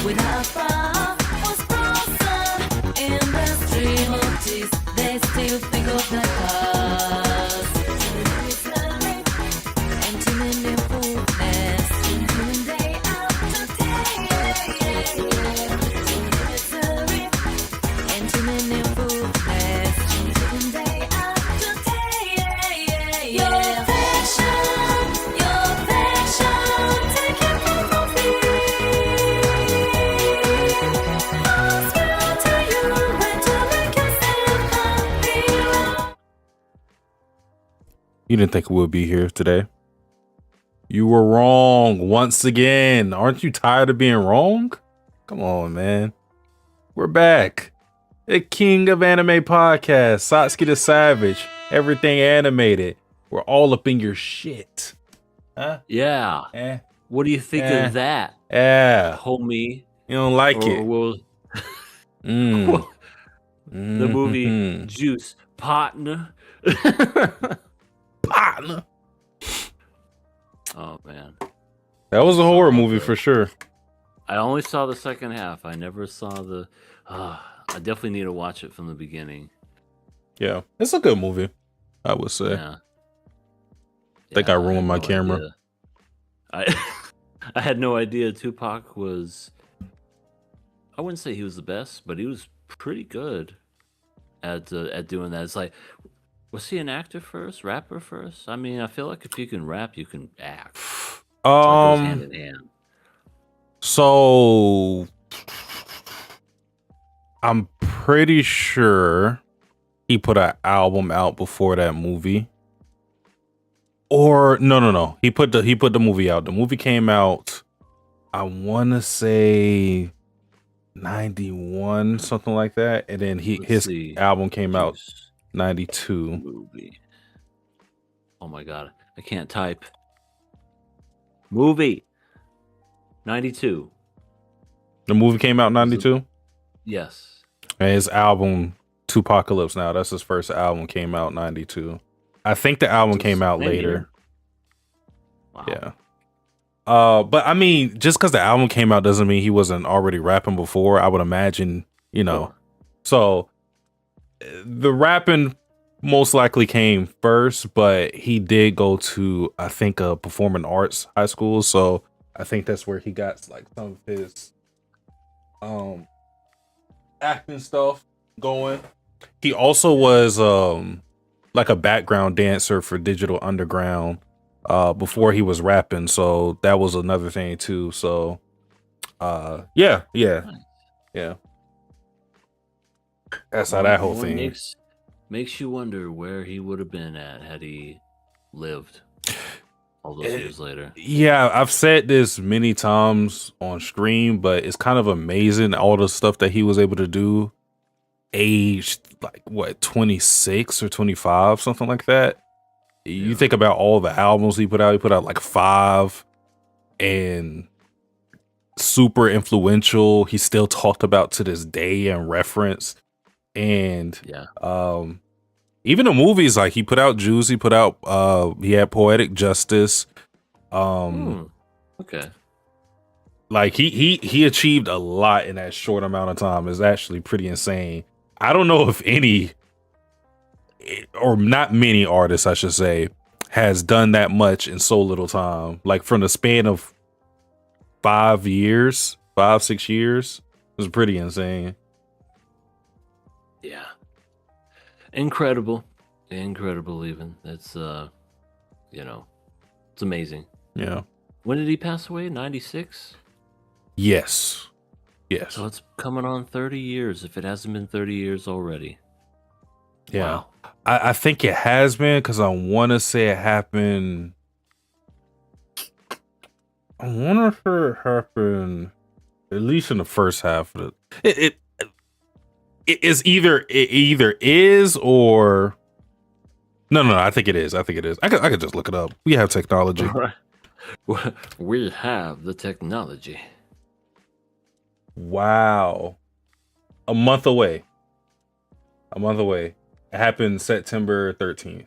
without a frown was frozen in the stream of tears. They still think of the past. And to meaningfulness, and day after day, and to meaningfulness, and day after day. Your passion, take it from me. Must will tell you when to make yourself happy. You didn't think we'll be here today. You were wrong once again. Aren't you tired of being wrong? Come on, man. We're back. The King of Anime Podcast, Satsuki the Savage, everything animated. We're all up in your shit. Huh? Yeah. Eh? What do you think of that, Yeah. homie? You don't like Or it. will Mm. the movie Mhm. Juice Partner? Partner. Oh man, That was a horror Saw movie the- for sure. I only saw the second half. I never saw the. I definitely need to watch it from the beginning. Yeah. It's a good movie, I would say. Yeah. Think I ruined had my no camera. idea. I had no idea Tupac was. I wouldn't say he was the best, but he was pretty good at doing that. It's like, was he an actor first, rapper first? I mean, I feel like if you can rap, you can act. So it goes hand in hand. So I'm pretty sure he put an album out before that movie. Or no. He put the movie out. The movie came out, I wanna say 91, something like that. And then Let's his see. album came out Juice 92. movie. Oh my god, I can't type. Movie 92. The movie came out 92. Yes. And his album, Tupacalypse Now, that's his first album, came out 92. I think the album came out Same later. year. Wow. Yeah. But I mean, just because the album came out doesn't mean he wasn't already rapping before. I would imagine, you know. Sure. So the rapping most likely came first, but he did go to, I think, a performing arts high school. So I think that's where he got like some of his acting stuff going. He also was like a background dancer for Digital Underground before he was rapping, so that was another thing too. So yeah. That's how that whole What thing makes you wonder where he would have been at had he lived all those years later. Yeah, I've said this many times on stream, but it's kind of amazing all the stuff that he was able to do aged like what, 26 or 25, something like that. You Yeah. think about all the albums he put out like 5 and super influential. He's still talked about to this day and reference. And Yeah. even the movies, like he put out Juice, he put out he had Poetic Justice. Okay. Like he achieved a lot in that short amount of time. It's actually pretty insane. I don't know if any, or not many artists, I should say, has done that much in so little time. Like from the span of 5 years, 5-6 years, it was pretty insane. Yeah. Incredible even. It's it's amazing. Yeah. When did he pass away? 96? Yes. So it's coming on 30 years if it hasn't been 30 years already. Yeah. Wow. I think it has been, because I want to say it happened. I wonder if it happened at least in the first half of it. It either is or no. I think it is. I could just look it up. We have technology. We have the technology. Wow. A month away. It happened September 13th.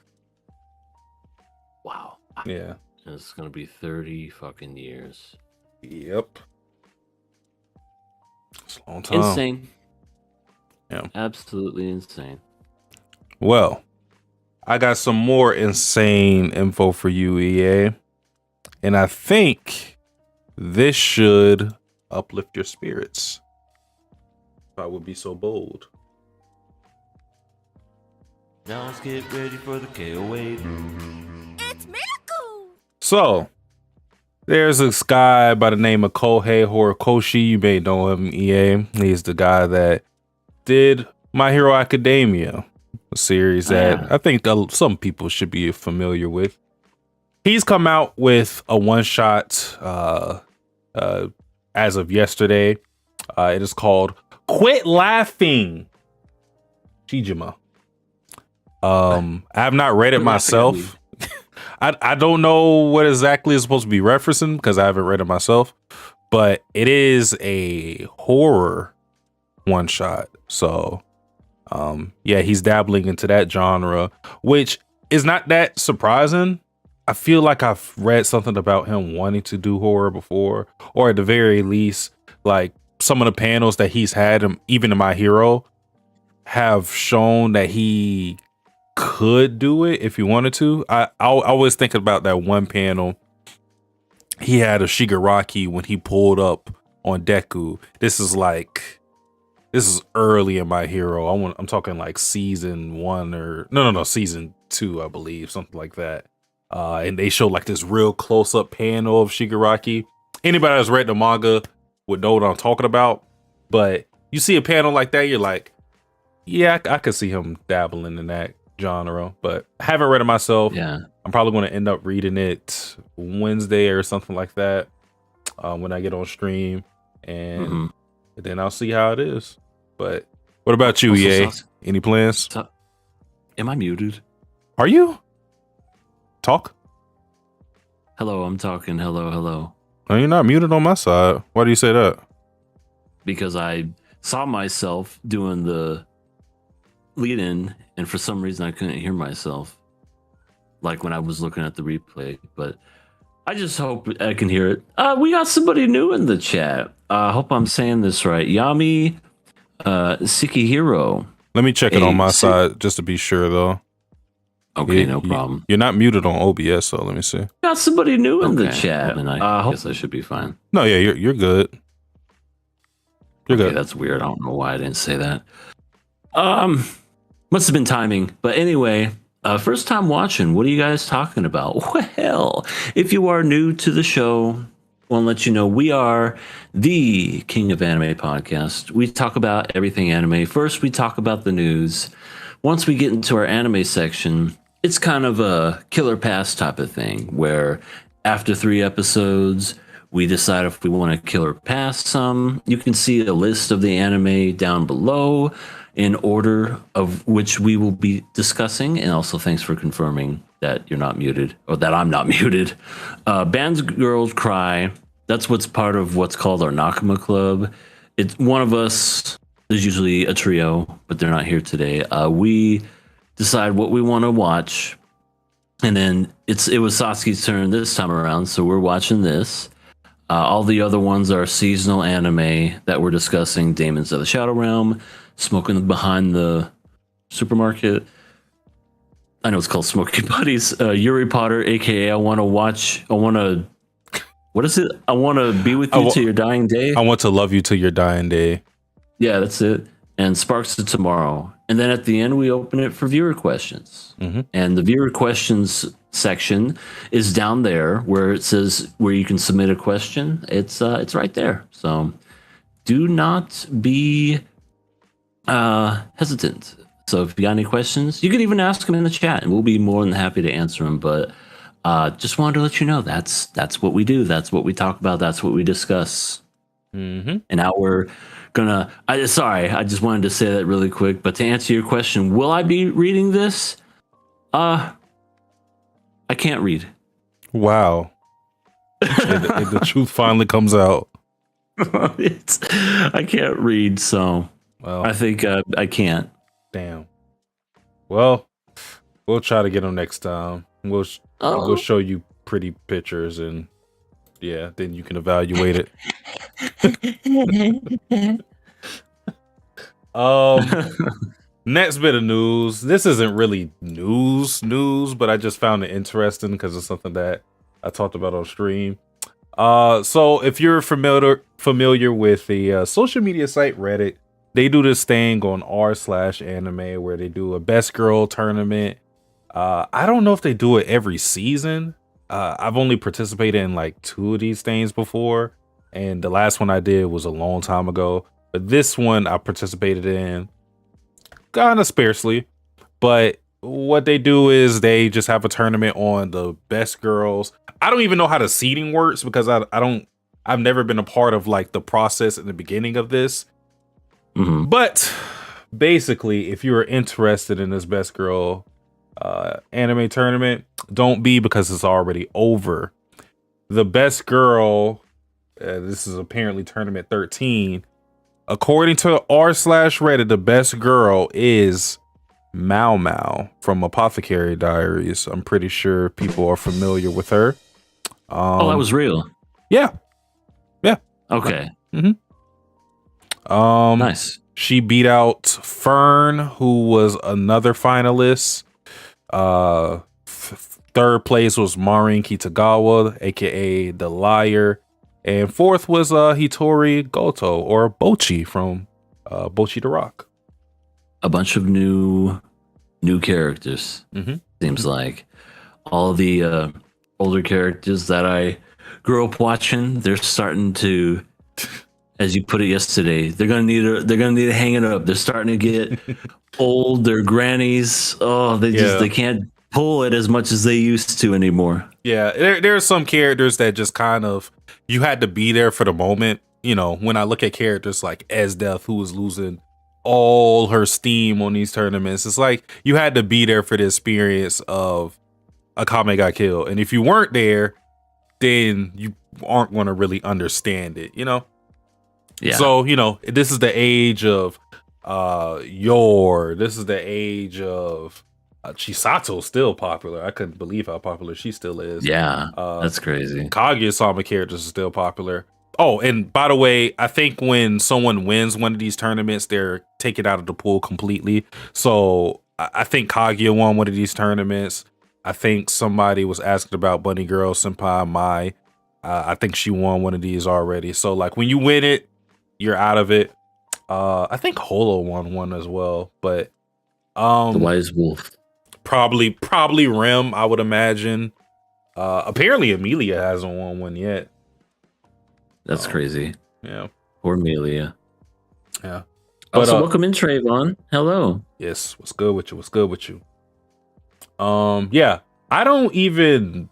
Wow. Yeah. It's gonna be 30 fucking years. Yep. It's a long time. Insane. Yeah. Absolutely insane. Well, I got some more insane info for you, EA. And I think this should uplift your spirits. If I would be so bold. Now let's get ready for the KOA. It's Miracle! So, there's this guy by the name of Kohei Horikoshi. You may know him, EA. He's the guy that did My Hero Academia, a series that I think some people should be familiar with. He's come out with a one-shot as of yesterday. It is called Quit Laughing, Shijima. I have not read it myself. I don't know what exactly it's supposed to be referencing because I haven't read it myself, but it is a horror one shot. So, yeah, he's dabbling into that genre, which is not that surprising. I feel like I've read something about him wanting to do horror before, or at the very least, like some of the panels that he's had, even in My Hero, have shown that he could do it if he wanted to. I always think about that one panel he had of Shigaraki when he pulled up on Deku. This is early in My Hero. I'm talking like season 1 or no, season 2, I believe, something like that. And they show like this real close up panel of Shigaraki. Anybody that's read the manga would know what I'm talking about. But you see a panel like that, you're like, yeah, I could see him dabbling in that genre, but I haven't read it myself. Yeah. I'm probably going to end up reading it Wednesday or something like that when I get on stream, and then I'll see how it is. But what about you, EA? Any plans? Am I muted? Are you? Talk. Hello, I'm talking. Hello. No, you're not muted on my side. Why do you say that? Because I saw myself doing the lead in, and for some reason I couldn't hear myself, like when I was looking at the replay. But I just hope I can hear it. We got somebody new in the chat. I hope I'm saying this right. Yami Sikihiro. Let me check it on my side just to be sure, though. Okay, no problem. You're not muted on OBS, so let me see. Got somebody new in the chat, and I guess I should be fine. No, yeah, you're good. You're good. That's weird. I don't know why I didn't say that. Must have been timing. But anyway, first time watching. What are you guys talking about? Well, if you are new to the show, I want to let you know we are the King of Anime podcast. We talk about everything anime. First, we talk about the news. Once we get into our anime section, it's kind of a killer pass type of thing where after 3 episodes, we decide if we want to kill or pass some. You can see a list of the anime down below in order of which we will be discussing. And also thanks for confirming that you're not muted, or that I'm not muted. Bands Girls Cry, that's what's part of what's called our Nakama Club. It's one of us, there's usually a trio, but they're not here today. We decide what we want to watch. And then it was Satsuki's turn this time around, so we're watching this. All the other ones are seasonal anime that we're discussing. Daemons of the Shadow Realm, Smoking Behind the Supermarket. I know it's called Smoky Buddies. Yuri Potter, aka what is it? I want to be with you to your dying day. I want to love you till your dying day. Yeah, that's it. And Sparks of Tomorrow. And then at the end, we open it for viewer questions. And the viewer questions section is down there where it says where you can submit a question. It's right there. So do not be hesitant. So if you got any questions, you can even ask them in the chat, and we'll be more than happy to answer them. But just wanted to let you know that's what we do. That's what we talk about. That's what we discuss. And now we're gonna. I just wanted to say that really quick. But to answer your question, will I be reading this? I can't read. Wow. the truth finally comes out. I can't read, so I think I can't. Damn. Well, we'll try to get them next time. We'll show you pretty pictures, and yeah, then you can evaluate it. Next bit of news. This isn't really news, but I just found it interesting because it's something that I talked about on stream. So if you're familiar with the social media site Reddit, they do this thing on r/anime where they do a best girl tournament. I don't know if they do it every season. I've only participated in like 2 of these things before, and the last one I did was a long time ago. But this one I participated in kind of sparsely. But what they do is they just have a tournament on the best girls. I don't even know how the seeding works because I've never been a part of like the process in the beginning of this. Mhm. But basically, if you're interested in this best girl anime tournament, don't be, because it's already over. The best girl, this is apparently tournament 13. According to r/Reddit, the best girl is Mao Mao from Apothecary Diaries. I'm pretty sure people are familiar with her. Oh, that was real. Yeah. Okay. Nice. She beat out Fern, who was another finalist. Third place was Marin Kitagawa, aka the Liar, and fourth was Hitori Goto, or Bochi from Bochi the Rock. A bunch of new characters. Seems like all the older characters that I grew up watching, they're starting to, as you put it yesterday, they're gonna need to hang it up. They're starting to get old. They're grannies. Oh, they can't pull it as much as they used to anymore. Yeah, there are some characters that just kind of, you had to be there for the moment. You know, when I look at characters like Esdeath, who was losing all her steam on these tournaments, it's like you had to be there for the experience of Akame got killed. And if you weren't there, then you aren't going to really understand it, you know? Yeah. So, you know, this is the age of Yor. This is the age of Chisato's still popular. I couldn't believe how popular she still is. Yeah, that's crazy. Kaguya-sama characters are still popular. Oh, and by the way, I think when someone wins one of these tournaments, they're taken out of the pool completely. So I think Kaguya won one of these tournaments. I think somebody was asking about Bunny Girl Senpai Mai. I think she won one of these already. So like when you win it, you're out of it. I think Holo won one as well, but The Wise Wolf. probably Rem, I would imagine. Apparently Amelia hasn't won one yet. That's crazy. Yeah. Poor Amelia. Yeah. Also, But, welcome in, Trayvon. Hello. Yes, what's good with you? What's good with you? Yeah. I'm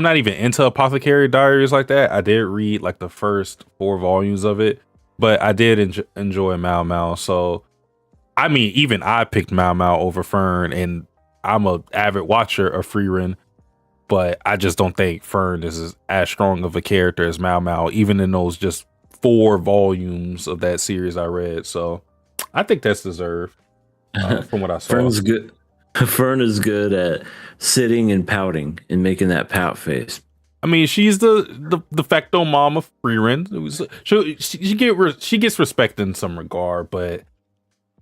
not even into Apothecary Diaries like that. I did read like the first 4 volumes of it, but I did enjoy Mao Mao. So, I mean, even I picked Mao Mao over Fern, and I'm a avid watcher of Freerin, but I just don't think Fern is as strong of a character as Mao Mao, even in those just 4 volumes of that series I read. So, I think that's deserved from what I saw. Fern's good. Fern is good at sitting and pouting and making that pout face. I mean, she's the de facto mom of Freerin. She gets respect in some regard, but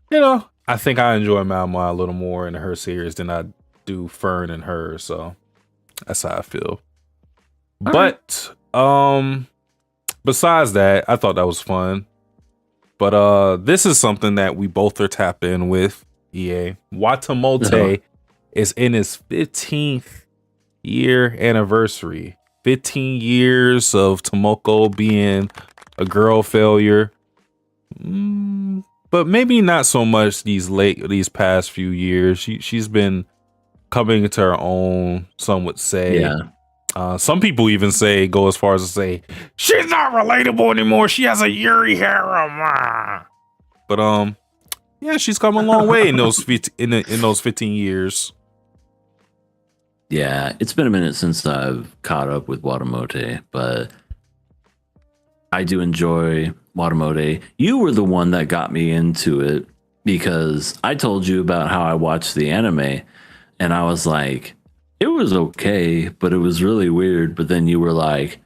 you know, I think I enjoy Mao Mao a little more in her series than I do Fern and her. So that's how I feel. But besides that, I thought that was fun. But this is something that we both are tapped in with. EA Watamote is in his 15th year anniversary. 15 years of Tomoko being a girl failure. But maybe not so much these past few years. She's been coming into her own, some would say. Yeah. Some people even go as far as to say she's not relatable anymore. She has a Yuri harem. But yeah, she's come a long way in those 15 years. Yeah, it's been a minute since I've caught up with Watamote, but I do enjoy Watamote. You were the one that got me into it because I told you about how I watched the anime, and I was like, it was okay, but it was really weird. But then you were like,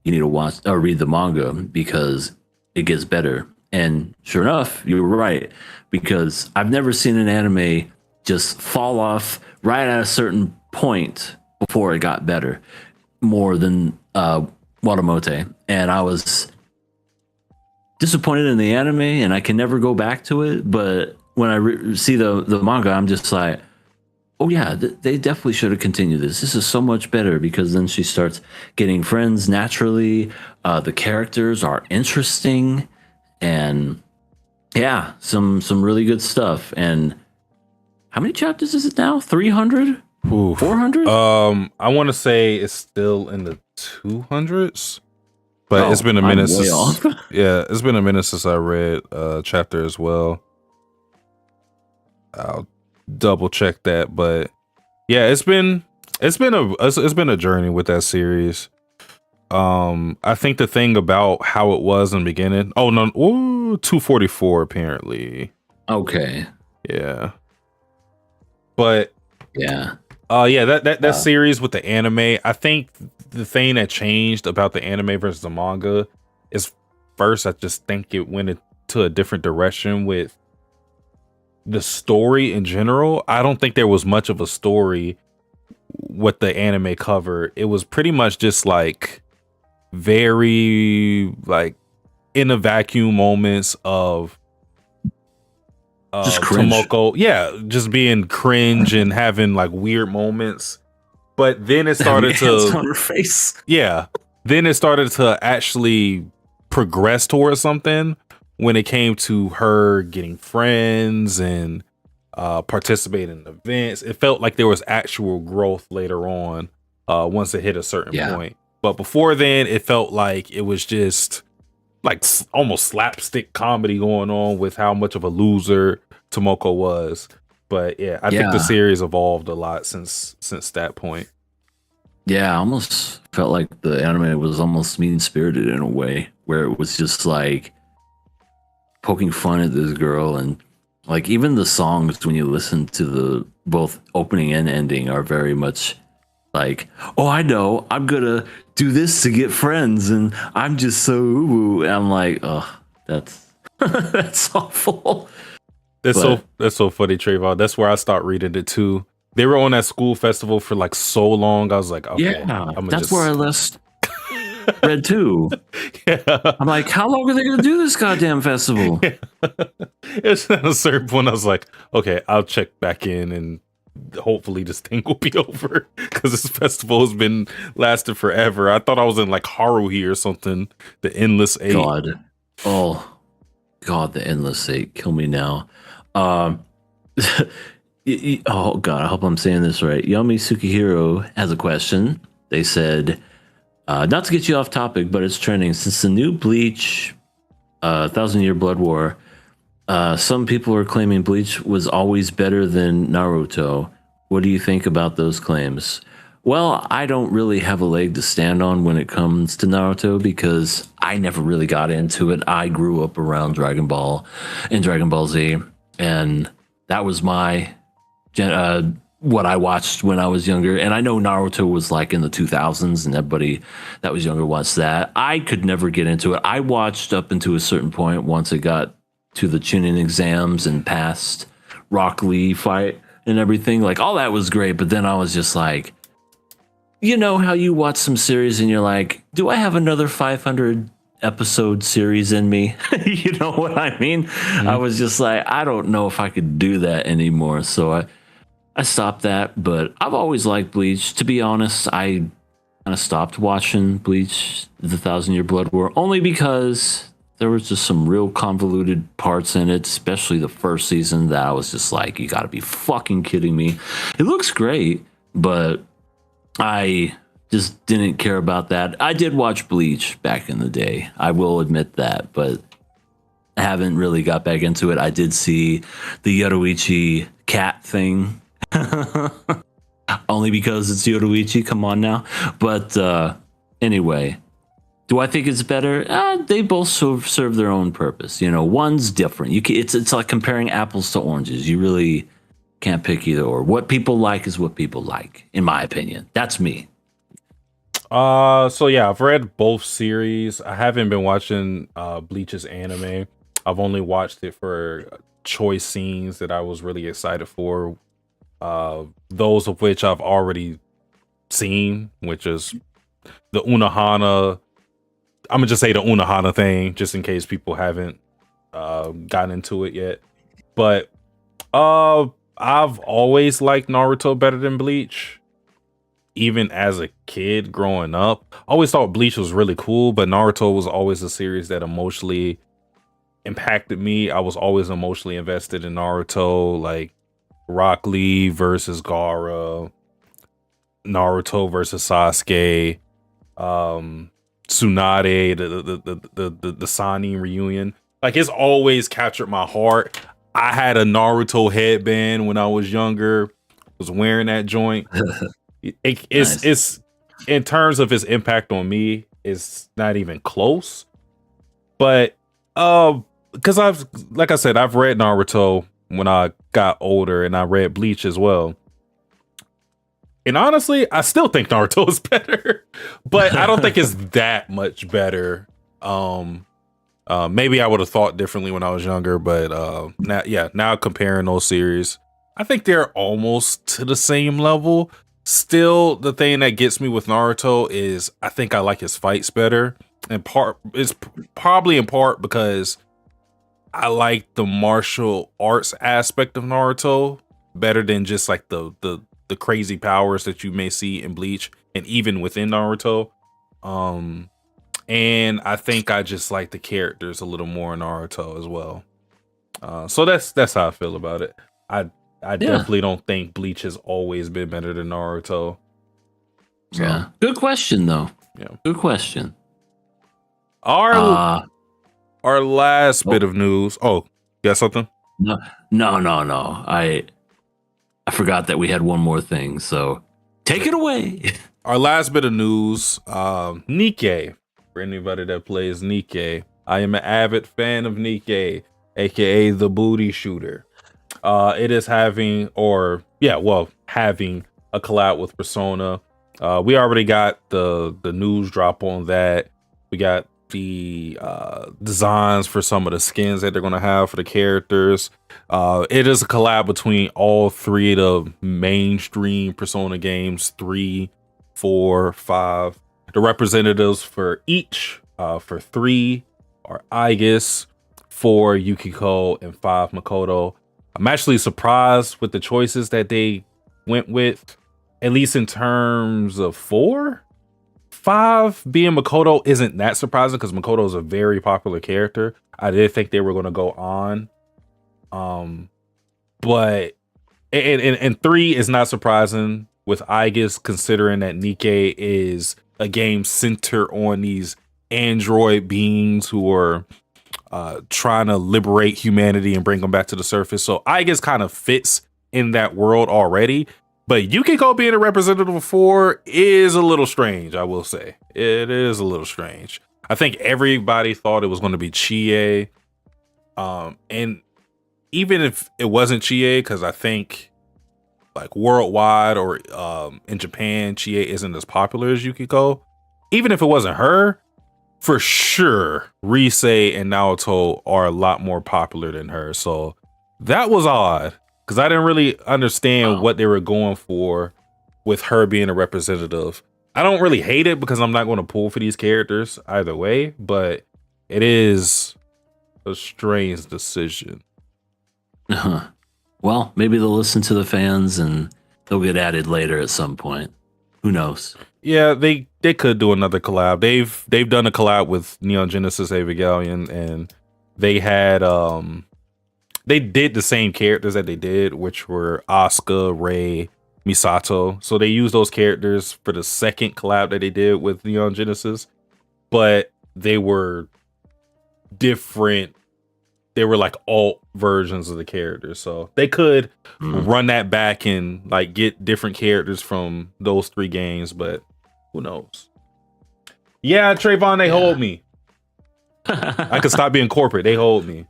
you need to watch or read the manga because it gets better. And sure enough, you were right, because I've never seen an anime just fall off right at a certain point before it got better, more than Watamote. And I was disappointed in the anime, and I can never go back to it. But when I see the manga, I'm just like, oh yeah, they definitely should have continued this. This is so much better, because then she starts getting friends naturally. The characters are interesting, and yeah, some really good stuff. And how many chapters is it now? 300? 400? I want to say it's still in the 200s, but it's been a minute I'm way since. off. Yeah, it's been a minute since I read a chapter as well. I'll double check that, but yeah, it's been a journey with that series. I think the thing about how it was in the beginning. Oh no, 244 apparently. Okay. Yeah, but Yeah. yeah, that series with the anime. I think the thing that changed about the anime versus the manga is, first, I just think it went into a different direction with the story in general. I don't think there was much of a story what the anime covered. It was pretty much just like very like in a vacuum moments of Just cringe. Tomoko, yeah, just being cringe and having like weird moments. But then it started Hands on to, her face. yeah, then it started to actually progress towards something when it came to her getting friends and participating in events. It felt like there was actual growth later on once it hit a certain point. But before then, it felt like it was just like almost slapstick comedy going on with how much of a loser Tomoko was. But yeah, I think the series evolved a lot since that point. Yeah, I almost felt like the anime was almost mean-spirited in a way, where it was just like poking fun at this girl, and like even the songs, when you listen to the both opening and ending, are very much like, oh, I know, I'm gonna do this to get friends, and I'm just so ooh. And I'm like, oh, that's that's awful. That's so funny, Trayvon. That's where I start reading it too. They were on that school festival for like so long. I was like, okay, yeah, that's where I last read too. Yeah. I'm like, how long are they gonna do this goddamn festival? Yeah. It's at a certain point I was like, okay, I'll check back in and hopefully this thing will be over, because this festival has been lasted forever. I thought I was in like Haruhi or something, the Endless Eight. God, the Endless Eight, kill me now. Oh God, I hope I'm saying this right. Yami Sukihiro has a question. They said, not to get you off topic, but it's trending. Since the new Bleach, 1,000-Year Blood War, some people are claiming Bleach was always better than Naruto. What do you think about those claims? Well, I don't really have a leg to stand on when it comes to Naruto, because I never really got into it. I grew up around Dragon Ball and Dragon Ball Z, and that was my what I watched when I was younger. And I know Naruto was like in the 2000s, and everybody that was younger watched that. I could never get into it. I watched up into a certain point once it got to the Chunin exams and past Rock Lee fight and everything. Like, all that was great, but then I was just like, you know how you watch some series and you're like, do I have another 500 episode series in me? You know what I mean? Mm-hmm. I was just like, I don't know if I could do that anymore. So I stopped that, but I've always liked Bleach. To be honest, I kind of stopped watching Bleach, the 1,000-Year Blood War, only because there was just some real convoluted parts in it, especially the first season, that I was just like, you gotta be fucking kidding me. It looks great, but I just didn't care about that. I did watch Bleach back in the day, I will admit that, but I haven't really got back into it. I did see the Yoruichi cat thing, only because it's Yoruichi, come on now. But anyway, do I think it's better? They both serve their own purpose. You know, one's different. It's like comparing apples to oranges. You really can't pick either or. What people like is what people like, in my opinion. That's me. So yeah, I've read both series. I haven't been watching Bleach's anime. I've only watched it for choice scenes that I was really excited for. Those of which I've already seen, which is the Unohana. I'm gonna just say the Unohana thing, just in case people haven't gotten into it yet. But I've always liked Naruto better than Bleach. Even as a kid growing up, I always thought Bleach was really cool, but Naruto was always a series that emotionally impacted me. I was always emotionally invested in Naruto, like Rock Lee versus Gaara, Naruto versus Sasuke, Tsunade, the Sannin reunion. Like, it's always captured my heart. I had a Naruto headband when I was younger. Was wearing that joint. It's in terms of its impact on me, it's not even close. But because like I said, I've read Naruto when I got older, and I read Bleach as well. And honestly, I still think Naruto is better, but I don't think it's that much better. Maybe I would have thought differently when I was younger, but now comparing those series, I think they're almost to the same level. Still, the thing that gets me with Naruto is I think I like his fights better. It's probably in part because I like the martial arts aspect of Naruto better than just like the crazy powers that you may see in Bleach and even within Naruto. And I think I just like the characters a little more in Naruto as well. So that's how I feel about it. I definitely don't think Bleach has always been better than Naruto. So, Yeah. Good question, though. Yeah. Good question. Our last bit of news. Oh, you got something? No. I forgot that we had one more thing, so take it away. Our last bit of news, Nikkei. For anybody that plays Nikkei, I am an avid fan of Nikkei, aka the booty shooter. It is having a collab with Persona. We already got the news drop on that. We got the designs for some of the skins that they're going to have for the characters. It is a collab between all three of the mainstream Persona games, 3, 4, 5. The representatives for each, for 3 are Aigis, 4 Yukiko, and 5 Makoto. I'm actually surprised with the choices that they went with, at least in terms of 4. 5 being Makoto isn't that surprising because Makoto is a very popular character. I did think they were going to go on. But and 3 is not surprising with Aegis, considering that Nikkei is a game centered on these android beings who are trying to liberate humanity and bring them back to the surface. So Aegis kind of fits in that world already. But Yukiko being a representative of 4 is a little strange, I will say. It is a little strange. I think everybody thought it was going to be Chie. And even if it wasn't Chie, because I think like worldwide or in Japan, Chie isn't as popular as Yukiko. Even if it wasn't her, for sure, Rise and Naoto are a lot more popular than her. So that was odd because I didn't really understand what they were going for with her being a representative. I don't really hate it because I'm not going to pull for these characters either way, but it is a strange decision. Well, maybe they'll listen to the fans and they'll get added later at some point. Who knows? Yeah, they could do another collab. They've done a collab with Neon Genesis Evangelion, and they had they did the same characters that they did, which were Asuka, Rei, Misato. So they used those characters for the second collab that they did with Neon Genesis, but they were different. They were like alt versions of the characters, so they could run that back and like get different characters from those 3 games, but who knows? Yeah, Trayvon, they hold me. I could stop being corporate. They hold me.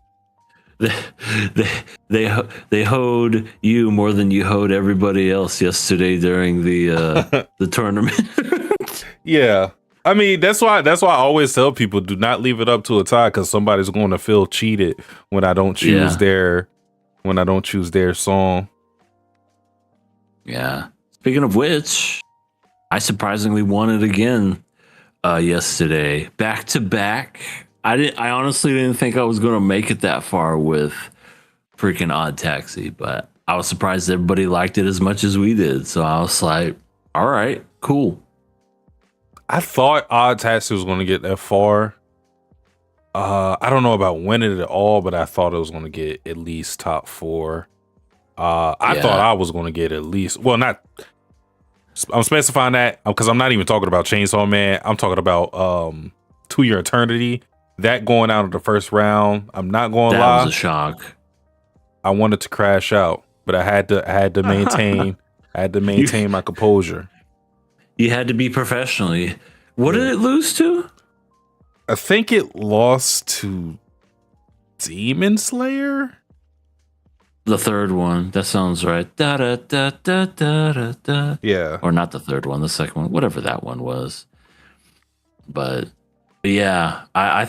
They hoed you more than you hoed everybody else yesterday during the tournament. Yeah, I mean, that's why I always tell people do not leave it up to a tie because somebody's going to feel cheated when I don't choose their song. Yeah. Speaking of which, I surprisingly won it again yesterday, back to back. I honestly didn't think I was going to make it that far with freaking Odd Taxi, but I was surprised everybody liked it as much as we did. So I was like, all right, cool. I thought Odd Taxi was going to get that far. I don't know about winning it at all, but I thought it was going to get at least top 4. I thought I was going to get at least, well, not, I'm specifying that because I'm not even talking about Chainsaw Man. I'm talking about To Your Eternity. That going out of the first round. I'm not going to lie. That was a shock. I wanted to crash out, but I had to maintain my composure. You had to be professional. What did it lose to? I think it lost to Demon Slayer. The third one. That sounds right. Da da da da da da da. Yeah. Or not the third one, the second one, whatever that one was. But yeah, I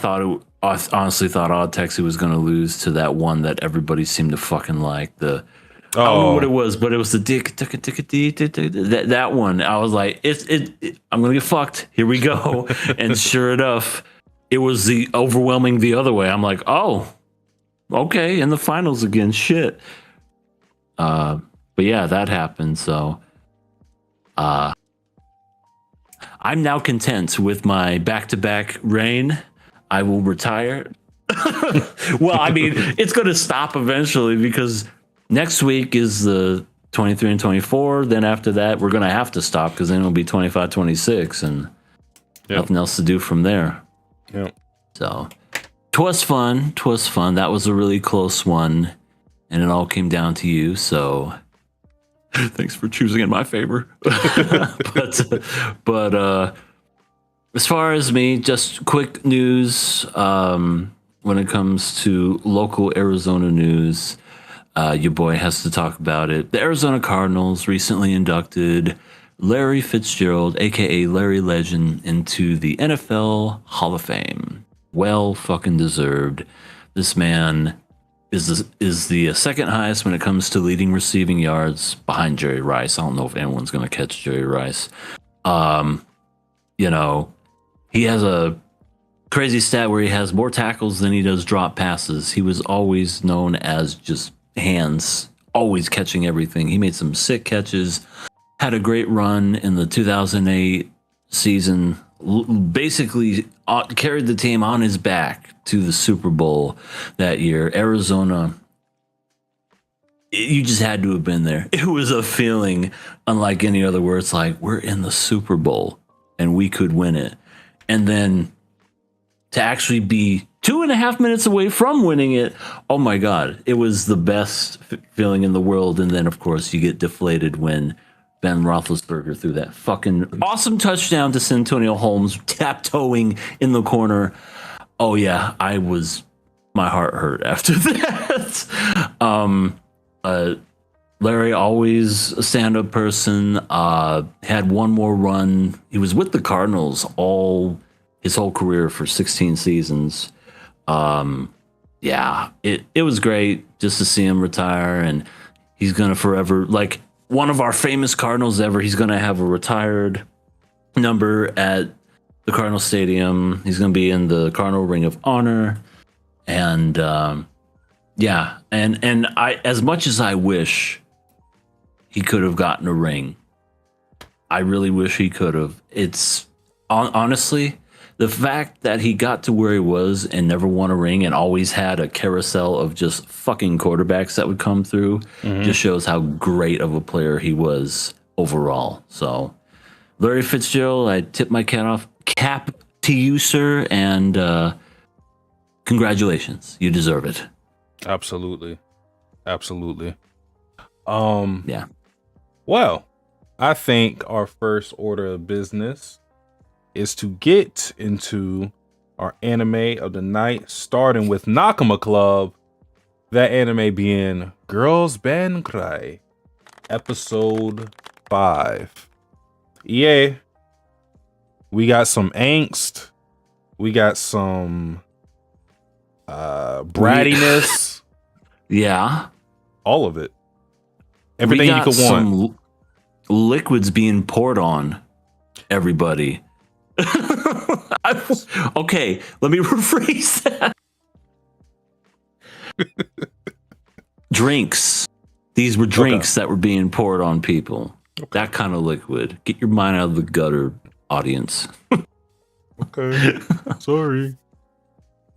honestly thought Odd Taxi was going to lose to that one that everybody seemed to fucking like. I don't know what it was, but it was the that one. I was like, I'm gonna get fucked. Here we go. And sure enough, it was the overwhelming the other way. I'm like, oh, okay, in the finals again. Shit. But yeah, that happened. So, I'm now content with my back-to-back reign. I will retire. Well, I mean, it's gonna stop eventually because next week is the 23 and 24. Then after that, we're going to have to stop because then it'll be 25, 26 and nothing else to do from there. Yeah. So, 'twas fun. That was a really close one. And it all came down to you. So, thanks for choosing in my favor. but as far as me, just quick news when it comes to local Arizona news. Your boy has to talk about it. The Arizona Cardinals recently inducted Larry Fitzgerald, aka Larry Legend, into the NFL Hall of Fame. Well fucking deserved. This man is the second highest when it comes to leading receiving yards behind Jerry Rice. I don't know if anyone's going to catch Jerry Rice. You know, he has a crazy stat where he has more tackles than he does drop passes. He was always known as just hands, always catching everything. He made some sick catches, had a great run in the 2008 season, basically carried the team on his back to the Super Bowl that year. Arizona, you just had to have been there. It was a feeling unlike any other where it's like, we're in the Super Bowl and we could win it. And then to actually be 2.5 minutes away from winning it, oh my God, it was the best feeling in the world. And then, of course, you get deflated when Ben Roethlisberger threw that fucking awesome touchdown to Santonio Holmes, taptoeing in the corner. Oh yeah, my heart hurt after that. Larry, always a stand-up person, had one more run. He was with the Cardinals his whole career for 16 seasons. Yeah, it was great just to see him retire, and he's gonna forever, like one of our famous Cardinals ever, he's gonna have a retired number at the Cardinal Stadium. He's gonna be in the Cardinal Ring of Honor, and yeah, and I, as much as I wish he could have gotten a ring, I really wish he could have. It's honestly, the fact that he got to where he was and never won a ring and always had a carousel of just fucking quarterbacks that would come through just shows how great of a player he was overall. So, Larry Fitzgerald, I tip my cap to you, sir, and congratulations. You deserve it. Absolutely. Yeah. Well, I think our first order of business is to get into our anime of the night, starting with Nakama Club, that anime being Girls Band Cry, episode 5. EA, We got some angst. We got some brattiness. Yeah. All of it. Everything you could want. Liquids being poured on everybody. Okay, let me rephrase that. Drinks. These were drinks that were being poured on people. Okay. That kind of liquid. Get your mind out of the gutter, audience. Okay. Sorry.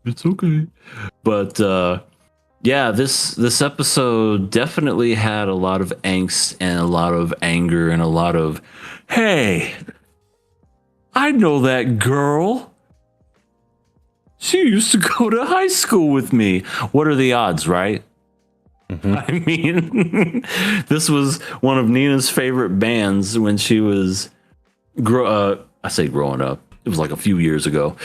It's okay. But yeah, this episode definitely had a lot of angst and a lot of anger and a lot of, hey, I know that girl. She used to go to high school with me. What are the odds, right? Mm-hmm. I mean, this was one of Nina's favorite bands when she was, I say growing up. It was like a few years ago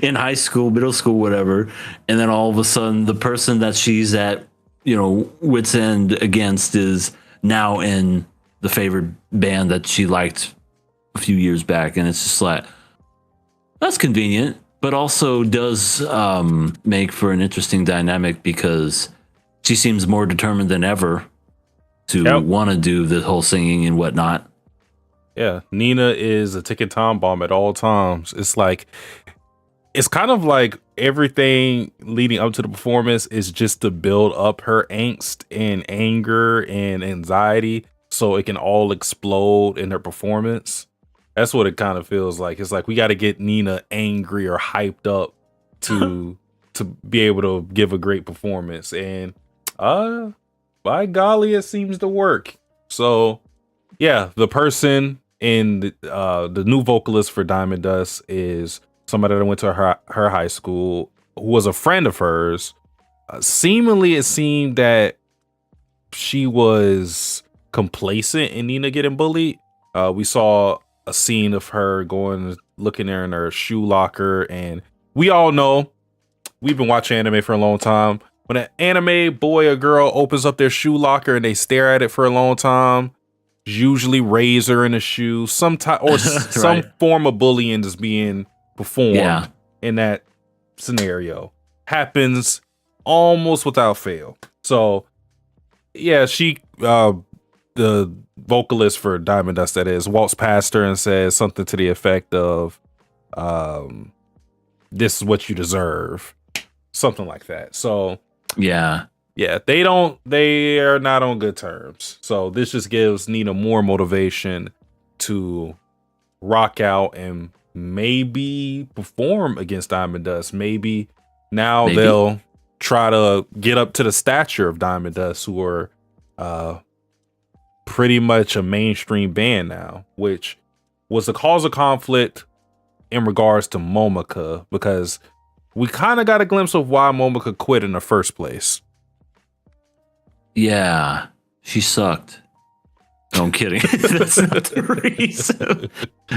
in high school, middle school, whatever. And then all of a sudden the person that she's at, wit's end against is now in the favorite band that she liked a few years back. And it's just like, that's convenient, but also does make for an interesting dynamic because she seems more determined than ever to want to do the whole singing and whatnot. Yeah, Nina is a ticking time bomb at all times. It's kind of like everything leading up to the performance is just to build up her angst and anger and anxiety so it can all explode in her performance. That's what it kind of feels like. It's like we got to get Nina angry or hyped up to be able to give a great performance. And by golly, it seems to work. So yeah, the person in the new vocalist for Diamond Dust is somebody that went to her high school who was a friend of hers. Seemingly, it seemed that she was complacent in Nina getting bullied. We saw a scene of her looking there in her shoe locker, and we all know, we've been watching anime for a long time. When an anime boy or girl opens up their shoe locker and they stare at it for a long time, usually razor in a shoe, some form of bullying is being performed in that scenario. Happens almost without fail. So yeah, she the vocalist for Diamond Dust, that is, walks past her and says something to the effect of this is what you deserve. Something like that. So yeah, they are not on good terms. So this just gives Nina more motivation to rock out and maybe perform against Diamond Dust. Maybe they'll try to get up to the stature of Diamond Dust, who are pretty much a mainstream band now, which was the cause of conflict in regards to Momika, because we kind of got a glimpse of why Momika quit in the first place. Yeah, she sucked. No, I'm kidding. That's not the reason.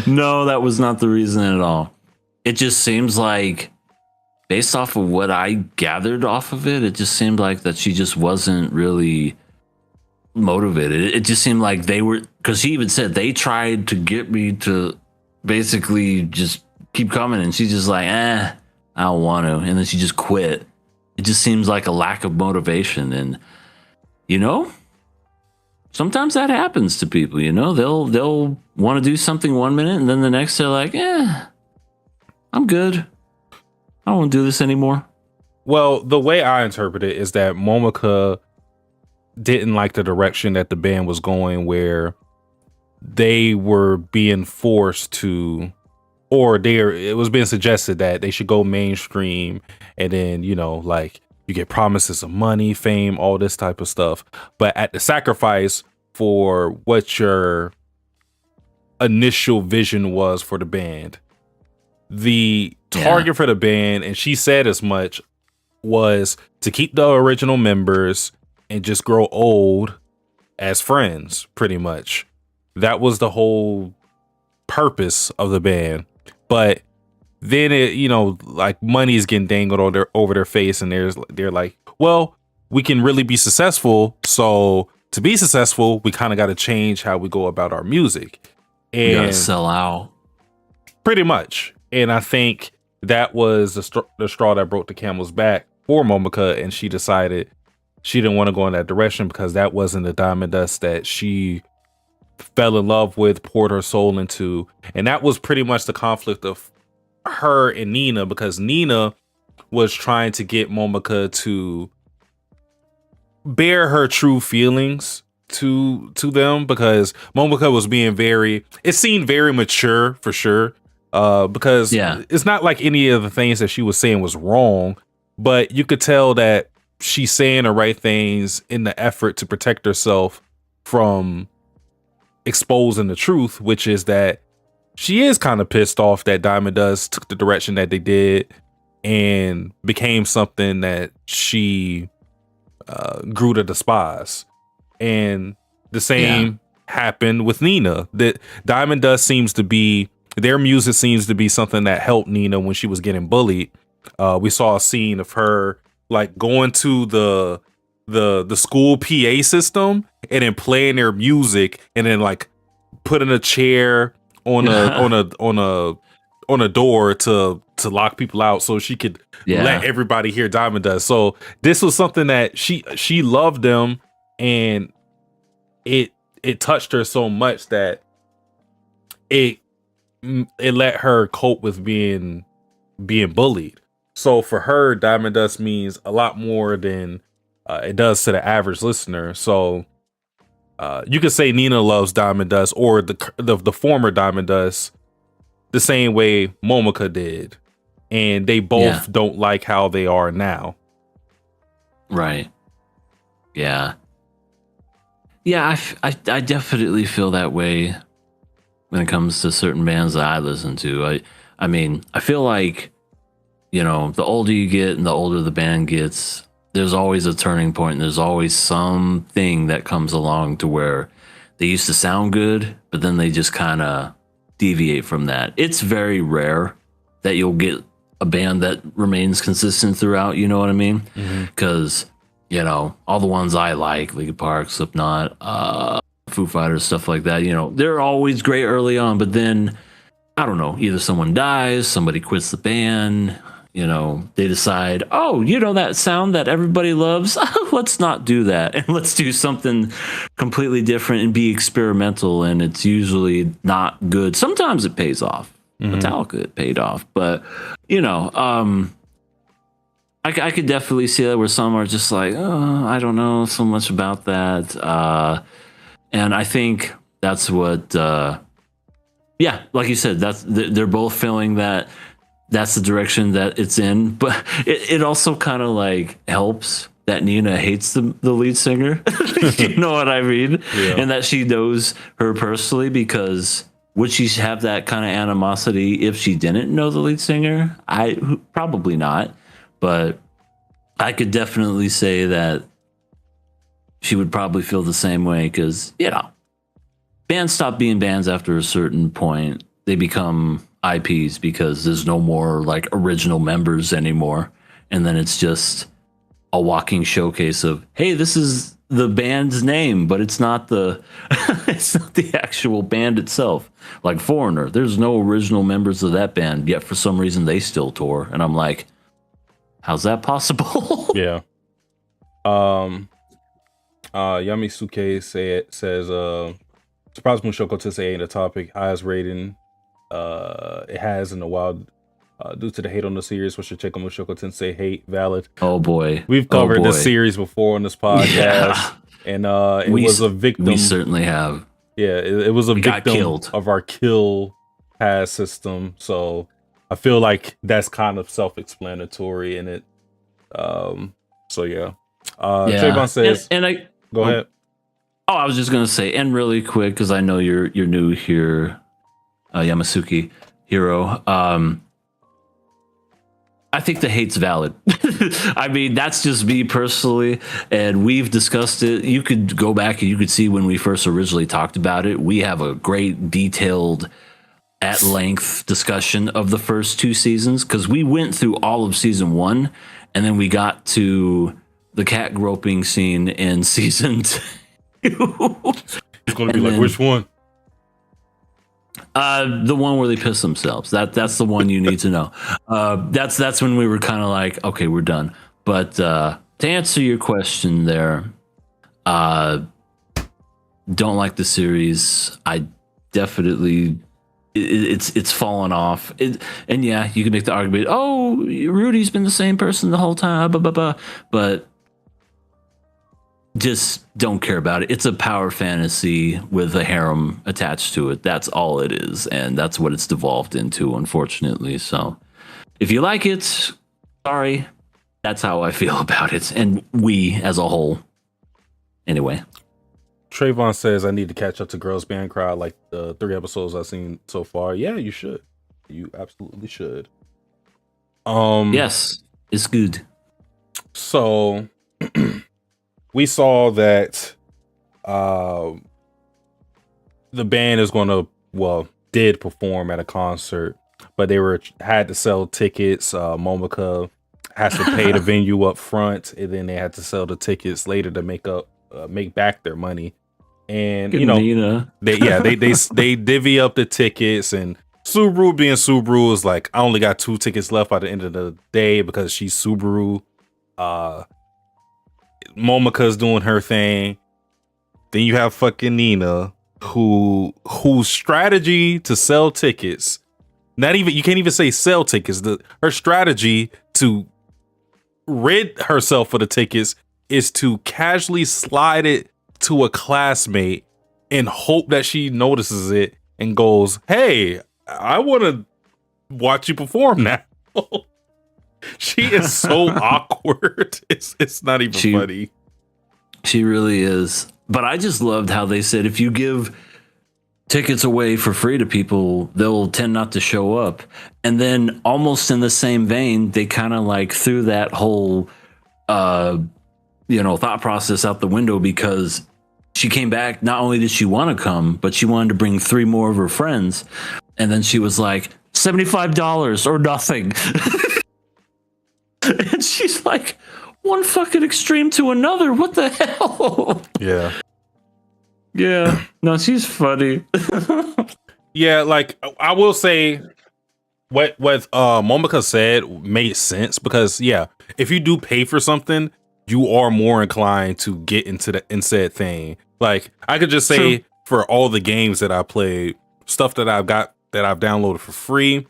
No, that was not the reason at all. It just seems like, based off of what I gathered off of it, it just seemed like that she just wasn't really motivated. It just seemed like they were, because she even said they tried to get me to basically just keep coming, and she's just like, I don't want to, and then she just quit. It just seems like a lack of motivation, and sometimes that happens to people. They'll want to do something one minute, and then the next they're like, I'm good. I don't want to do this anymore. Well, the way I interpret it is that Momika didn't like the direction that the band was going, where they were being forced to, or it was being suggested that they should go mainstream, and then you get promises of money, fame, all this type of stuff, but at the sacrifice for what your initial vision was for the band. The target for the band, and she said as much, was to keep the original members and just grow old as friends, pretty much. That was the whole purpose of the band. But then money is getting dangled over their face, and they're like, well, we can really be successful. So to be successful, we kind of got to change how we go about our music. And we gotta sell out. Pretty much. And I think that was the straw that broke the camel's back for Momika, and she decided she didn't want to go in that direction because that wasn't the Diamond Dust that she fell in love with, poured her soul into. And that was pretty much the conflict of her and Nina, because Nina was trying to get Momika to bear her true feelings to them, because Momika was being it seemed very mature for sure. Because it's not like any of the things that she was saying was wrong, but you could tell that she's saying the right things in the effort to protect herself from exposing the truth, which is that she is kind of pissed off that Diamond Dust took the direction that they did and became something that she grew to despise. And the same happened with Nina. That Diamond Dust seems to be, their music seems to be something that helped Nina when she was getting bullied. We saw a scene of her like going to the school PA system and then playing their music, and then like putting a chair on a door to lock people out so she could let everybody hear Diamond Dust. So this was something that she loved them, and it touched her so much that it let her cope with being bullied. So for her, Diamond Dust means a lot more than it does to the average listener. So you could say Nina loves Diamond Dust, or the former Diamond Dust, the same way Momika did, and they both don't like how they are now. Right. Yeah. Yeah, I definitely feel that way when it comes to certain bands that I listen to. I mean, I feel like, you know, the older you get and the older the band gets, there's always a turning point. And there's always something that comes along to where they used to sound good, but then they just kind of deviate from that. It's very rare that you'll get a band that remains consistent throughout, you know what I mean? Because, you know, all the ones I like, Linkin Park, Slipknot, Foo Fighters, stuff like that, you know, they're always great early on, but then, I don't know, either someone dies, somebody quits the band, you know, they decide, oh, you know, that sound that everybody loves, let's not do that, and let's do something completely different and be experimental, and it's usually not good. Sometimes it pays off. Metallica, it paid off, but, you know, I could definitely see that where some are just like, oh, I don't know so much about that. And I think that's what, like you said, they're both feeling that's the direction that it's in. But it also kind of like helps that Nina hates the lead singer. You know what I mean? Yeah. And that she knows her personally, because would she have that kind of animosity if she didn't know the lead singer? Probably not. But I could definitely say that she would probably feel the same way, because, you know, bands stop being bands after a certain point. They become IPs because there's no more like original members anymore. And then it's just a walking showcase of, hey, this is the band's name, but it's not the it's not the actual band itself. Like Foreigner, there's no original members of that band, yet for some reason they still tour. And I'm like, how's that possible? Yeah. Yami Suke says surprise Mushoko Tensei ain't a topic. Highest rating it has in a while due to the hate on the series. What's your take on Mushoko Tensei hate? Valid. Oh boy. We've covered this series before on this podcast. And it was a victim. We certainly have. Yeah, it was a victim of our kill pass system. So I feel like that's kind of self-explanatory in it. So yeah. Trayvon says, and I go ahead. Oh, I was just gonna say, and really quick, because I know you're new here, Yamasuki Hero. I think the hate's valid. I mean, that's just me personally, and we've discussed it. You could go back and you could see when we first originally talked about it. We have a great detailed, at length discussion of the first two seasons, because we went through all of season 1, and then we got to the cat groping scene in season 2. It's gonna be like, which one? The one where they piss themselves. That's the one you need to know. That's when we were kind of like, okay, we're done. But to answer your question there, don't like the series. I definitely it's fallen off. And yeah, you can make the argument, oh, Rudy's been the same person the whole time, blah, blah, blah. But just don't care about it. It's a power fantasy with a harem attached to it. That's all it is, and that's what it's devolved into, unfortunately. So if you like it, sorry, that's how I feel about it, and we as a whole. Anyway, Trayvon says I need to catch up to Girls Band Cry, like the 3 episodes I've seen so far. Yeah, you should. You absolutely should. yes, it's good. So we saw that the band is going to, did perform at a concert, but they had to sell tickets. Momika has to pay the venue up front, and then they had to sell the tickets later to make back their money. And Good you know, Nina. they divvy up the tickets, and Subaru being Subaru is like, I only got 2 tickets left by the end of the day because she's Subaru. Momika's doing her thing. Then you have fucking Nina, whose strategy to sell tickets, you can't even say sell tickets. Her strategy to rid herself of the tickets is to casually slide it to a classmate and hope that she notices it and goes, "Hey, I want to watch you perform now." She is so awkward. It's not even funny. She really is. But I just loved how they said if you give tickets away for free to people, they'll tend not to show up. And then almost in the same vein, they kind of like threw that whole thought process out the window, because she came back. Not only did she want to come, but she wanted to bring 3 more of her friends. And then she was like, $75 or nothing. And she's like, one fucking extreme to another. What the hell? Yeah. Yeah. No, she's funny. Yeah, like I will say what Momika said made sense, because yeah, if you do pay for something, you are more inclined to get into said thing. Like I could just say, true, for all the games that I played, stuff that I've downloaded for free,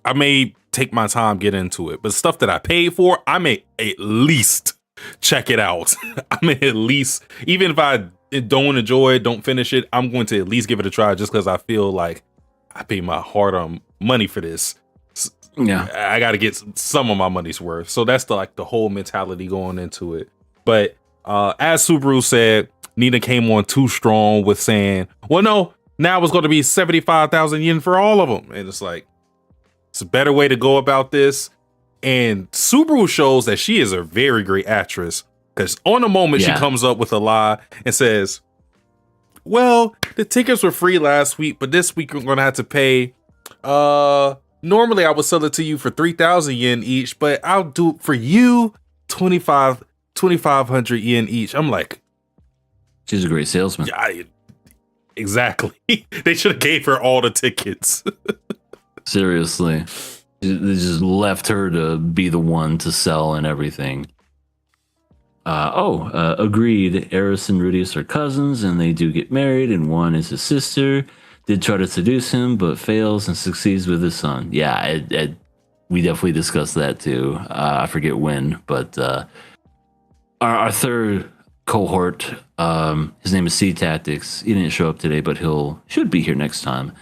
I may take my time, get into it. But stuff that I paid for, I may at least check it out. I may at least, even if I don't enjoy it, don't finish it, I'm going to at least give it a try, just because I feel like I paid my hard-earned money for this. Yeah, I got to get some of my money's worth. So that's the whole mentality going into it. But as Subaru said, Nina came on too strong with saying, well, no, now it's going to be 75,000 yen for all of them. And it's like, it's a better way to go about this. And Subaru shows that she is a very great actress, because on the moment she comes up with a lie and says, well, the tickets were free last week, but this week we're going to have to pay. Normally I would sell it to you for 3,000 yen each, but I'll do it for you 2,500 yen each. I'm like, she's a great salesman. Yeah, exactly. They should have gave her all the tickets. Seriously. They just left her to be the one to sell and everything. Agreed. Eris and Rudius are cousins, and they do get married, and one is his sister. Did try to seduce him, but fails and succeeds with his son. Yeah, we definitely discussed that too. I forget when, but our third cohort, his name is C Tactics. He didn't show up today, but should be here next time.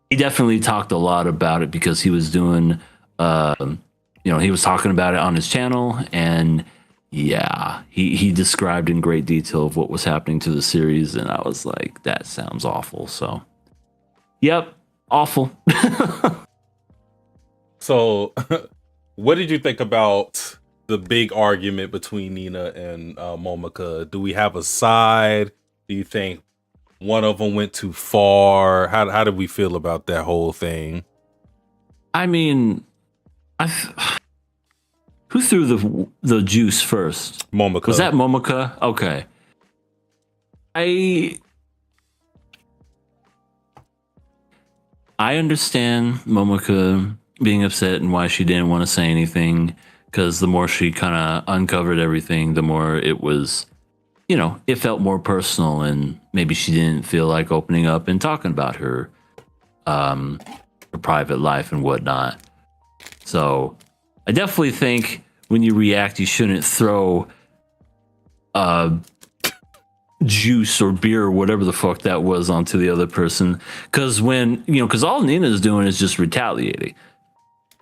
He definitely talked a lot about it, because he was doing, he was talking about it on his channel, and yeah, he described in great detail of what was happening to the series, and I was like, that sounds awful. So, yep, awful. So, what did you think about the big argument between Nina and Momika? Do we have a side? Do you think one of them went too far? How did we feel about that whole thing? I mean, who threw the juice first? Momika. Was that Momika? Okay. I I understand Momoko being upset and why she didn't want to say anything, because the more she kind of uncovered everything, the more it was, it felt more personal, and maybe she didn't feel like opening up and talking about her private life and whatnot. So I definitely think when you react, you shouldn't throw juice or beer or whatever the fuck that was onto the other person. Because because all Nina's doing is just retaliating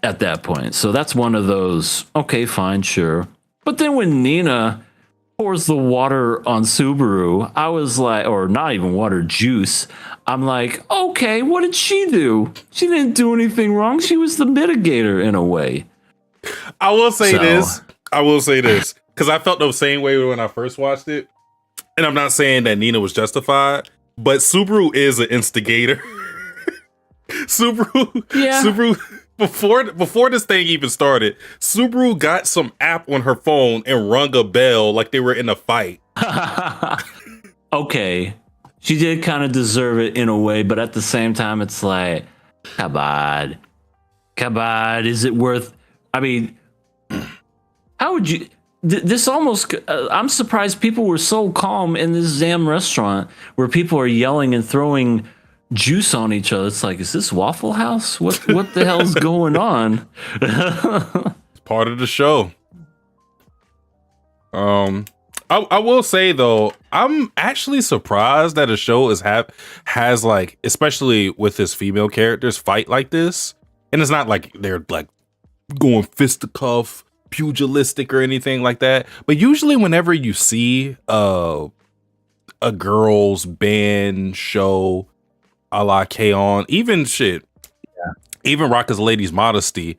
at that point. So that's one of those, okay, fine, sure. But then when Nina pours the water on Subaru, I was like, or not even water, juice. I'm like, okay, what did she do? She didn't do anything wrong. She was the mitigator in a way. I will say this. Because I felt the same way when I first watched it. And I'm not saying that Nina was justified, but Subaru is an instigator. Subaru, before this thing even started, Subaru got some app on her phone and rung a bell like they were in a fight. Okay. She did kind of deserve it in a way, but at the same time, it's like, Kabad, is it worth? I mean, how would you? This almost, I'm surprised people were so calm in this damn restaurant where people are yelling and throwing juice on each other. It's like, is this Waffle House? What the hell's going on? It's part of the show. I will say though, I'm actually surprised that a show has like, especially with his female characters, fight like this, and it's not like they're like going fisticuff, pugilistic or anything like that. But usually, whenever you see a girls band show a la K-On, even Rocka's Lady's Modesty,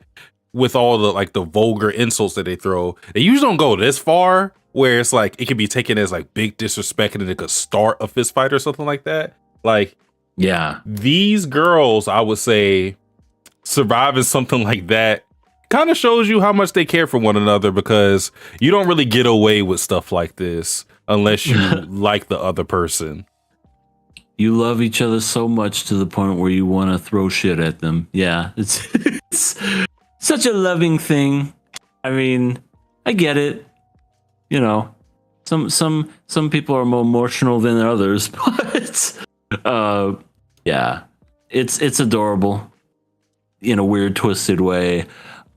with all the like the vulgar insults that they throw, they usually don't go this far, where it's like it can be taken as like big disrespect and it could start a fist fight or something like that. Like, yeah, these girls, I would say, surviving something like that kind of shows you how much they care for one another, because you don't really get away with stuff like this unless you like the other person. You love each other so much to the point where you want to throw shit at them. Yeah, it's such a loving thing. I mean, I get it. Some people are more emotional than others, but yeah, it's adorable in a weird, twisted way.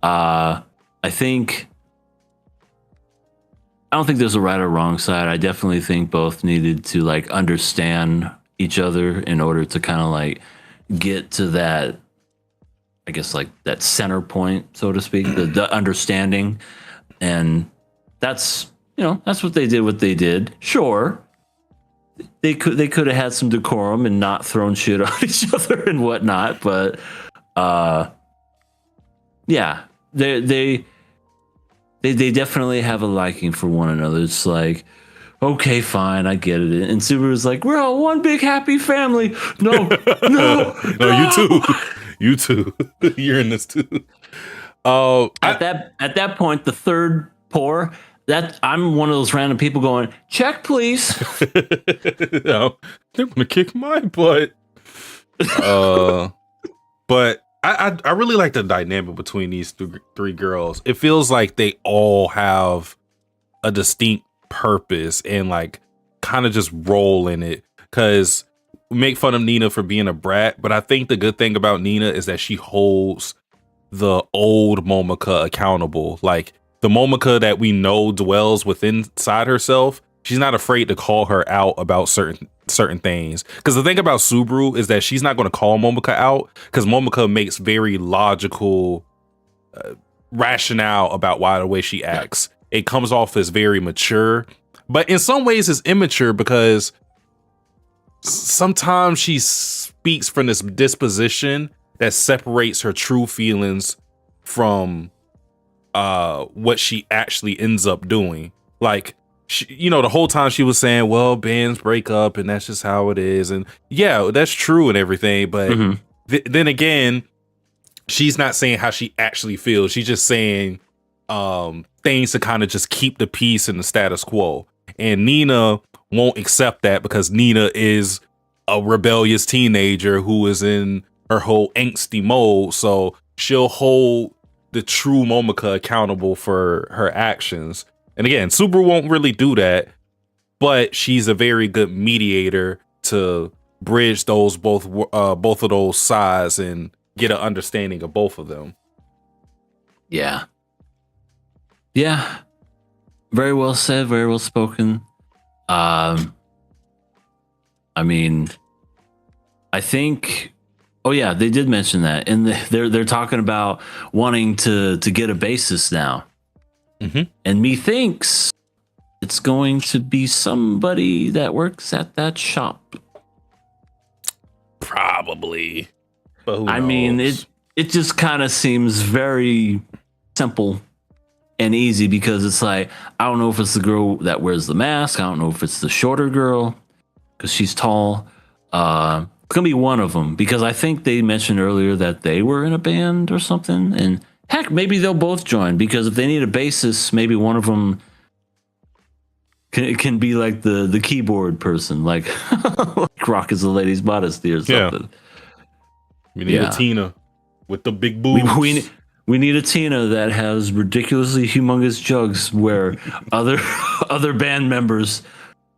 I don't think there's a right or wrong side. I definitely think both needed to like understand each other in order to kind of like get to that, I guess, like that center point, so to speak, the understanding. And that's what they did. Sure, they could have had some decorum and not thrown shit on each other and whatnot, but yeah, they definitely have a liking for one another. It's like, okay, fine, I get it. And Subaru's like, we're all one big happy family. No, No, you too. You're in this too. At that point, the third pour, that I'm one of those random people going, check, please. No, they're gonna kick my butt. But I really like the dynamic between these three girls. It feels like they all have a distinct purpose and like kind of just roll in it, because we make fun of Nina for being a brat, but I think the good thing about Nina is that she holds the old Momoko accountable. Like the Momoko that we know dwells within inside herself, she's not afraid to call her out about certain things. Because the thing about Subaru is that she's not going to call Momoko out, because Momoko makes very logical rationale about why the way she acts. It comes off as very mature, but in some ways it's immature, because sometimes she speaks from this disposition that separates her true feelings from what she actually ends up doing. Like, the whole time she was saying, well, bands break up and that's just how it is. And yeah, that's true and everything. But then again, she's not saying how she actually feels. She's just saying things to kind of just keep the peace and the status quo. And Nina won't accept that, because Nina is a rebellious teenager who is in her whole angsty mode. So she'll hold the true Momika accountable for her actions. And again, Super won't really do that, but she's a very good mediator to bridge those both of those sides and get an understanding of both of them. Yeah. Yeah. Very well said, very well spoken. I mean, I think yeah, they did mention that. And they're talking about wanting to get a bassist now. Mm-hmm. And methinks it's going to be somebody that works at that shop. Probably. But who I mean, knows? it just kind of seems very simple and easy, because it's like, I don't know if it's the girl that wears the mask. I don't know if it's the shorter girl because she's tall. It's gonna be one of them, because I think they mentioned earlier that they were in a band or something. And heck, maybe they'll both join, because if they need a bassist, maybe one of them can be like the keyboard person, like like Rock is the Lady's Modesty or something. We need a Tina with the big boobs. We need a Tina that has ridiculously humongous jugs, where other band members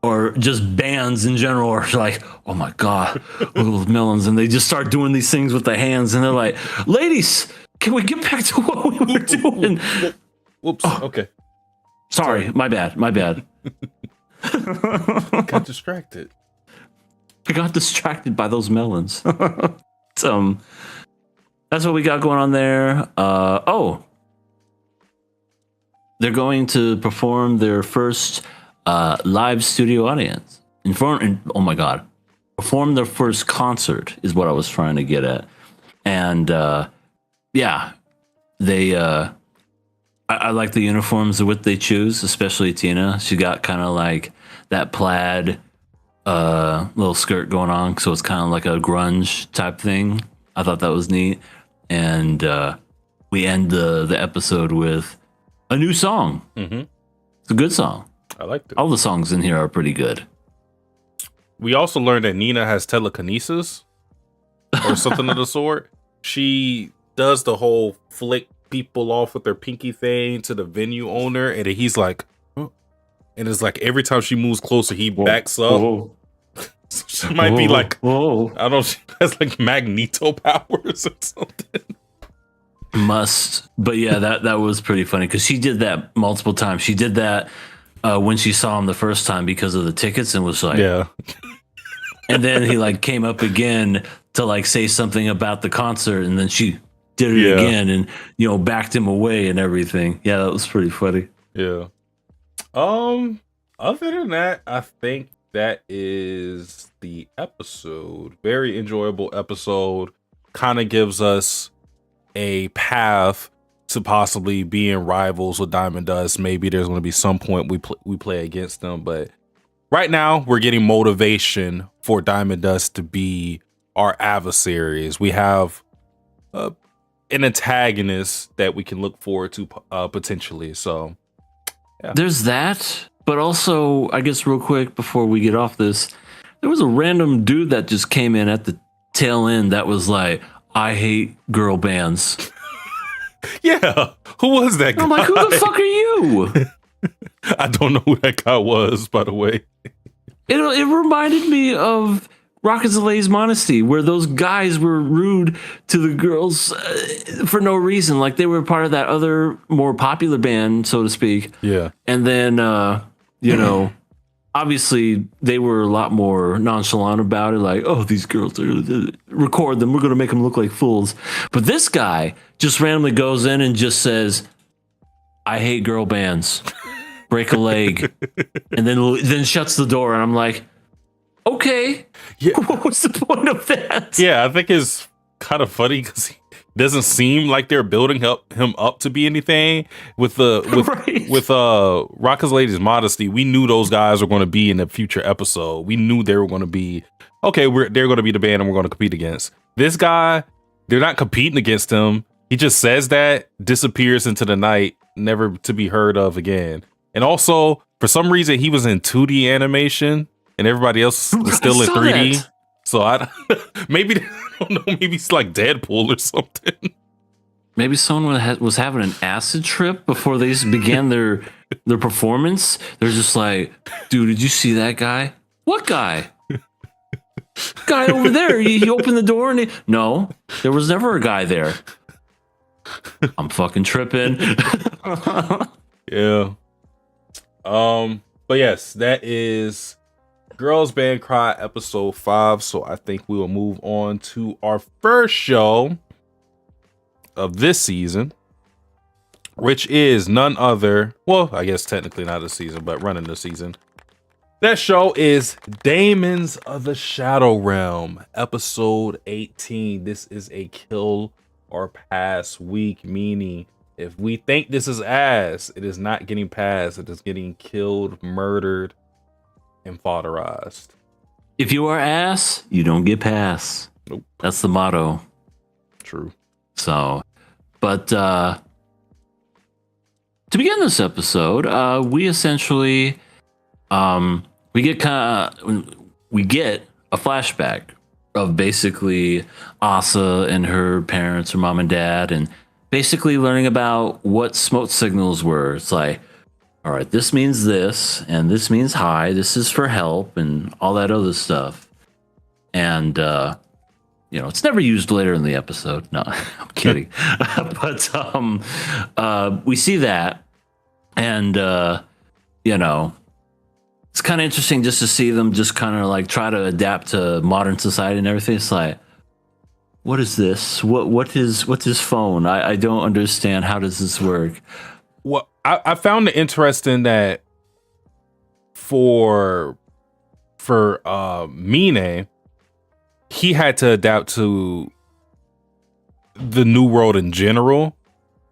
or just bands in general are like, oh my God, look at those melons. And they just start doing these things with their hands. And they're like, ladies, can we get back to what we were doing? Whoops. Okay. Sorry. My bad. Got distracted. I got distracted by those melons. That's what we got going on there. They're going to perform their first live studio audience. Oh my God. Perform their first concert is what I was trying to get at. And they I like the uniforms of what they choose, especially Tina. She got kind of like that plaid little skirt going on, so it's kind of like a grunge type thing. I thought that was neat. And we end the episode with a new song. Mm-hmm. It's a good song. I liked it. All the songs in here are pretty good. We also learned that Nina has telekinesis or something of the sort. She does the whole flick people off with their pinky thing to the venue owner, and he's like, oh. And it's like every time she moves closer, he backs up. Whoa. So she might be like, whoa. I don't know, she has like magneto powers or something. But yeah, that was pretty funny, because she did that multiple times. She did that when she saw him the first time because of the tickets, and was like, yeah. And then he like came up again to like say something about the concert, and then she did it again, and backed him away and everything. Yeah, that was pretty funny. Yeah. Other than that, I think that is the episode. Very enjoyable episode. Kind of gives us a path to possibly being rivals with Diamond Dust. Maybe there's going to be some point we play against them, but right now we're getting motivation for Diamond Dust to be our adversaries. We have an antagonist that we can look forward to potentially. So yeah. There's that, but also, I guess real quick before we get off this, there was a random dude that just came in at the tail end that was like, I hate girl bands. Yeah, who was that guy? I'm like, who the fuck are you? I don't know who that guy was, by the way. It reminded me of Rock is the Lady's Modesty, where those guys were rude to the girls for no reason. Like they were part of that other more popular band, so to speak. Yeah. And then, obviously they were a lot more nonchalant about it. Like, oh, these girls, record them. We're going to make them look like fools. But this guy just randomly goes in and just says, I hate girl bands. Break a leg. And then shuts the door. And I'm like, okay. Yeah. What was the point of that? Yeah, I think it's kind of funny because he doesn't seem like they're building him up to be anything. With Rock is the Lady's Modesty, we knew those guys were going to be in a future episode. We knew they were going to be they're going to be the band and we're going to compete against. This guy, they're not competing against him. He just says that, disappears into the night, never to be heard of again. And also, for some reason, he was in 2D animation and everybody else was still in 3D. So maybe I don't know. Maybe it's like Deadpool or something. Maybe someone was having an acid trip before they began their performance. They're just like, dude, did you see that guy? What guy? Guy over there. He opened the door and no, there was never a guy there. I'm fucking tripping. Yeah. But yes, that is Girls Band Cry episode 5. So I think we will move on to our first show of this season, which is none other. Well, I guess technically not a season, but running the season. That show is Daemons of the Shadow Realm, episode 18. This is a kill or pass week, meaning if we think this is ass, it is not getting passed. It is getting killed, murdered, and fodderized. If you are ass, you don't get pass. Nope. That's the motto. True. So, but to begin this episode, we essentially we get a flashback of basically Asa and her parents, her mom and dad, and basically learning about what smoke signals were. It's like, all right, this means this, and this means hi, this is for help, and all that other stuff. And it's never used later in the episode. No, I'm kidding. But we see that, and it's kind of interesting just to see them just kind of like try to adapt to modern society and everything. It's like, what is this? What's his phone? I don't understand. How does this work? Well, I found it interesting that for Mine, he had to adapt to the new world in general,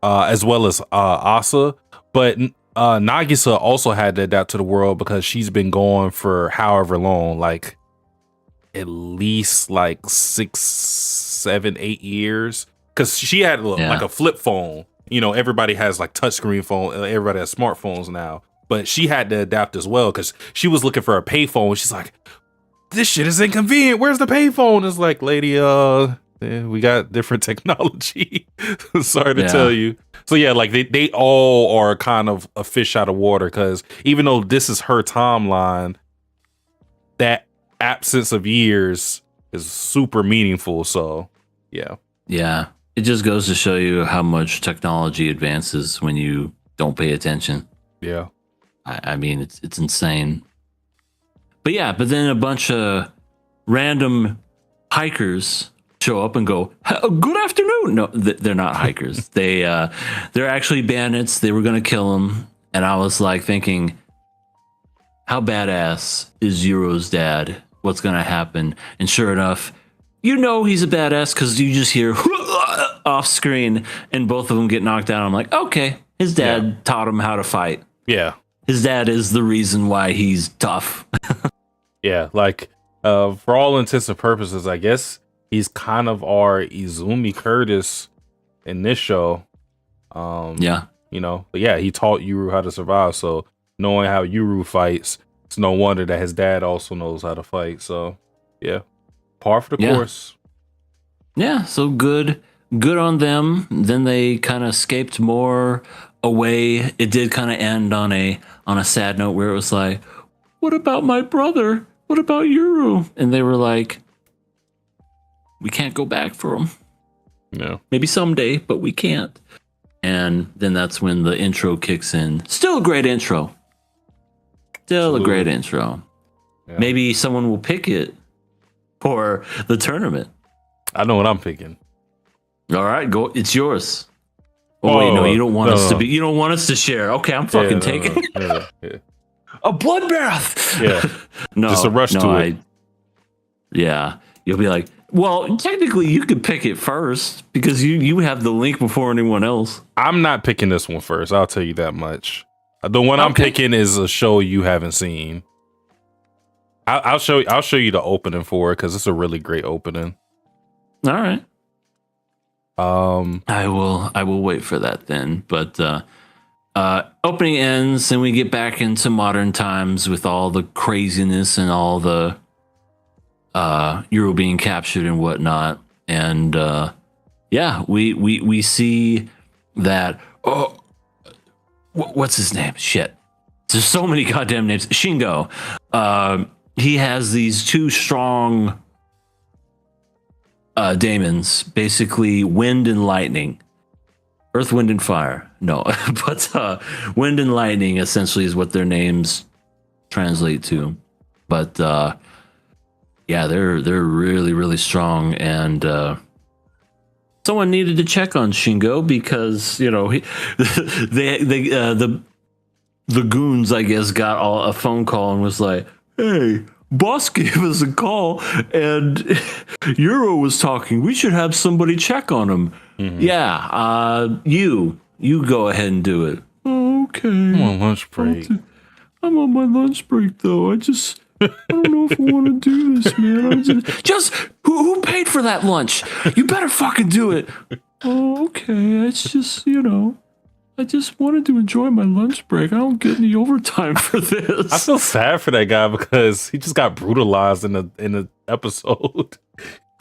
as well as Asa, but Nagisa also had to adapt to the world because she's been gone for however long, like at least like 6, 7, 8 years, because she had like a flip phone. Everybody has like touchscreen phone. Everybody has smartphones now, but she had to adapt as well because she was looking for a payphone. She's like, this shit is inconvenient. Where's the payphone? It's like, lady, we got different technology. Sorry to tell you. So yeah, like they all are kind of a fish out of water because even though this is her timeline, that absence of years is super meaningful. So yeah. Yeah. It just goes to show you how much technology advances when you don't pay attention. Yeah. I mean, it's insane. But then a bunch of random hikers show up and go, good afternoon. No, they're not hikers. They're actually bandits. They were going to kill him. And I was like thinking, how badass is Yuro's dad? What's going to happen? And sure enough, he's a badass because you just hear off screen and both of them get knocked out. I'm like, okay, his dad taught him how to fight. Yeah. His dad is the reason why he's tough. Yeah. Like, for all intents and purposes, I guess he's kind of our Izumi Curtis in this show. But yeah, he taught Yuru how to survive. So knowing how Yuru fights, it's no wonder that his dad also knows how to fight. So yeah, par for the course. Yeah, so good on them. Then they kind of escaped more away. It did kind of end on a sad note where it was like, what about my brother? What about Yuru? And they were like, we can't go back for him. No. Maybe someday, but we can't. And then that's when the intro kicks in. Still a great intro. Still a great intro. Yeah. Maybe someone will pick it for the tournament. I know what I'm picking. All right, go. It's yours. Oh wait, no, you don't want us to be. You don't want us to share. Okay, I'm fucking taking it. A bloodbath. Yeah. No, just a rush to it. Yeah, you'll be like, well, technically, you could pick it first because you have the link before anyone else. I'm not picking this one first. I'll tell you that much. The one I'm picking is a show you haven't seen. I'll show you the opening for it because it's a really great opening. All right. I will wait for that then. But opening ends and we get back into modern times with all the craziness and all the Euro being captured and whatnot. And yeah, we see that. Oh, what's his name? Shit. There's so many goddamn names. Shingo. He has these two strong daemons, basically wind and lightning. Earth, wind, and fire. No, but wind and lightning essentially is what their names translate to. But yeah, they're really, really strong. And someone needed to check on Shingo because, you know, the goons, I guess, got a phone call and was like, hey, boss gave us a call and Euro was talking. We should have somebody check on him. Mm-hmm. Yeah, you go ahead and do it. Okay. I'm on lunch break. I'm on my lunch break, though. I don't know if I want to do this, man. Who paid for that lunch? You better fucking do it. Oh, okay. It's just, you know, I just wanted to enjoy my lunch break. I don't get any overtime for this. I feel sad for that guy because he just got brutalized in the episode.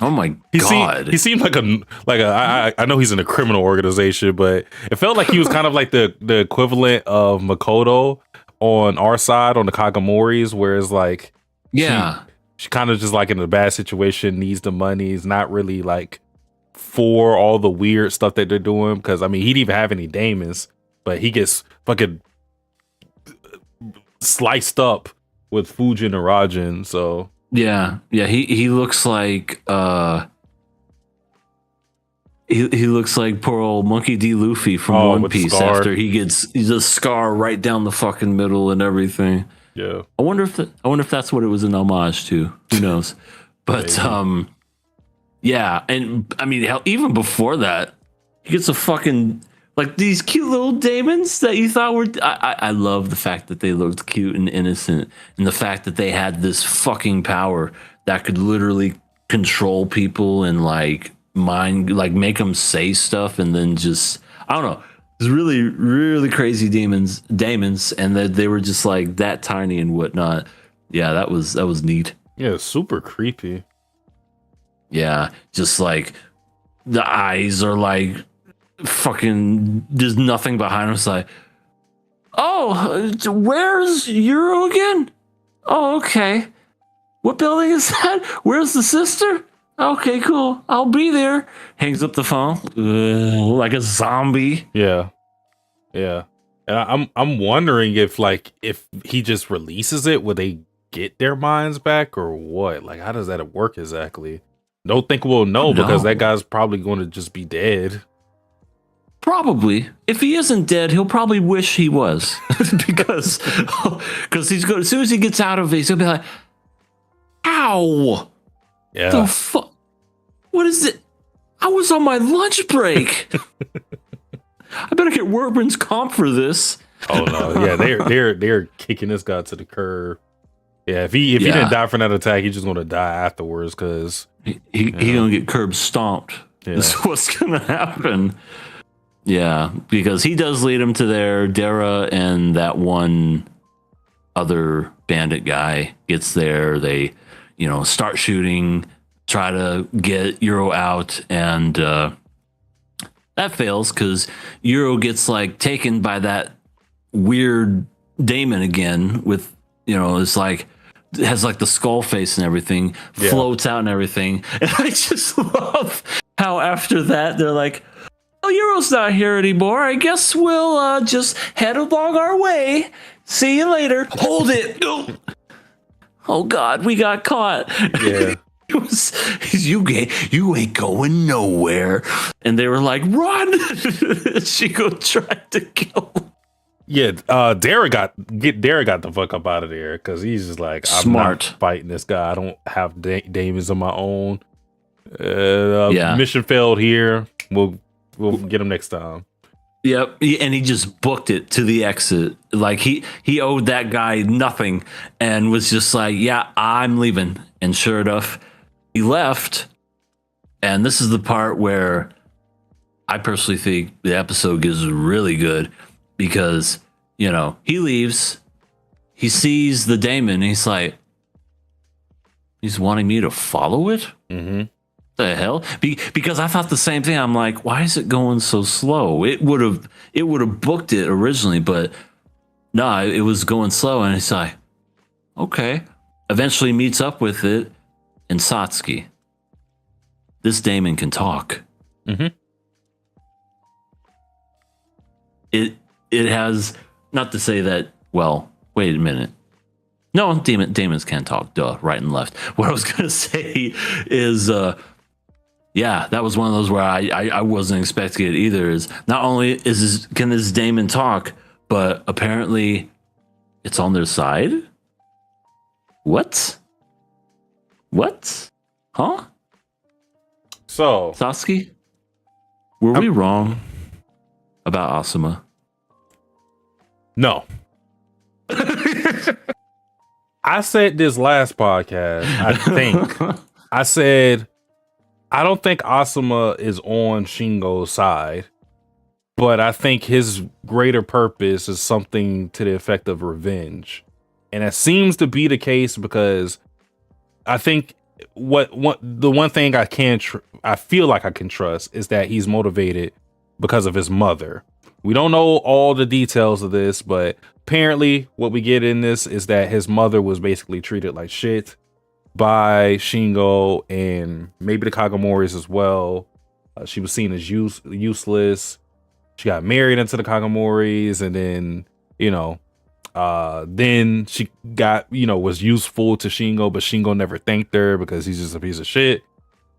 Oh my god! He seemed like I know he's in a criminal organization, but it felt like he was kind of like the equivalent of Makoto on our side, on the Kagamoris, where it's like, yeah, she kind of just like in a bad situation, needs the money, is not really like for all the weird stuff that they're doing. Because I mean, he didn't even have any Daemons, but he gets fucking sliced up with Fujin and Rajin. So yeah, he looks like he looks like poor old Monkey D. Luffy from One Piece after he's a scar right down the fucking middle and everything. Yeah, I wonder if that's what it was an homage to. Who knows? But yeah, and I mean, hell, even before that, he gets a fucking like these cute little Daemons that you thought were. I love the fact that they looked cute and innocent, and the fact that they had this fucking power that could literally control people and like make them say stuff, and then just I don't know. It's really, really crazy Daemons, and they were just like that tiny and whatnot. Yeah, that was neat. Yeah, super creepy. Yeah, just like the eyes are like fucking. There's nothing behind them. It's like, oh, where's Euro again? Oh, okay. What building is that? Where's the sister? Okay, cool. I'll be there. Hangs up the phone like a zombie. Yeah. And I'm wondering if he just releases it, will they get their minds back or what? Like, how does that work exactly? Don't think we'll know because that guy's probably going to just be dead. Probably. If he isn't dead, he'll probably wish he was because he's going. As soon as he gets out of it, he's gonna be like, "Ow! Yeah. The fuck? What is it? I was on my lunch break. I better get workman's comp for this." Oh no! Yeah, they're kicking this guy to the curb. Yeah, if he didn't die from that attack, he's just gonna die afterwards because he gonna get curb stomped. Yeah. This is what's gonna happen. Yeah, because he does lead him to there. Dara and that one other bandit guy gets there. They, start shooting, try to get Euro out, and that fails because Euro gets taken by that weird Daemon again with, it's like, it has the skull face and everything, floats out and everything. And I just love how after that they're like, "Oh, Euro's not here anymore. I guess we'll just head along our way. See you later." Hold it. Oh God, we got caught. Yeah. You ain't going nowhere. And they were like, "Run!" Chico tried to kill him. Yeah, Dara got the fuck up out of there because he's just like, I'm smart. Not fighting this guy. I don't have Daemons of my own. Mission failed here. We'll get him next time. Yep, and he just booked it to the exit. Like he owed that guy nothing, and was just like, "Yeah, I'm leaving." And sure enough, he left. And this is the part where I personally think the episode gets really good. Because, he leaves, he sees the Daemon, and he's like, He's wanting me to follow it? Mm-hmm. The hell? Because I thought the same thing. I'm like, why is it going so slow? It would have booked it originally, but no, it was going slow, and it's like, okay. Eventually meets up with it in Satsuki. This Daemon can talk. Mm-hmm. It has, not to say that, well, wait a minute. No, Daemons can talk, duh, right and left. What I was gonna say is yeah, that was one of those where I wasn't expecting it either. Is not only can this Daemon talk, but apparently it's on their side. What? Huh? So Sasuke? Were we wrong about Asuma? no. I said this last podcast, I think. I said I don't think Asuma is on Shingo's side, but I think his greater purpose is something to the effect of revenge. And that seems to be the case because I think the one thing I feel like I can trust is that he's motivated because of his mother. We don't know all the details of this, but apparently what we get in this is that his mother was basically treated like shit by Shingo and maybe the Kagamoris as well. She was seen as useless. She got married into the Kagamoris, and then, then she got, was useful to Shingo, but Shingo never thanked her because he's just a piece of shit.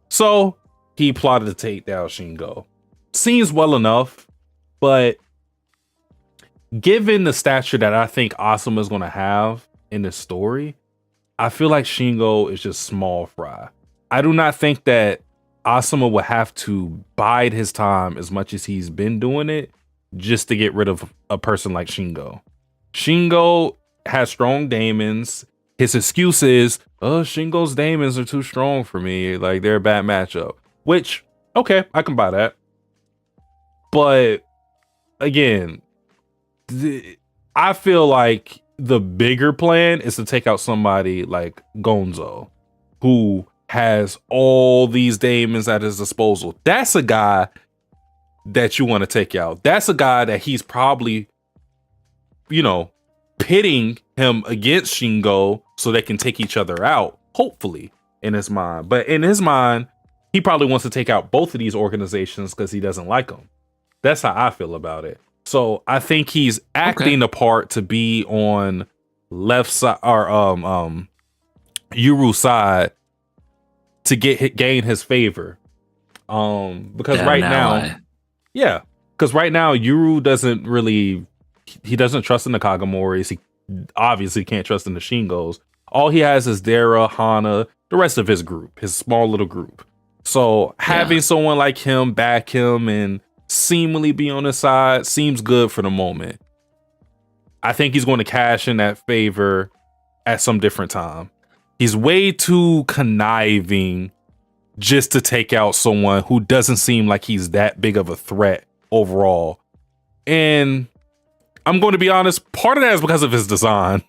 So he plotted to take down Shingo. Seems well enough, but given the stature that I think Asuma is going to have in this story, I feel like Shingo is just small fry. I do not think that Asuma will have to bide his time as much as he's been doing it just to get rid of a person like Shingo. Shingo has strong daemons. His excuse is, Shingo's daemons are too strong for me. Like, they're a bad matchup. Which, okay, I can buy that. But, again, I feel like the bigger plan is to take out somebody like Gonzo, who has all these daemons at his disposal. That's a guy that you want to take out. That's a guy that he's probably, pitting him against Shingo so they can take each other out, hopefully, in his mind. But in his mind, he probably wants to take out both of these organizations because he doesn't like them. That's how I feel about it. So I think he's acting the part to be on left side or Yuru's side to gain his favor. Because right now Yuru doesn't really, he doesn't trust in the Kagamoris. He obviously can't trust in the Shingos. All he has is Dara, Hana, the rest of his group, his small little group. So having someone like him back him and seemingly be on his side seems good for the moment. I think he's going to cash in that favor at some different time. He's way too conniving just to take out someone who doesn't seem like he's that big of a threat overall. And I'm going to be honest, part of that is because of his design.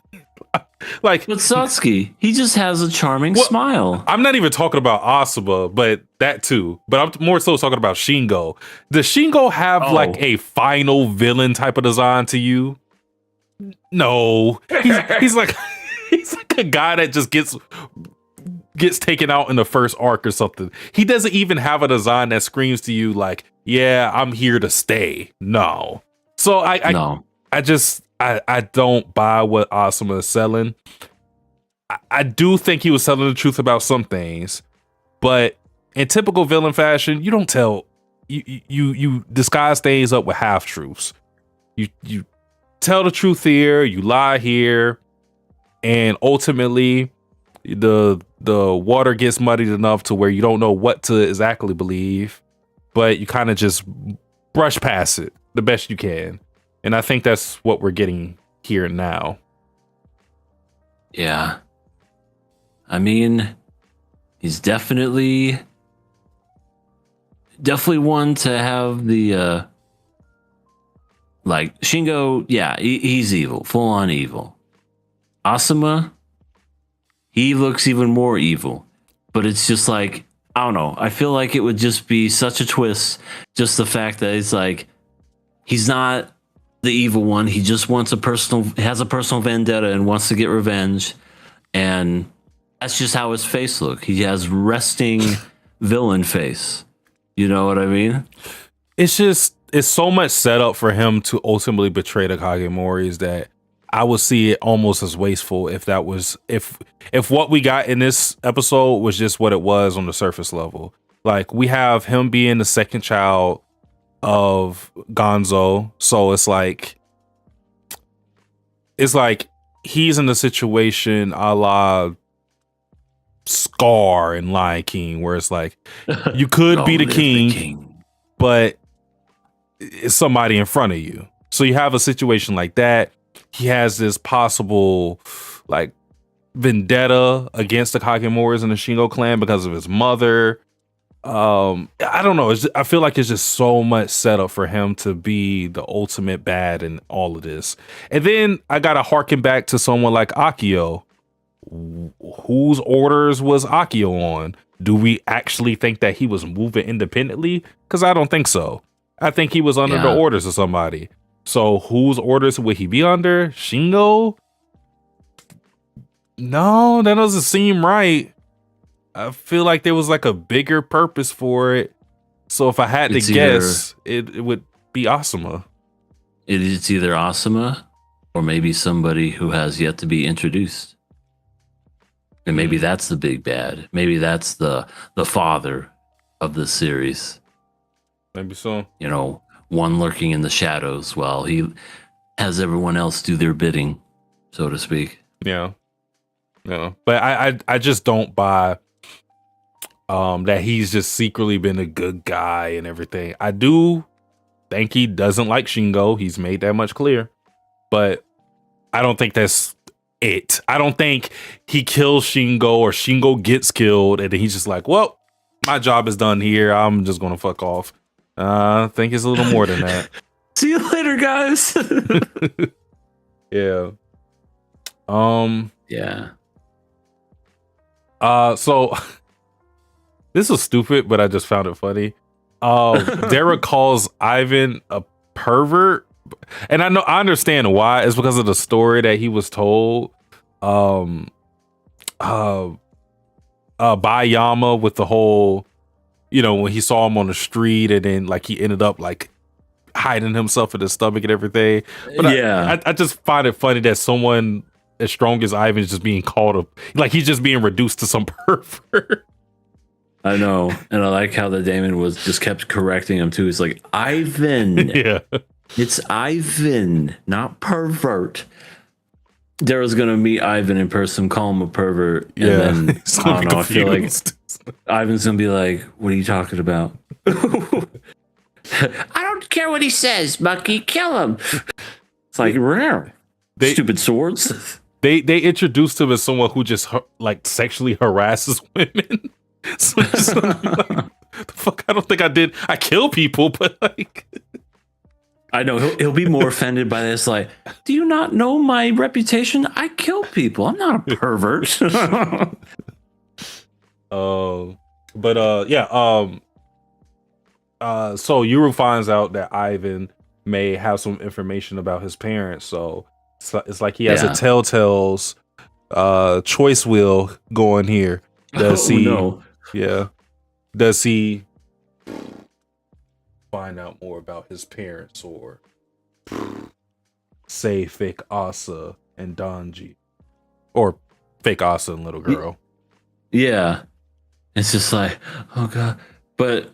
But Satsuki, he just has a charming smile. I'm not even talking about Asuma, but that too. But I'm more so talking about Shingo. Does Shingo have like a final villain type of design to you? No. He's like he's like a guy that just gets taken out in the first arc or something. He doesn't even have a design that screams to you like, yeah, I'm here to stay. No. So I don't buy what Asuma is selling. I do think he was telling the truth about some things, but in typical villain fashion, you don't tell you disguise things up with half truths. You tell the truth here, you lie here, and ultimately the water gets muddied enough to where you don't know what to exactly believe, but you kind of just brush past it the best you can. And I think that's what we're getting here now. Yeah. I mean, he's definitely one to have the like Shingo, he's evil, full on evil. Asuma, he looks even more evil. But it's just like, I don't know. I feel like it would just be such a twist. Just the fact that it's like, he's not the evil one. He just has a personal vendetta and wants to get revenge. And that's just how his face looks. He has resting villain face. You know what I mean? It's so much set up for him to ultimately betray the Kagemoris that I would see it almost as wasteful if what we got in this episode was just what it was on the surface level. Like, we have him being the second child of Gonzo, so it's like he's in a situation a la Scar in Lion King, where it's like you could be the king, but it's somebody in front of you. So you have a situation like that. He has this possible like vendetta against the Kagemoris and the Shingo clan because of his mother. I don't know. I feel like it's just so much setup for him to be the ultimate bad in all of this. And then I gotta harken back to someone like Akio. Whose orders was Akio on? Do we actually think that he was moving independently? Because I don't think so. I think he was under the orders of somebody. So whose orders would he be under? Shingo? No, that doesn't seem right. I feel like there was like a bigger purpose for it. So if I had to guess, it would be Asuma. It's either Asuma or maybe somebody who has yet to be introduced. And maybe that's the big bad. Maybe that's the father of the series. Maybe so. You know, one lurking in the shadows while he has everyone else do their bidding, so to speak. Yeah. Yeah. But I just don't buy that he's just secretly been a good guy and everything. I do think he doesn't like Shingo. He's made that much clear. But I don't think that's it. I don't think he kills Shingo or Shingo gets killed and then he's just like, well, my job is done here. I'm just gonna fuck off. I think it's a little more than that. See you later, guys. Yeah. Yeah. So this was stupid, but I just found it funny. Derek calls Ivan a pervert, and I understand why. It's because of the story that he was told by Yama with the whole, you know, when he saw him on the street and then like he ended up like hiding himself in his stomach and everything. But yeah, I just find it funny that someone as strong as Ivan is just being called like he's just being reduced to some pervert. I know, and I like how the Daemon was just kept correcting him too. He's like, Ivan, yeah, it's Ivan, not pervert. Daryl's gonna meet Ivan in person, call him a pervert, and then I don't know. I feel like Ivan's gonna be like, "What are you talking about?" I don't care what he says, Bucky. Kill him. It's like rare. Stupid swords. They introduced him as someone who just like sexually harasses women. So just like, the fuck, I don't think I did. I kill people, but like, I know he'll be more offended by this. Like, do you not know my reputation? I kill people. I'm not a pervert. So Yuru finds out that Ivan may have some information about his parents. So it's like he has a Telltale's choice wheel going here. Does he? No. Yeah. Does he find out more about his parents or say fake Asa and Donji? Or fake Asa and little girl? Yeah. It's just like, oh God. But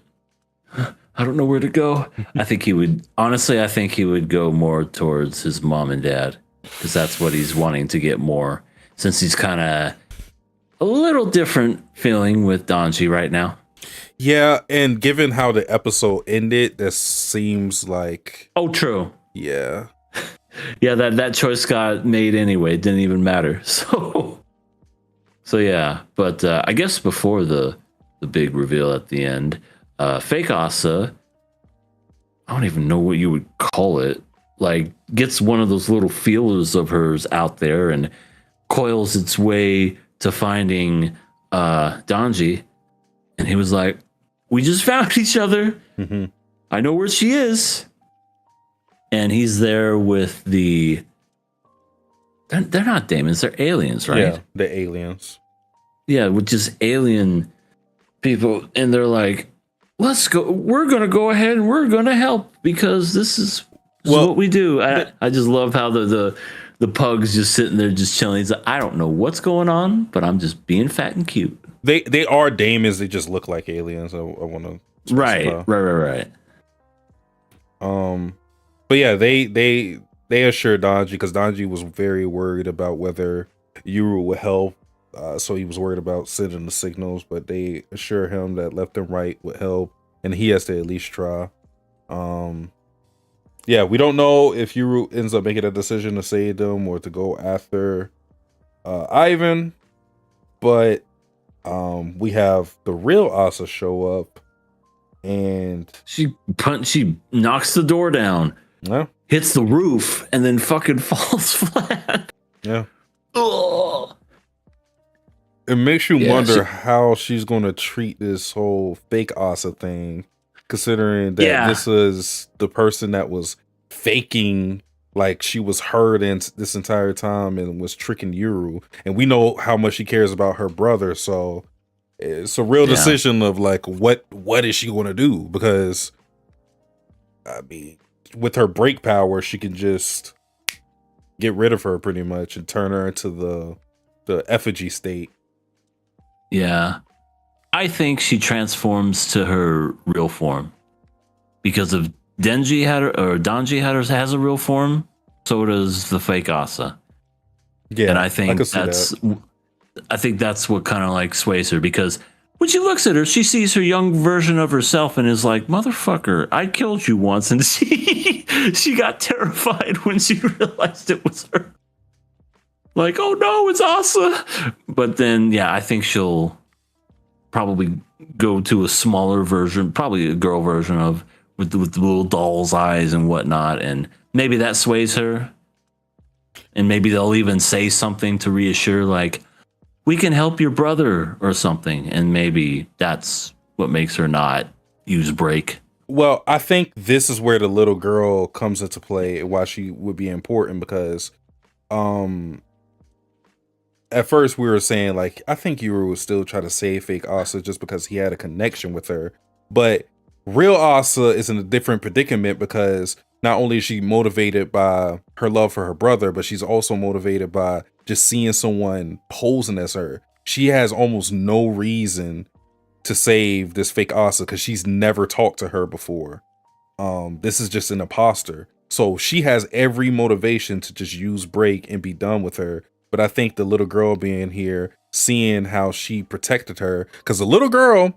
I don't know where to go. I think he would go more towards his mom and dad. Because that's what he's wanting to get more. Since he's kind of a little different feeling with Donji right now. Yeah, and given how the episode ended, this seems like... Oh, true. Yeah. Yeah, that choice got made anyway. It didn't even matter. So yeah. But I guess before the big reveal at the end, fake Asa, I don't even know what you would call it, like gets one of those little feelers of hers out there and coils its way to finding Donji, and he was like, "We just found each other. Mm-hmm. I know where she is." And he's there with the. They're not Daemons. They're aliens, right? Yeah, the aliens. Yeah, with just alien people, and they're like, "Let's go. We're gonna go ahead and we're gonna help because this is what we do." I just love how the pug's just sitting there just chilling. He's like, "I don't know what's going on, but I'm just being fat and cute." They are Daemons. They just look like aliens. I want to Right. But yeah, they assured Donji because Donji was very worried about whether Yuru would help. So he was worried about sending the signals, but they assure him that left and right would help, and he has to at least try. Yeah, we don't know if Yuru ends up making a decision to save them or to go after Ivan, but we have the real Asa show up, and She knocks the door down, hits the roof, and then fucking falls flat. Yeah. Oh. It makes you wonder how she's going to treat this whole fake Asa thing, considering that this is the person that was faking like she was hurt in this entire time and was tricking Yuru. And we know how much she cares about her brother. So it's a real decision of like, what is she going to do? Because, I mean, with her break power, she can just get rid of her pretty much and turn her into the effigy state. Yeah. I think she transforms to her real form. Because if Donji has a real form, so does the fake Asa. Yeah. And I think that's what kind of like sways her, because when she looks at her, she sees her young version of herself and is like, "Motherfucker, I killed you once." And she got terrified when she realized it was her. Like, "Oh no, it's Asa." But then, I think she'll probably go to a smaller version, probably a girl version of with the little doll's eyes and whatnot, and maybe that sways her. And maybe they'll even say something to reassure, like, "We can help your brother" or something. And maybe that's what makes her not use break. Well, I think this is where the little girl comes into play and why she would be important, because at first we were saying like, I think Yuru would still try to save fake Asa just because he had a connection with her. But real Asa is in a different predicament, because not only is she motivated by her love for her brother, but she's also motivated by just seeing someone posing as her. She has almost no reason to save this fake Asa because she's never talked to her before. This is just an imposter. So she has every motivation to just use break and be done with her. But I think the little girl being here, seeing how she protected her, because the little girl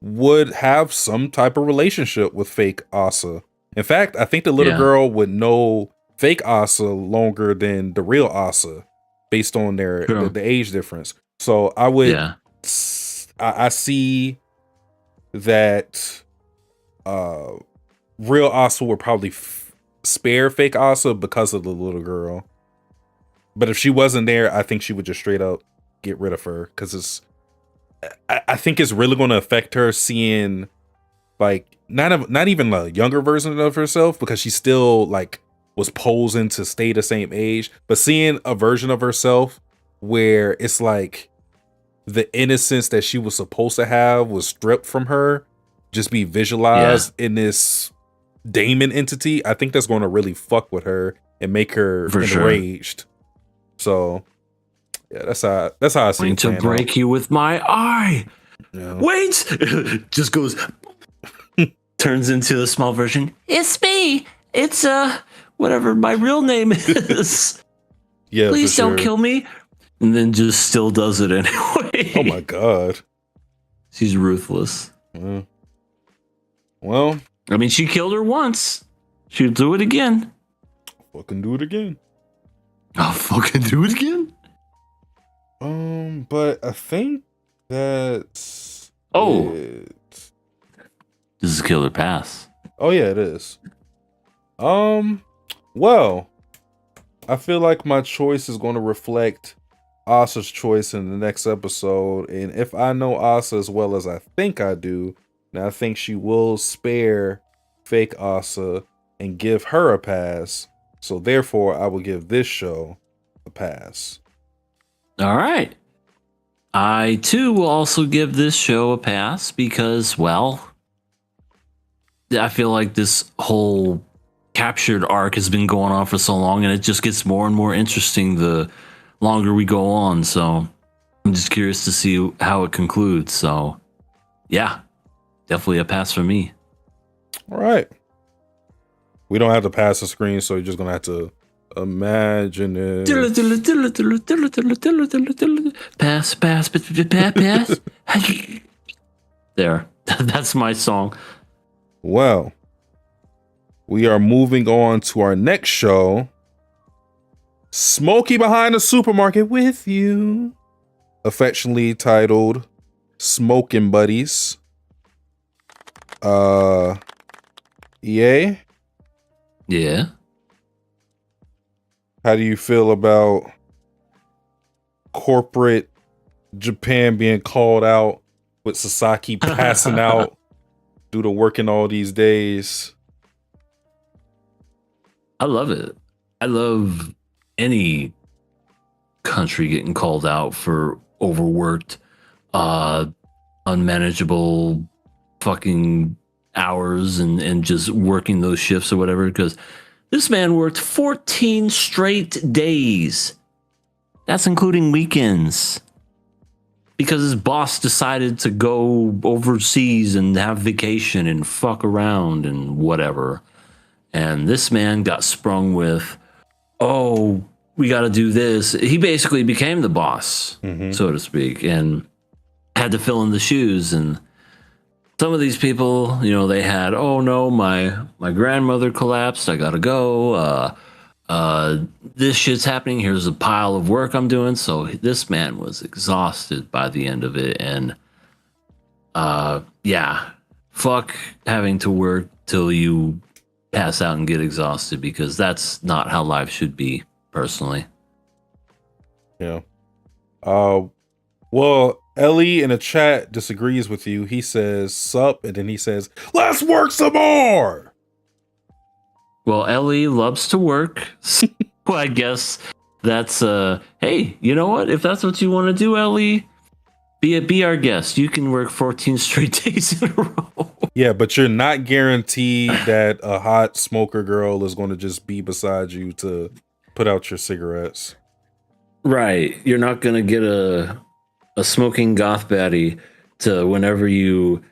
would have some type of relationship with fake Asa. In fact, I think the little girl would know fake Asa longer than the real Asa, based on the age difference. So I would, I see that real Asa would probably spare fake Asa because of the little girl. But if she wasn't there, I think she would just straight up get rid of her, because I think it's really going to affect her seeing like not even a younger version of herself, because she still like was posing to stay the same age, but seeing a version of herself where it's like the innocence that she was supposed to have was stripped from her, just be visualized in this Daemon entity. I think that's going to really fuck with her and make her enraged. So yeah, that's how I see it. To break you with my eye. Wait, just goes, turns into a small version. "It's me. It's whatever my real name is. Please don't kill me." And then just still does it anyway. Oh my god, she's ruthless. Well, I mean, she killed her once. She'll do it again. Fucking do it again. I'll fucking do it again. But I think that's it. This is Killer Pass. Oh yeah, it is. Well, I feel like my choice is going to reflect Asa's choice in the next episode. And if I know Asa as well as I think I do, then I think she will spare fake Asa and give her a pass. So therefore, I will give this show a pass. All right. I too will also give this show a pass because, well, I feel like this whole captured arc has been going on for so long, and it just gets more and more interesting the longer we go on. So I'm just curious to see how it concludes. So yeah, definitely a pass for me. All right. We don't have to pass the screen, so you're just gonna have to imagine it. Pass, pass, pass. There. That's my song. Well, we are moving on to our next show, Smokey Behind the Supermarket with You, affectionately titled Smoking Buddies. EA? Yeah. How do you feel about corporate Japan being called out with Sasaki passing out due to working all these days? I love it. I love any country getting called out for overworked, unmanageable fucking hours and just working those shifts or whatever, because this man worked 14 straight days. That's including weekends. Because his boss decided to go overseas and have vacation and fuck around and whatever. And this man got sprung with, oh, we got to do this. He basically became the boss, so to speak, and had to fill in the shoes. And some of these people, you know, they had, oh no, my grandmother collapsed. I got to go. This shit's happening. Here's a pile of work I'm doing. So this man was exhausted by the end of it. And yeah, fuck having to work till you pass out and get exhausted, because that's not how life should be, personally. Yeah. Well, Ellie in the chat disagrees with you. He says sup, and then he says, let's work some more. Well, Ellie loves to work. So I guess that's hey, you know what? If that's what you want to do, Ellie, be our guest. You can work 14 straight days in a row. Yeah, but you're not guaranteed that a hot smoker girl is going to just be beside you to put out your cigarettes. Right. You're not going to get a smoking goth baddie to, whenever you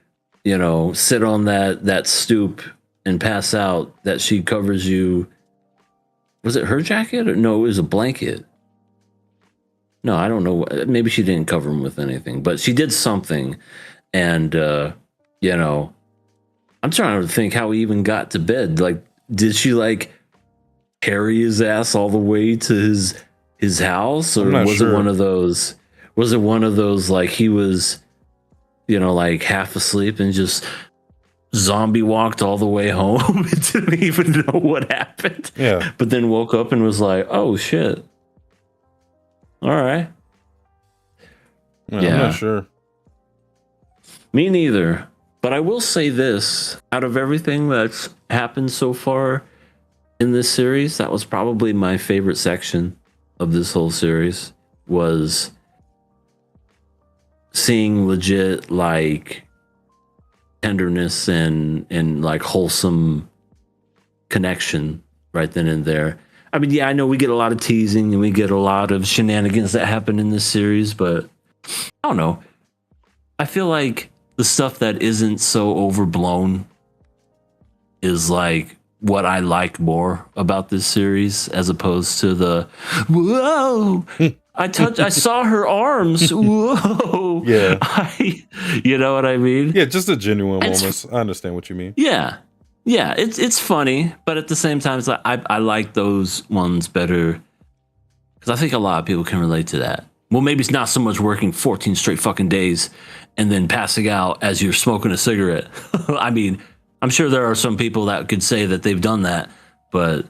know, sit on that stoop and pass out, that she covers you. Was it her jacket? Or no, it was a blanket. No, I don't know. Maybe she didn't cover him with anything, but she did something. And, you know, I'm trying to think how he even got to bed. Like, did she like carry his ass all the way to his house? Or was it one of those? Was it one of those like he was, you know, like half asleep and just zombie walked all the way home and didn't even know what happened? Yeah. But then woke up and was like, oh shit. All right. Yeah. I'm not sure. Me neither. But I will say this, out of everything that's happened so far in this series, that was probably my favorite section of this whole series, was seeing legit like tenderness and like wholesome connection right then and there. I mean, yeah, I know we get a lot of teasing and we get a lot of shenanigans that happen in this series, but I don't know. I feel like the stuff that isn't so overblown is like what I like more about this series, as opposed to the whoa. I saw her arms. Whoa. Yeah. You know what I mean? Yeah, just the genuine moments. I understand what you mean. Yeah. Yeah, it's funny, but at the same time, it's like I like those ones better, because I think a lot of people can relate to that. Well, maybe it's not so much working 14 straight fucking days and then passing out as you're smoking a cigarette. I mean, I'm sure there are some people that could say that they've done that, but,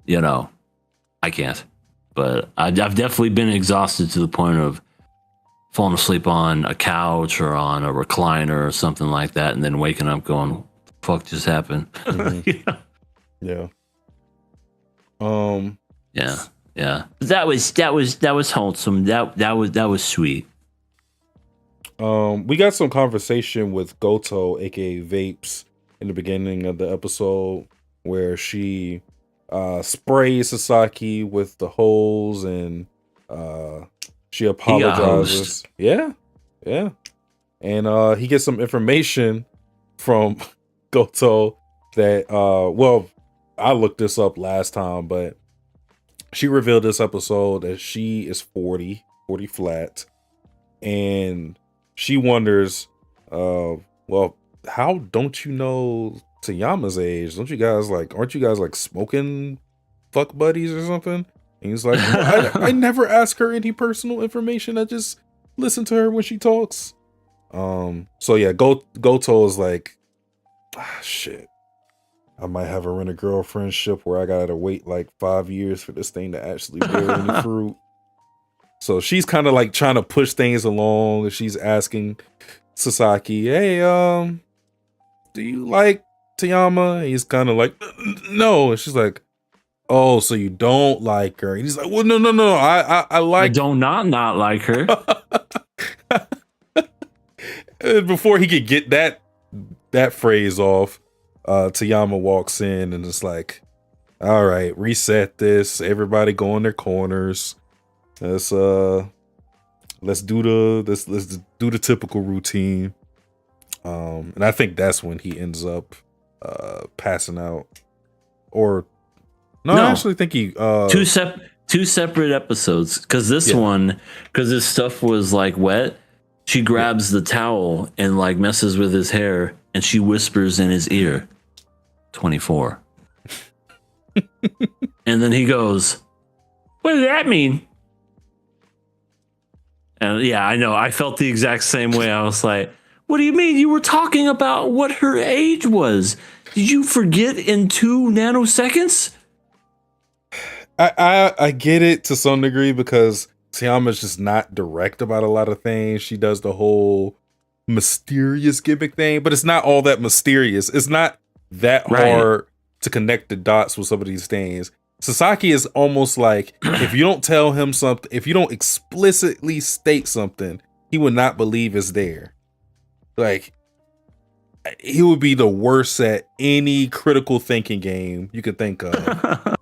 you know, I can't. But I've definitely been exhausted to the point of falling asleep on a couch or on a recliner or something like that, and then waking up going, "What the fuck just happened?" Mhm. Yeah. Yeah. That was wholesome. That was sweet. We got some conversation with Goto, aka Vapes, in the beginning of the episode where she sprays Sasaki with the holes and she apologizes. Yeah. And he gets some information from Goto that well, I looked this up last time, but she revealed this episode that she is 40 flat, and she wonders, well, how don't you know Tayama's age? Aren't you guys like smoking fuck buddies or something? And he's like, I never ask her any personal information. I just listen to her when she talks. So yeah, Goto is like, shit. I might have her in a girlfriend ship where I gotta wait like 5 years for this thing to actually bear any fruit. So she's kind of like trying to push things along. She's asking Sasaki, "Hey, do you like Tayama?" And he's kind of like, "No." And she's like, "Oh, so you don't like her?" And he's like, "Well, no. I like." I don't not like her. And before he could get that phrase off, Tayama walks in and it's like, "All right, reset this. Everybody go in their corners. Let's do the typical routine." And I think that's when he ends up passing out. Or no, I actually think he two separate episodes, because this one, because his stuff was like wet, she grabs the towel and like messes with his hair, and she whispers in his ear, 24. And then he goes, "What does that mean?" And yeah, I know. I felt the exact same way. I was like, "What do you mean? You were talking about what her age was. Did you forget in 2 nanoseconds?" I get it to some degree because Tayama's just not direct about a lot of things. She does the whole mysterious gimmick thing, but it's not all that mysterious. It's not that hard to connect the dots with some of these things. Sasaki is almost like, if you don't tell him something, if you don't explicitly state something, he would not believe it's there. Like, he would be the worst at any critical thinking game you could think of.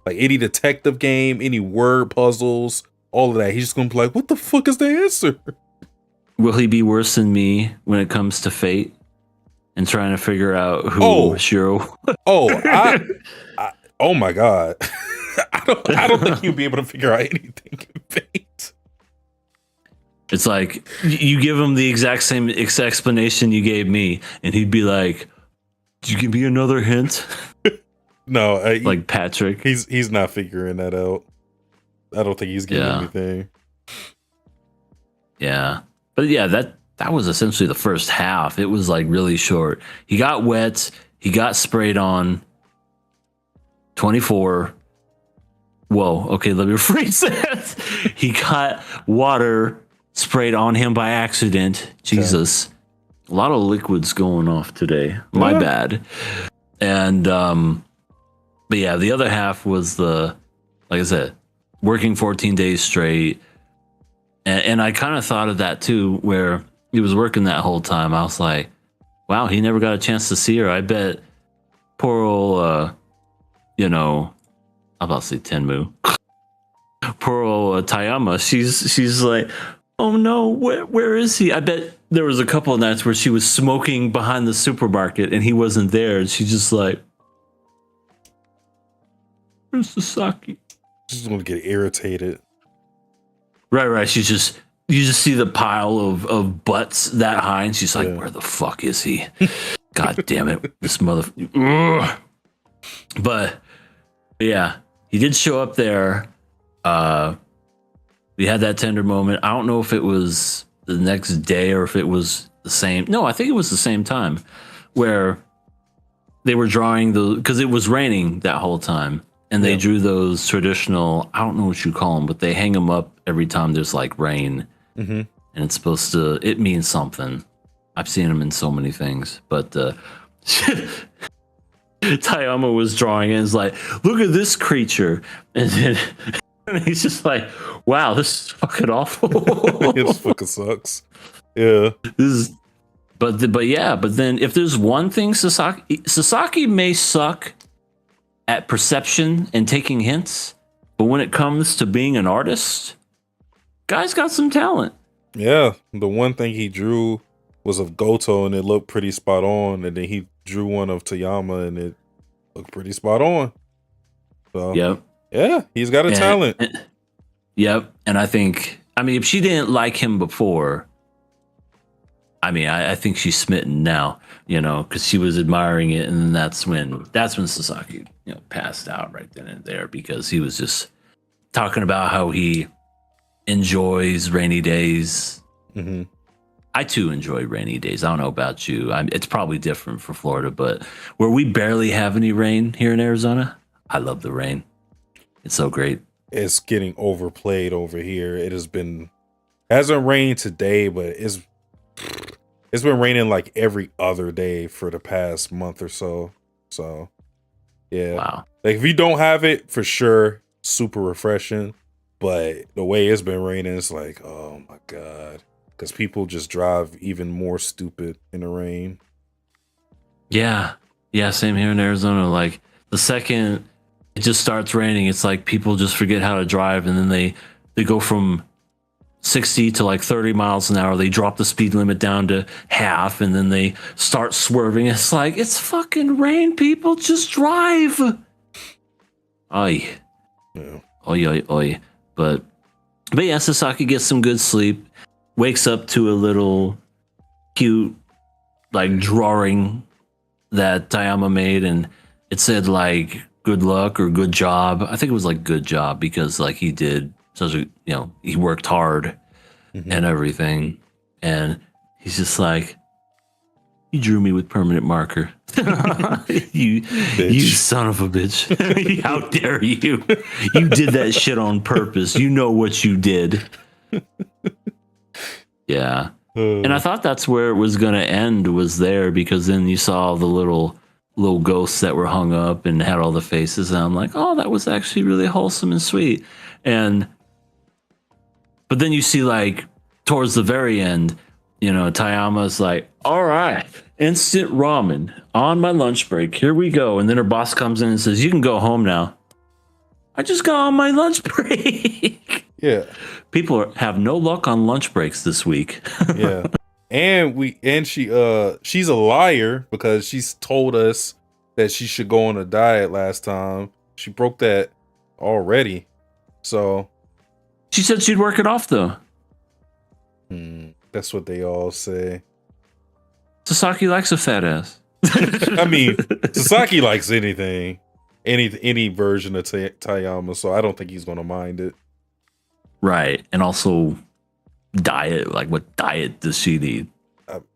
Like any detective game, any word puzzles, all of that. He's just gonna be like, "What the fuck is the answer?" Will he be worse than me when it comes to fate and trying to figure out who Shiro? Oh my god. I don't think he'll be able to figure out anything in fate. It's like you give him the exact same explanation you gave me, and he'd be like, "Did you give me another hint?" No, like Patrick. He's not figuring that out. I don't think he's getting anything. Yeah, but yeah, that was essentially the first half. It was like really short. He got wet. He got sprayed on. 24. Whoa. Okay, let me rephrase that. He got water sprayed on him by accident. Jesus. A lot of liquids going off today. My bad. And but yeah, the other half was like I said, working 14 days straight. And I kind of thought of that too, where he was working that whole time. I was like, wow, he never got a chance to see her. I bet poor old I'm about to say Tenmu. Poor old Tayama. She's like, "Oh no, where is he?" I bet there was a couple of nights where she was smoking behind the supermarket and he wasn't there, and she's just like, "Where's Sasaki?" She's gonna get irritated. Right. You just see the pile of butts that high, and she's like, "Where the fuck is he? God damn it, this mother." But yeah, he did show up there. We had that tender moment. I don't know if it was the next day or if it was the same. No, I think it was the same time where they were drawing because it was raining that whole time. and they Yeah. drew those traditional. I don't know what you call them, but they hang them up every time there's like rain, Mm-hmm. and it's supposed to. It means something. I've seen them in so many things, but Tayama was drawing and is like, look at this creature, and then and he's just like, wow, this is fucking awful. It fucking sucks. Yeah. This is, but then if there's one thing Sasaki may suck at perception and taking hints, but when it comes to being an artist, guy's got some talent. Yeah. The one thing he drew was of Goto and it looked pretty spot on. And then he drew one of Tayama and it looked pretty spot on. So Yep. yeah, he's got a talent. Yep. And I think, if she didn't like him before, I think she's smitten now, because she was admiring it. And then that's when Sasaki, passed out right then and there, because he was just talking about how he enjoys rainy days. Mm-hmm. I too enjoy rainy days. I don't know about you. It's probably different for Florida, but where we barely have any rain here in Arizona, I love the rain. It's so great. It's getting overplayed over here. It hasn't rained today, but it's been raining like every other day for the past month or so. So yeah. Wow. Like if you don't have it, for sure, super refreshing. But the way it's been raining, it's like, oh my God. Because people just drive even more stupid in the rain. Yeah. Yeah, same here in Arizona. Like the second it just starts raining, it's like people just forget how to drive, and then they go from 60 to like 30 miles an hour. They drop the speed limit down to half, and then they start swerving. It's like, it's fucking rain, people. Just drive. Oy. Yeah. Oy, oy, oy. But yeah, Sasaki gets some good sleep, wakes up to a little cute like drawing that Tayama made, and it said like good luck or good job. I think it was like good job, because like he did such a, he worked hard and everything. And he's just like, you drew me with permanent marker. you son of a bitch. How dare you? You did that shit on purpose. You know what you did. Yeah. And I thought that's where it was going to end, was there, because then you saw the little ghosts that were hung up and had all the faces, and I'm like, oh, that was actually really wholesome and sweet. But then you see like towards the very end, Tayama's like, all right, instant ramen on my lunch break, here we go. And then her boss comes in and says, you can go home now. I just got on my lunch break. Yeah. People have no luck on lunch breaks this week. Yeah. And she's a liar, because she's told us that she should go on a diet last time. She broke that already. So She said she'd work it off though. that's what they all say. Sasaki likes a fat ass. Sasaki likes anything, any version of Tayama, so I don't think he's gonna mind it. Right. And also diet. Like, what diet does she need?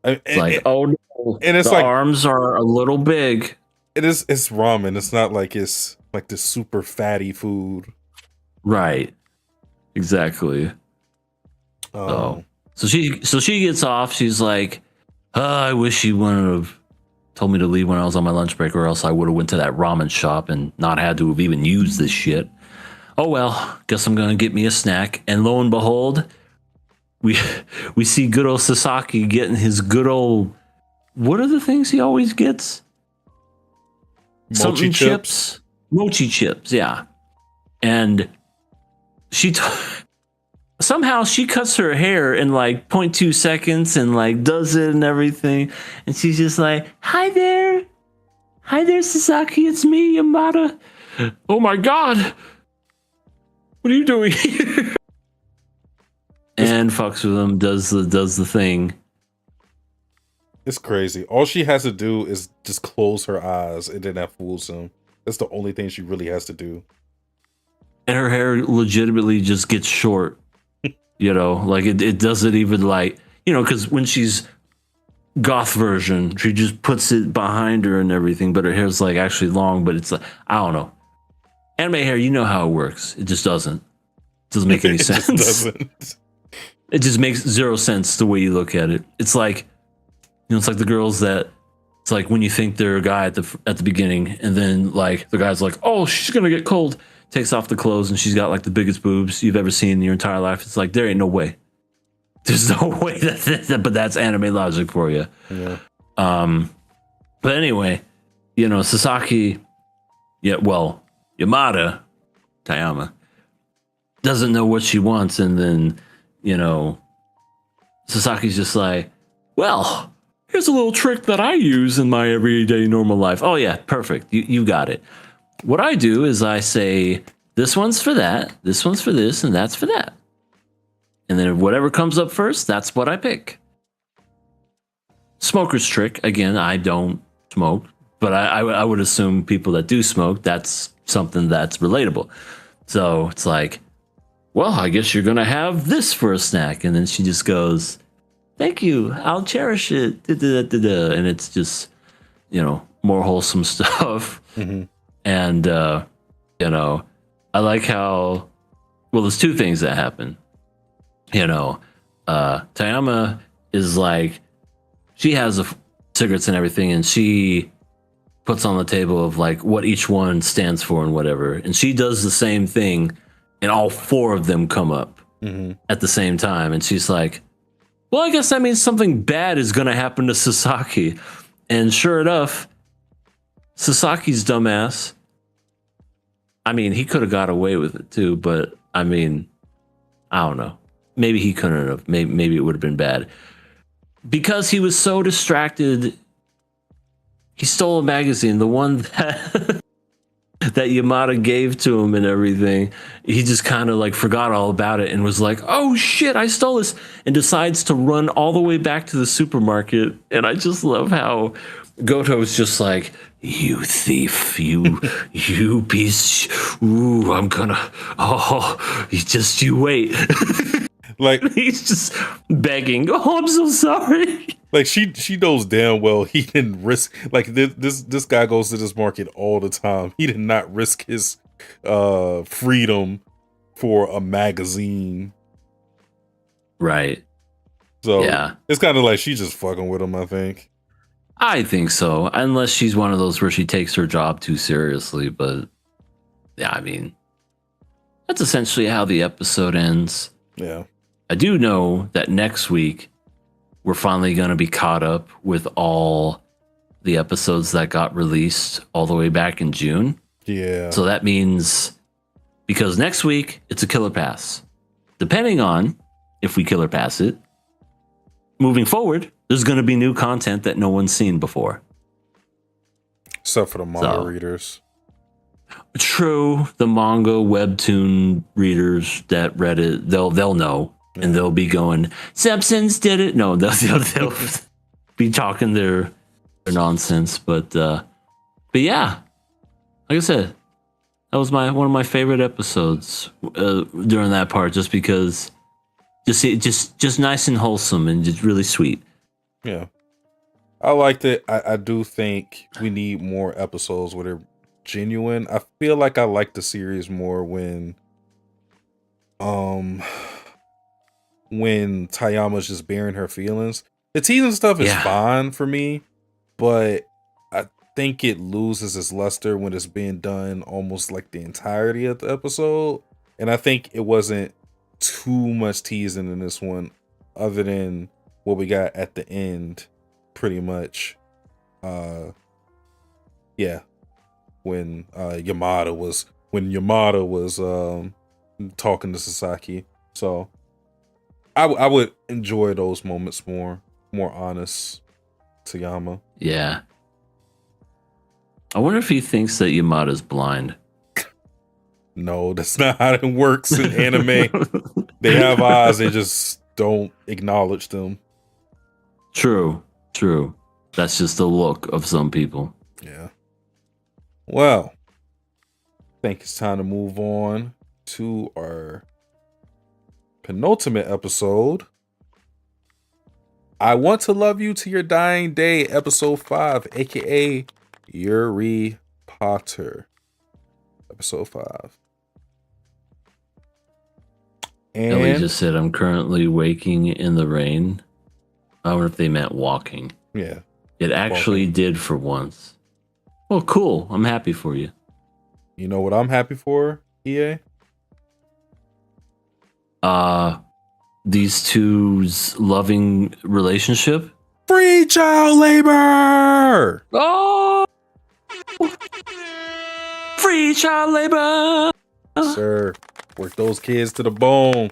It's like, oh no, and it's the like arms are a little big. it's ramen. It's not like it's like this super fatty food. Right. Exactly. So she gets off. She's like, I wish she wouldn't have told me to leave when I was on my lunch break, or else I would have went to that ramen shop and not had to have even used this shit. Oh well, guess I'm gonna get me a snack. And lo and behold, we see good old Sasaki getting his good old, what are the things he always gets? Mochi chips. Mochi chips, yeah. And she somehow she cuts her hair in like 0.2 seconds and like does it and everything. And she's just like, hi there, Sasaki, it's me, Yamada. Oh my god, what are you doing here? And fucks with him, does the thing. It's crazy. All she has to do is just close her eyes, and then that fools him. That's the only thing she really has to do. And her hair legitimately just gets short. Like it doesn't even like, because when she's goth version, she just puts it behind her and everything, but her hair's like actually long, but it's like, I don't know. Anime hair, you know how it works. It just doesn't. It doesn't make any It just sense. doesn't. It just makes zero sense the way you look at it. It's like, it's like the girls that, it's like when you think they're a guy at the beginning, and then like the guy's like, oh, she's gonna get cold. Takes off the clothes, and she's got like the biggest boobs you've ever seen in your entire life. It's like, there ain't no way. There's no way but that's anime logic for you. Yeah. But anyway, Sasaki, Yamada, Tayama, doesn't know what she wants, and then, Sasaki's just like, well, here's a little trick that I use in my everyday normal life. Oh yeah, perfect. You got it. What I do is I say, this one's for that, this one's for this, and that's for that. And then whatever comes up first, that's what I pick. Smoker's trick. Again, I don't smoke, but I would assume people that do smoke, that's something that's relatable. So it's like, well, I guess you're going to have this for a snack. And then she just goes, thank you, I'll cherish it. And it's just, more wholesome stuff. Mm-hmm. And, I like how, there's two things that happen. Tayama is like, she has cigarettes and everything, and she puts on the table of like what each one stands for and whatever. And she does the same thing, and all four of them come up at the same time. And she's like, well, I guess that means something bad is going to happen to Sasaki. And sure enough, Sasaki's dumbass, I mean, he could have got away with it too, but I mean, I don't know. Maybe he couldn't have. Maybe it would have been bad. Because he was so distracted, he stole a magazine, the one that that Yamada gave to him and everything. He just kind of like forgot all about it and was like, oh shit, I stole this, and decides to run all the way back to the supermarket. And I just love how Goto's just like, you thief, you piece, ooh, I'm gonna, you wait. Like, he's just begging, oh, I'm so sorry. like she knows damn well he didn't risk, like this guy goes to this market all the time. He did not risk his freedom for a magazine. Right. So yeah, it's kind of like she's just fucking with him, I think. I think so, unless she's one of those where she takes her job too seriously. But yeah, I mean, that's essentially how the episode ends. Yeah. I do know that next week we're finally going to be caught up with all the episodes that got released all the way back in June. Yeah. So that means, because next week it's a killer pass. Depending on if we killer pass it, moving forward, there's going to be new content that no one's seen before. Except for the manga readers. True, the manga webtoon readers that read it, they'll know, and they'll be going, Simpsons did it. No, they'll be talking their nonsense. But yeah, like I said, that was one of my favorite episodes during that part, just because just nice and wholesome and just really sweet. Yeah, I liked it. I do think we need more episodes where they're genuine. I feel like I like the series more when Tayama's just bearing her feelings. The teasing stuff is fine for me, but I think it loses its luster when it's being done almost like the entirety of the episode. And I think it wasn't too much teasing in this one, other than what we got at the end, pretty much. Yeah. When Yamada was talking to Sasaki. So I would enjoy those moments more honest, Tayama. Yeah. I wonder if he thinks that Yamada's blind. No, that's not how it works in anime. They have eyes, they just don't acknowledge them. True. That's just the look of some people. Yeah. Well, I think it's time to move on to our penultimate episode. I Want to Love You to Your Dying Day, episode 5, aka Yuri Potter. episode 5. Ellie And just said, I'm currently waking in the rain. I wonder if they meant walking. yeah, It actually did for once. Well, cool. I'm happy for you. you know what I'm happy for, EA? These two's loving relationship. Free child labor. Oh! Free child labor! Sir, work those kids to the bone.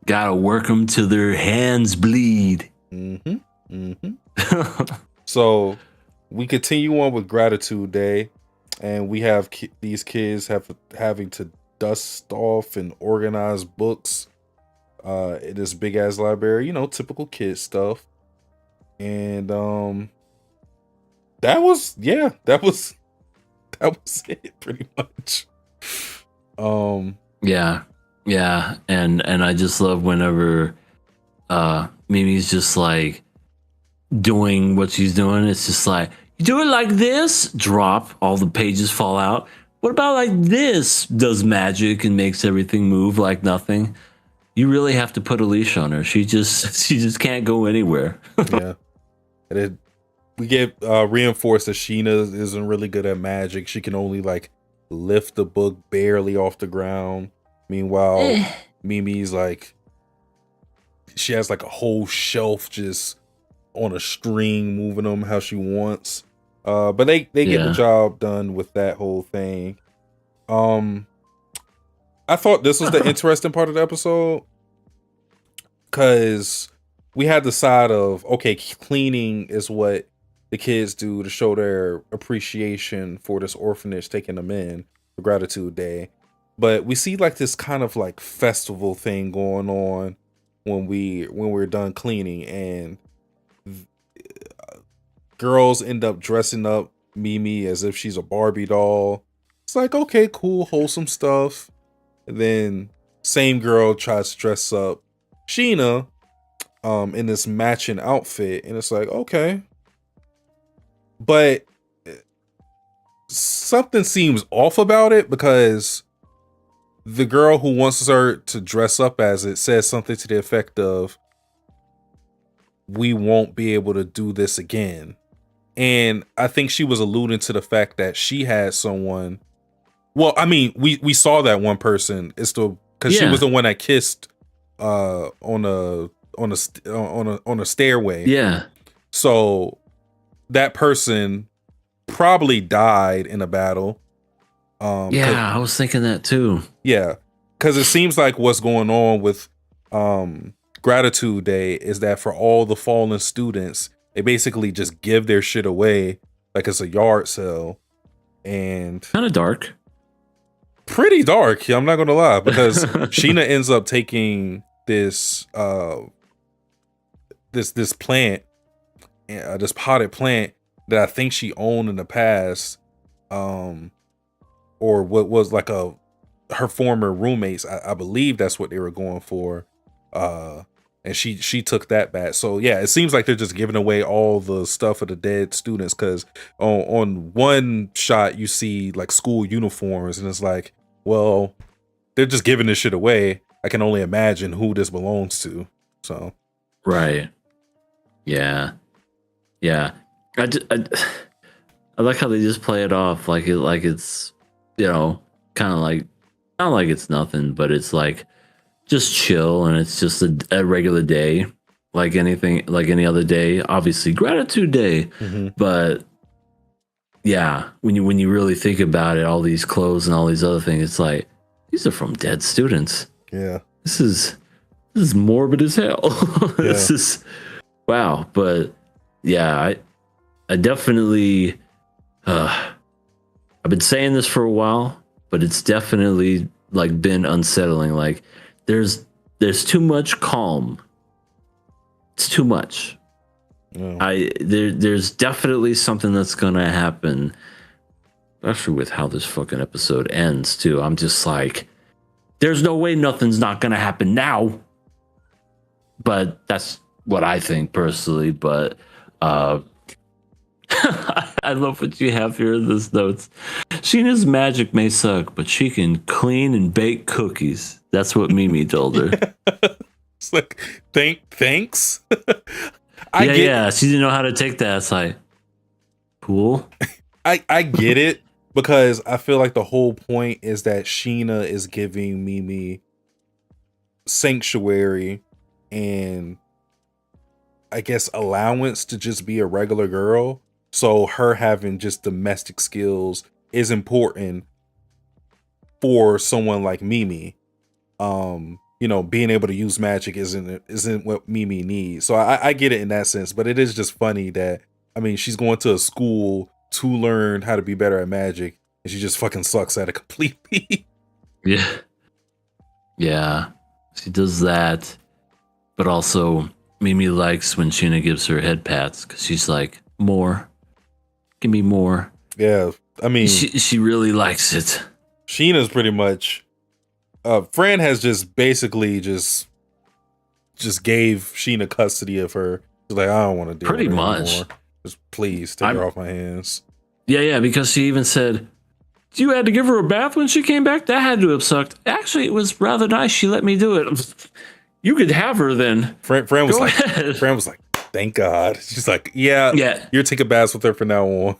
Gotta work them till their hands bleed. So we continue on with Gratitude Day, and we have these kids having to dust off and organize books in this big ass library. You know, typical kid stuff. And that was it pretty much. Yeah, and I just love whenever Mimi's just like doing what she's doing. It's just like, you do it like this, drop, all the pages fall out. What about like this? Does magic and makes everything move like nothing. You really have to put a leash on her. She just can't go anywhere. Yeah. And we get reinforced that Sheena isn't really good at magic. She can only like lift the book barely off the ground. Meanwhile, Mimi's like, she has like a whole shelf just on a string, moving them how she wants. But they get the job done with that whole thing. I thought this was the interesting part of the episode, because we had the side of, okay, cleaning is what the kids do to show their appreciation for this orphanage taking them in for Gratitude Day. But we see like this kind of like festival thing going on when we're done cleaning, and girls end up dressing up Mimi as if she's a Barbie doll. It's like, okay, cool, wholesome stuff. And then same girl tries to dress up Sheena in this matching outfit, and it's like, okay. But something seems off about it, because the girl who wants her to dress up as it says something to the effect of, we won't be able to do this again. And I think she was alluding to the fact that she had someone. Well, I mean, we saw that one person. It's the, because she was the one that kissed on a stairway. Yeah. So that person probably died in a battle. I was thinking that too. Yeah, because it seems like what's going on with Gratitude Day is that for all the fallen students, they basically just give their shit away like it's a yard sale. And Kind of dark. Pretty dark, I'm not gonna lie, because Sheena ends up taking this this plant, this potted plant that I think she owned in the past, or what was like her former roommates. I believe that's what they were going for, and she took that back. So yeah, it seems like they're just giving away all the stuff of the dead students, because on one shot you see like school uniforms, and it's like, well, they're just giving this shit away. I can only imagine who this belongs to. So Right. Yeah. I like how they just play it off like it's, you know, kind of like, not like it's nothing, but it's like just chill, and it's just a regular day, like anything, like any other day. Obviously, Gratitude Day, but yeah, when you really think about it, all these clothes and all these other things, it's like, these are from dead students. yeah. This is morbid as hell. This is wow. But yeah, I definitely I've been saying this for a while, but it's definitely like been unsettling. Like there's too much calm. It's too much. There's definitely something that's gonna happen, especially with how this fucking episode ends too. I'm just like, there's no way nothing's not gonna happen now. But that's what I think personally. But I I love what you have here in this notes. Sheena's magic may suck, but she can clean and bake cookies. That's what Mimi told her. It's like, thanks. Yeah. She didn't know how to take that. It's like, cool. I get it, because I feel like the whole point is that Sheena is giving Mimi sanctuary and, I guess, allowance to just be a regular girl. So her having just domestic skills is important for someone like Mimi. Being able to use magic isn't what Mimi needs. So I get it in that sense, but it is just funny that, she's going to a school to learn how to be better at magic, and she just fucking sucks at it completely. Yeah, she does that, but also Mimi likes when Sheena gives her head pats, because she's like, more, give me more. Yeah, she really likes it. Sheena's pretty much, Fran has just basically just gave Sheena custody of her. She's like, I don't want to deal pretty with her much anymore. Just please take her off my hands. Yeah, because she even said, you had to give her a bath when she came back? That had to have sucked. Actually, it was rather nice she let me do it. You could have her then. Fran was like, thank God. She's like, yeah, you're taking baths with her from now on.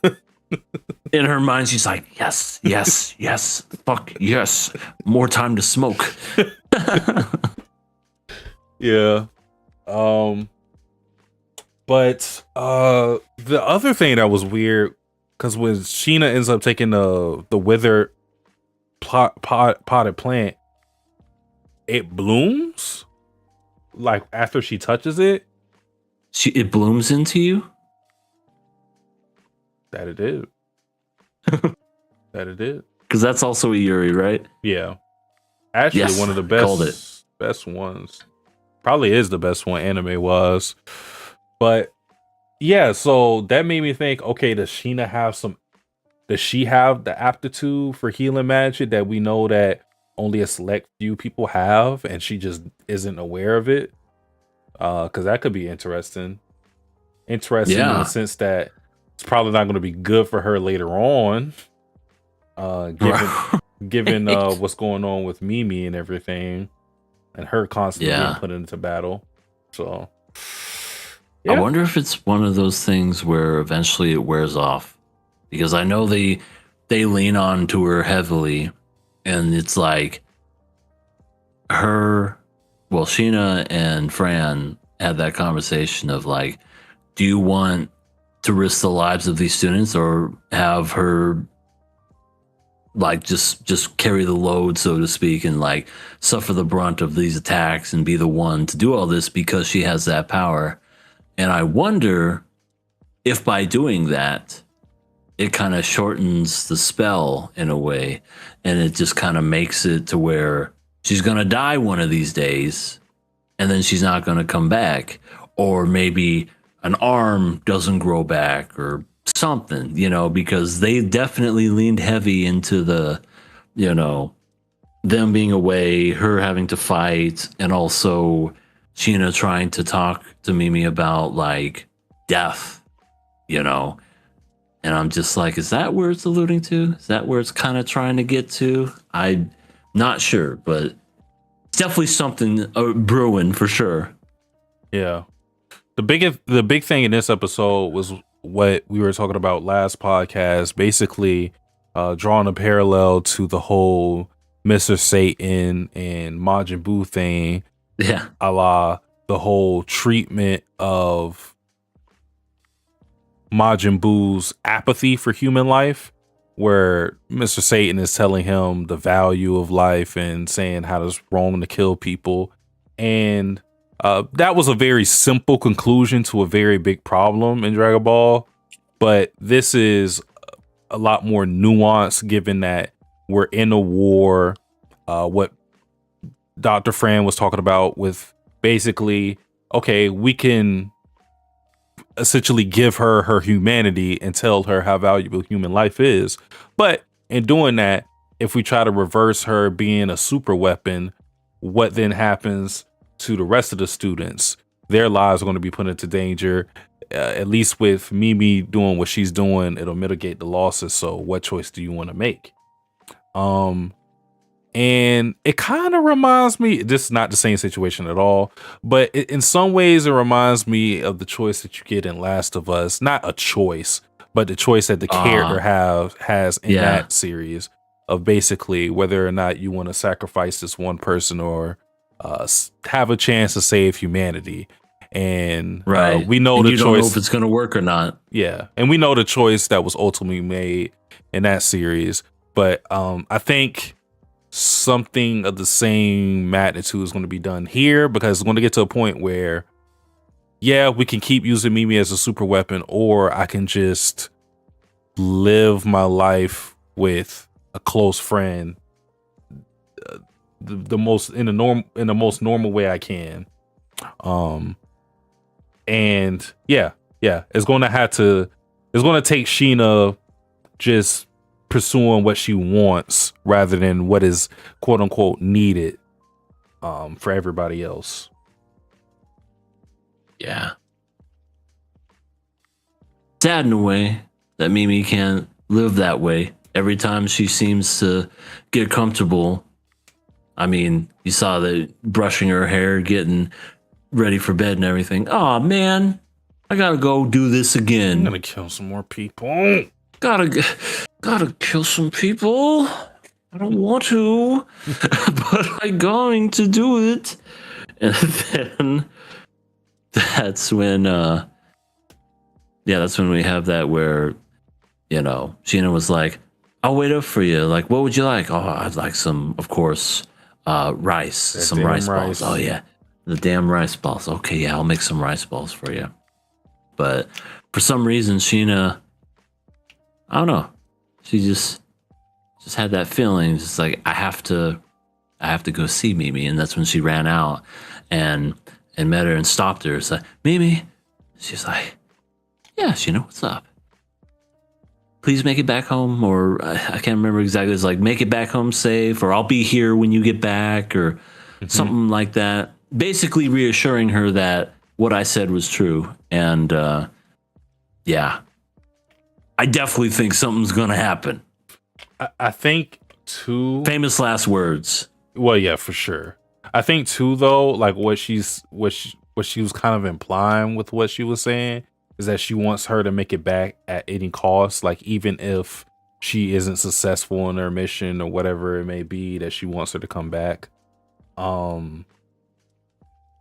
In her mind, she's like, yes, fuck, yes. More time to smoke. Yeah. But the other thing that was weird, because when Sheena ends up taking the withered potted plant, it blooms like after she touches it. It blooms into you? That it did. That it did. Because that's also a Yuri, right? Yeah. Actually, yes, one of the best ones. Probably is the best one anime-wise. But yeah, so that made me think, okay, does she have the aptitude for healing magic that we know that only a select few people have, and she just isn't aware of it? Because that could be interesting. In the sense that it's probably not going to be good for her later on, given what's going on with Mimi and everything, and her constantly being put into battle. So yeah. I wonder if it's one of those things where eventually it wears off, because I know they lean on to her heavily, and it's like Sheena and Fran had that conversation of like, do you want to risk the lives of these students, or have her like just carry the load, so to speak, and like suffer the brunt of these attacks and be the one to do all this because she has that power? And I wonder if by doing that, it kind of shortens the spell in a way, and it just kind of makes it to where she's going to die one of these days, and then she's not going to come back. Or maybe an arm doesn't grow back or something, because they definitely leaned heavy into the, them being away, her having to fight, and also Sheena trying to talk to Mimi about like death, and I'm just like, is that where it's alluding to? Is that where it's kind of trying to get to? I'm not sure, but it's definitely something brewing for sure. Yeah. The big thing in this episode was what we were talking about last podcast, basically drawing a parallel to the whole Mr. Satan and Majin Buu thing. Yeah. A la the whole treatment of Majin Buu's apathy for human life, where Mr. Satan is telling him the value of life and saying how it's wrong to kill people. And that was a very simple conclusion to a very big problem in Dragon Ball. But this is a lot more nuanced, given that we're in a war. What Dr. Fran was talking about with basically, okay, we can essentially give her humanity and tell her how valuable human life is. But in doing that, if we try to reverse her being a super weapon, what then happens to the rest of the students? Their lives are going to be put into danger. at least with Mimi doing what she's doing, it'll mitigate the losses. So what choice do you want to make? And it kind of reminds me, this is not the same situation at all, but in some ways it reminds me of the choice that you get in Last of Us. Not a choice, but the choice that the character has in that series of basically whether or not you want to sacrifice this one person or have a chance to save humanity. And we know and the you choice. don't know if it's going to work or not. Yeah, and we know the choice that was ultimately made in that series. But I think something of the same magnitude is going to be done here, because it's going to get to a point where, yeah, we can keep using Mimi as a super weapon, or I can just live my life with a close friend, the most in the most normal way I can. And yeah, it's going to take Sheena just pursuing what she wants rather than what is quote unquote needed for everybody else. Yeah. Sad in a way that Mimi can't live that way. Every time she seems to get comfortable, I mean, you saw the brushing her hair, getting ready for bed and everything. Oh man, I gotta go do this again. I'm gonna kill some more people. Gotta kill some people. I don't want to, but I'm going to do it. And then that's when that's when we have that where, Sheena was like, I'll wait up for you. Like, what would you like? Oh, I'd like some, of course, rice. Some rice balls. Oh yeah. The damn rice balls. Okay, yeah, I'll make some rice balls for you. But for some reason, Sheena, I don't know. She just had that feeling. It's like I have to go see Mimi, and that's when she ran out and met her and stopped her. It's like, Mimi. She's like, yeah, Sheena, what's up? Please make it back home, or I can't remember exactly. It's like, make it back home safe, or I'll be here when you get back, or something like that. Basically reassuring her that what I said was true. And yeah, I definitely think something's gonna happen. I think too. Famous last words. Well, yeah, for sure. I think too, though, like what she was kind of implying with what she was saying is that she wants her to make it back at any cost. Like even if she isn't successful in her mission or whatever it may be, that she wants her to come back.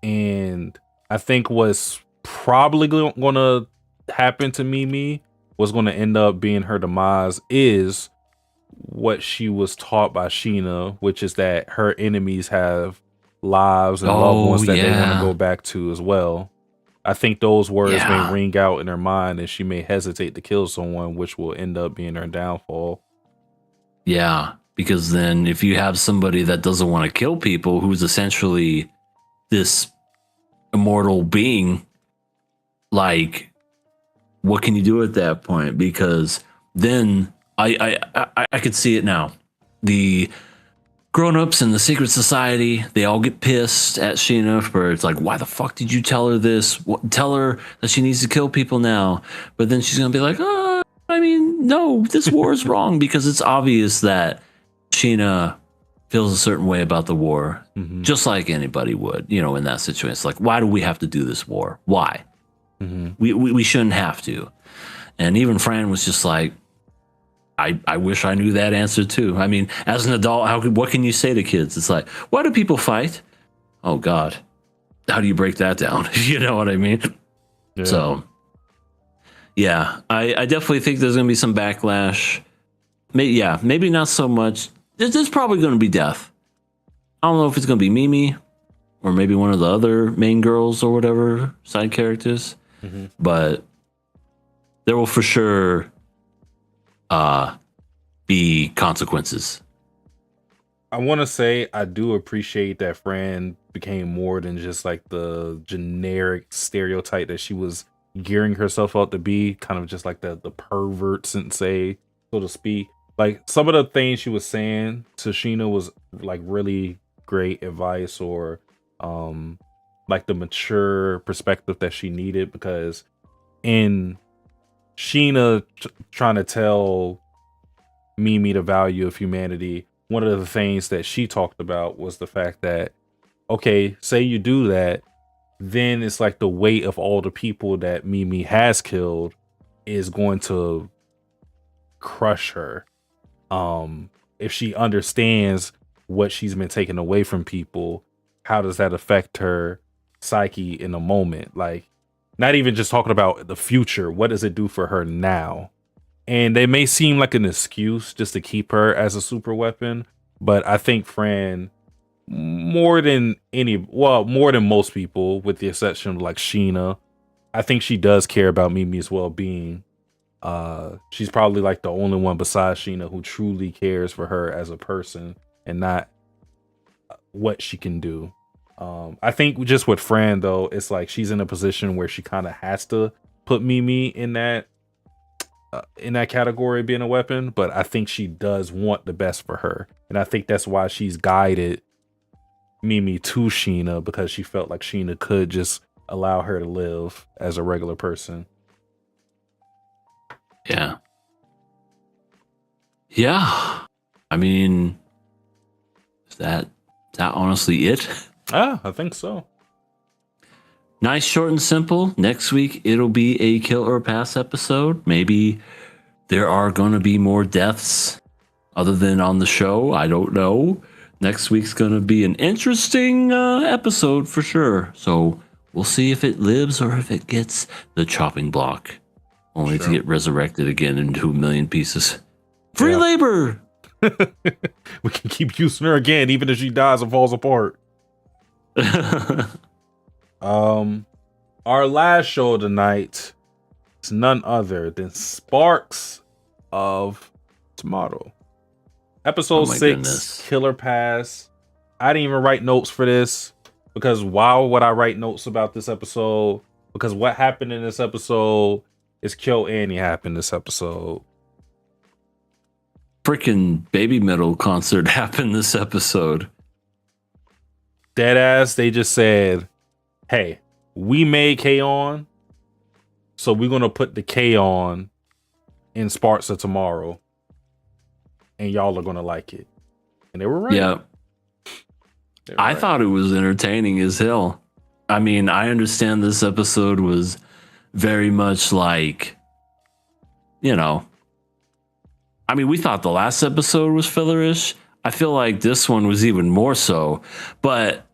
And I think what's probably going to happen to Mimi, what's going to end up being her demise, is what she was taught by Sheena, which is that her enemies have lives and loved ones that they want to go back to as well. I think those words may ring out in her mind, and she may hesitate to kill someone, which will end up being her downfall. Yeah, because then if you have somebody that doesn't want to kill people, who's essentially this immortal being, like, what can you do at that point? Because then I could see it now. The grown-ups in the secret society, they all get pissed at Sheena for, it's like, why the fuck did you tell her this? Tell her that she needs to kill people now. But then she's gonna be like, I mean, no, this war is wrong, because it's obvious that Sheena feels a certain way about the war, just like anybody would, in that situation. It's like, why do we have to do this war? Why? We shouldn't have to. And even Fran was just like, I wish I knew that answer too. I mean, as an adult, what can you say to kids? It's like, why do people fight? Oh God, how do you break that down? You know what I mean? Yeah. So, yeah, I definitely think there's going to be some backlash. Maybe not so much. There's probably going to be death. I don't know if it's going to be Mimi or maybe one of the other main girls or whatever, side characters. But there will for sure be consequences. I want to say I do appreciate that Fran became more than just like the generic stereotype that she was gearing herself out to be, kind of just like the pervert sensei, so to speak. Like some of the things she was saying to Sheena was like really great advice, or like the mature perspective that she needed, because in Sheena trying to tell Mimi the value of humanity, one of the things that she talked about was the fact that, okay, say you do that, then it's like the weight of all the people that Mimi has killed is going to crush her. If she understands what she's been taking away from people, how does that affect her psyche in a moment? Like, not even just talking about the future, what does it do for her now? And they may seem like an excuse just to keep her as a super weapon, but I think Fran, more than most people, with the exception of like Sheena, I think she does care about Mimi's well-being. She's probably like the only one besides Sheena who truly cares for her as a person and not what she can do. I think just with Fran though, it's like she's in a position where she kind of has to put Mimi in that category of being a weapon, but I think she does want the best for her, and I think that's why she's guided Mimi to Sheena, because she felt like Sheena could just allow her to live as a regular person. Yeah. Yeah. I mean, is that honestly it? I think so. Nice, short, and simple. Next week, it'll be a kill or pass episode. Maybe there are going to be more deaths other than on the show. I don't know. Next week's going to be an interesting episode for sure. So we'll see if it lives or if it gets the chopping block, only to get resurrected again into a million pieces. Free labor! We can keep using her again, even if she dies and falls apart. Our last show of the night is none other than Sparks of Tomorrow. Episode 6, goodness. Killer Pass. I didn't even write notes for this, because why would I write notes about this episode? Because what happened in this episode is Kill Annie happened this episode. Freaking Baby Metal concert happened this episode. Deadass, they just said, hey, we made K-On!, so we're going to put the K-On! In Sparks of Tomorrow, and y'all are going to like it. And they were right. Yeah. I thought it was entertaining as hell. I mean, I understand this episode was very much like, you know, I mean, we thought the last episode was fillerish. I feel like this one was even more so. But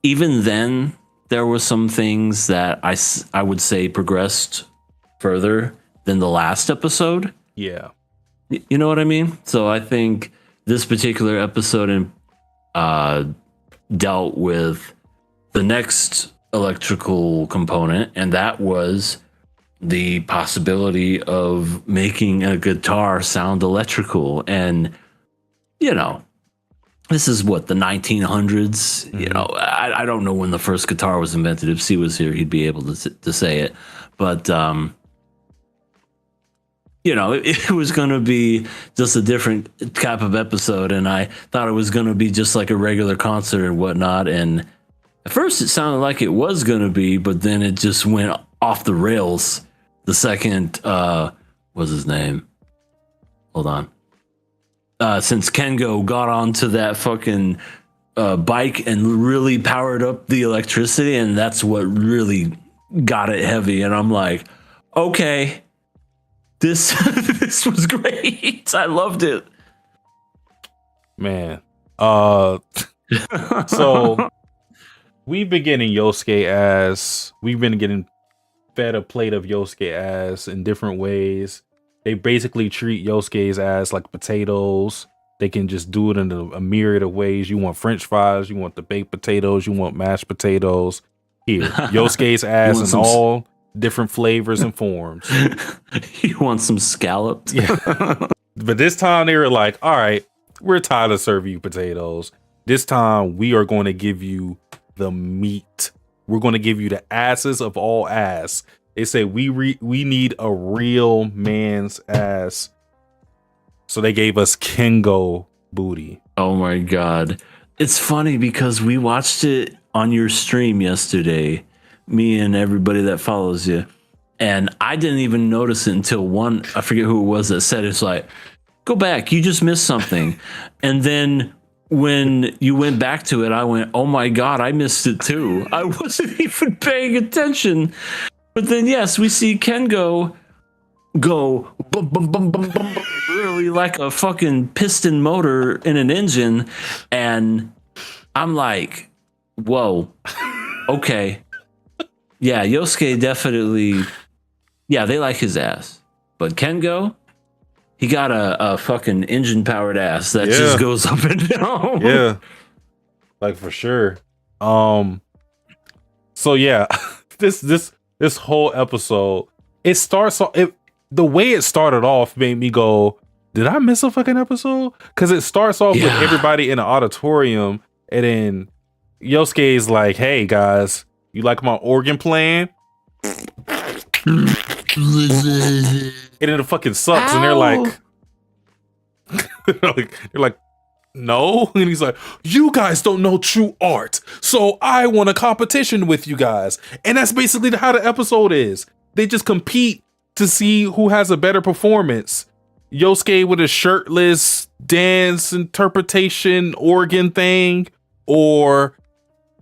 even then, there were some things that I would say progressed further than the last episode. Yeah. You know what I mean? So I think this particular episode dealt with the next electrical component, and that was the possibility of making a guitar sound electrical. And, you know, this is what, the 1900s? Mm-hmm. You know, I don't know when the first guitar was invented. If C was here, he'd be able to say it. But, you know, it was going to be just a different type of episode. And I thought it was going to be just like a regular concert and whatnot. And at first it sounded like it was going to be, but then it just went off the rails. The second, what's his name? Hold on. Since Kengo got onto that fucking bike and really powered up the electricity, and that's what really got it heavy. And I'm like, okay, this this was great. I loved it. Man. So we've been getting Yosuke ass. We've been getting fed a plate of Yosuke ass in different ways. They basically treat Yosuke's ass like potatoes. They can just do it in a myriad of ways. You want French fries, you want the baked potatoes, you want mashed potatoes. Here, Yosuke's ass in all different flavors and forms. You want some scallops? Yeah. But this time they were like, all right, we're tired of serving you potatoes. This time we are going to give you the meat. We're going to give you the asses of all ass. They say we need a real man's ass. So they gave us Kengo booty. Oh my God. It's funny because we watched it on your stream yesterday, me and everybody that follows you. And I didn't even notice it until I forget who it was that said it's like, go back, you just missed something. And then when you went back to it, I went, oh my God, I missed it too. I wasn't even paying attention. But then, yes, we see Ken go bum, bum, bum, bum, bum, bum, really like a fucking piston motor in an engine. And I'm like, whoa, okay. Yeah, Yosuke definitely, yeah, they like his ass. But Kengo, he got a fucking engine powered ass that just goes up and down. Yeah. Like for sure. So yeah, this whole episode, the way it started off made me go, did I miss a fucking episode? Because it starts off with everybody in the auditorium, and then Yosuke is like, hey guys, you like my organ playing? And then it fucking sucks. Ow. And they're like, no. And he's like, you guys don't know true art, so I want a competition with you guys. And that's basically how the episode is. They just compete to see who has a better performance. Yosuke with a shirtless dance interpretation organ thing, or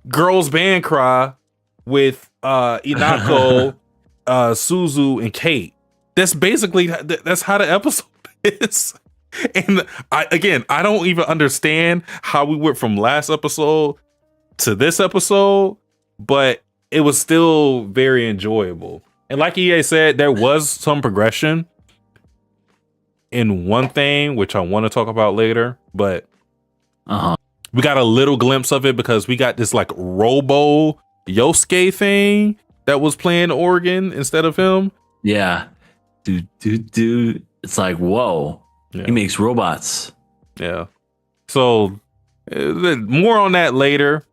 girls band cry with Inako, Suzu, and Kate. That's basically that's how the episode is. And I don't even understand how we went from last episode to this episode, but it was still very enjoyable. And like EA said, there was some progression in one thing, which I want to talk about later, but we got a little glimpse of it because we got this like Robo Yosuke thing that was playing organ instead of him. Yeah. Dude. It's like, whoa. Yeah. He makes robots. Yeah. So more on that later.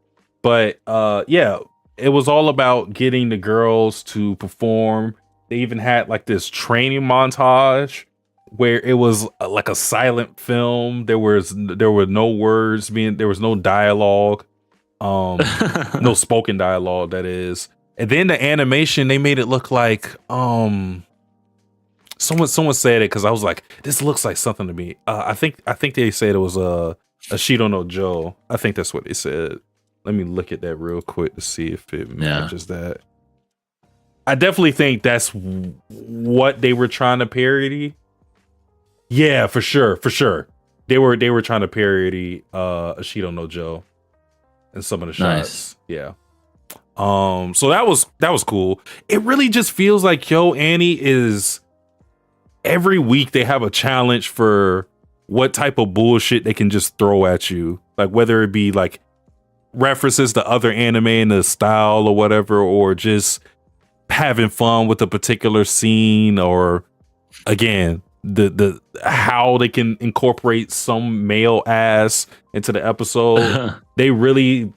But yeah, it was all about getting the girls to perform. They even had like this training montage where it was like a silent film. There were no words there was no dialogue. No spoken dialogue, that is. And then the animation, they made it look like someone said it, because I was like, this looks like something to me. I think they said it was a Shido no Joe. I think that's what they said. Let me look at that real quick to see if it matches that. I definitely think that's what they were trying to parody. Yeah, for sure. They were trying to parody a Shido no Joe in some of the shots. Nice. Yeah. So that was cool. It really just feels like Annie is, every week they have a challenge for what type of bullshit they can just throw at you. Like whether it be like references to other anime in the style or whatever, or just having fun with a particular scene, or again, the how they can incorporate some male ass into the episode. They really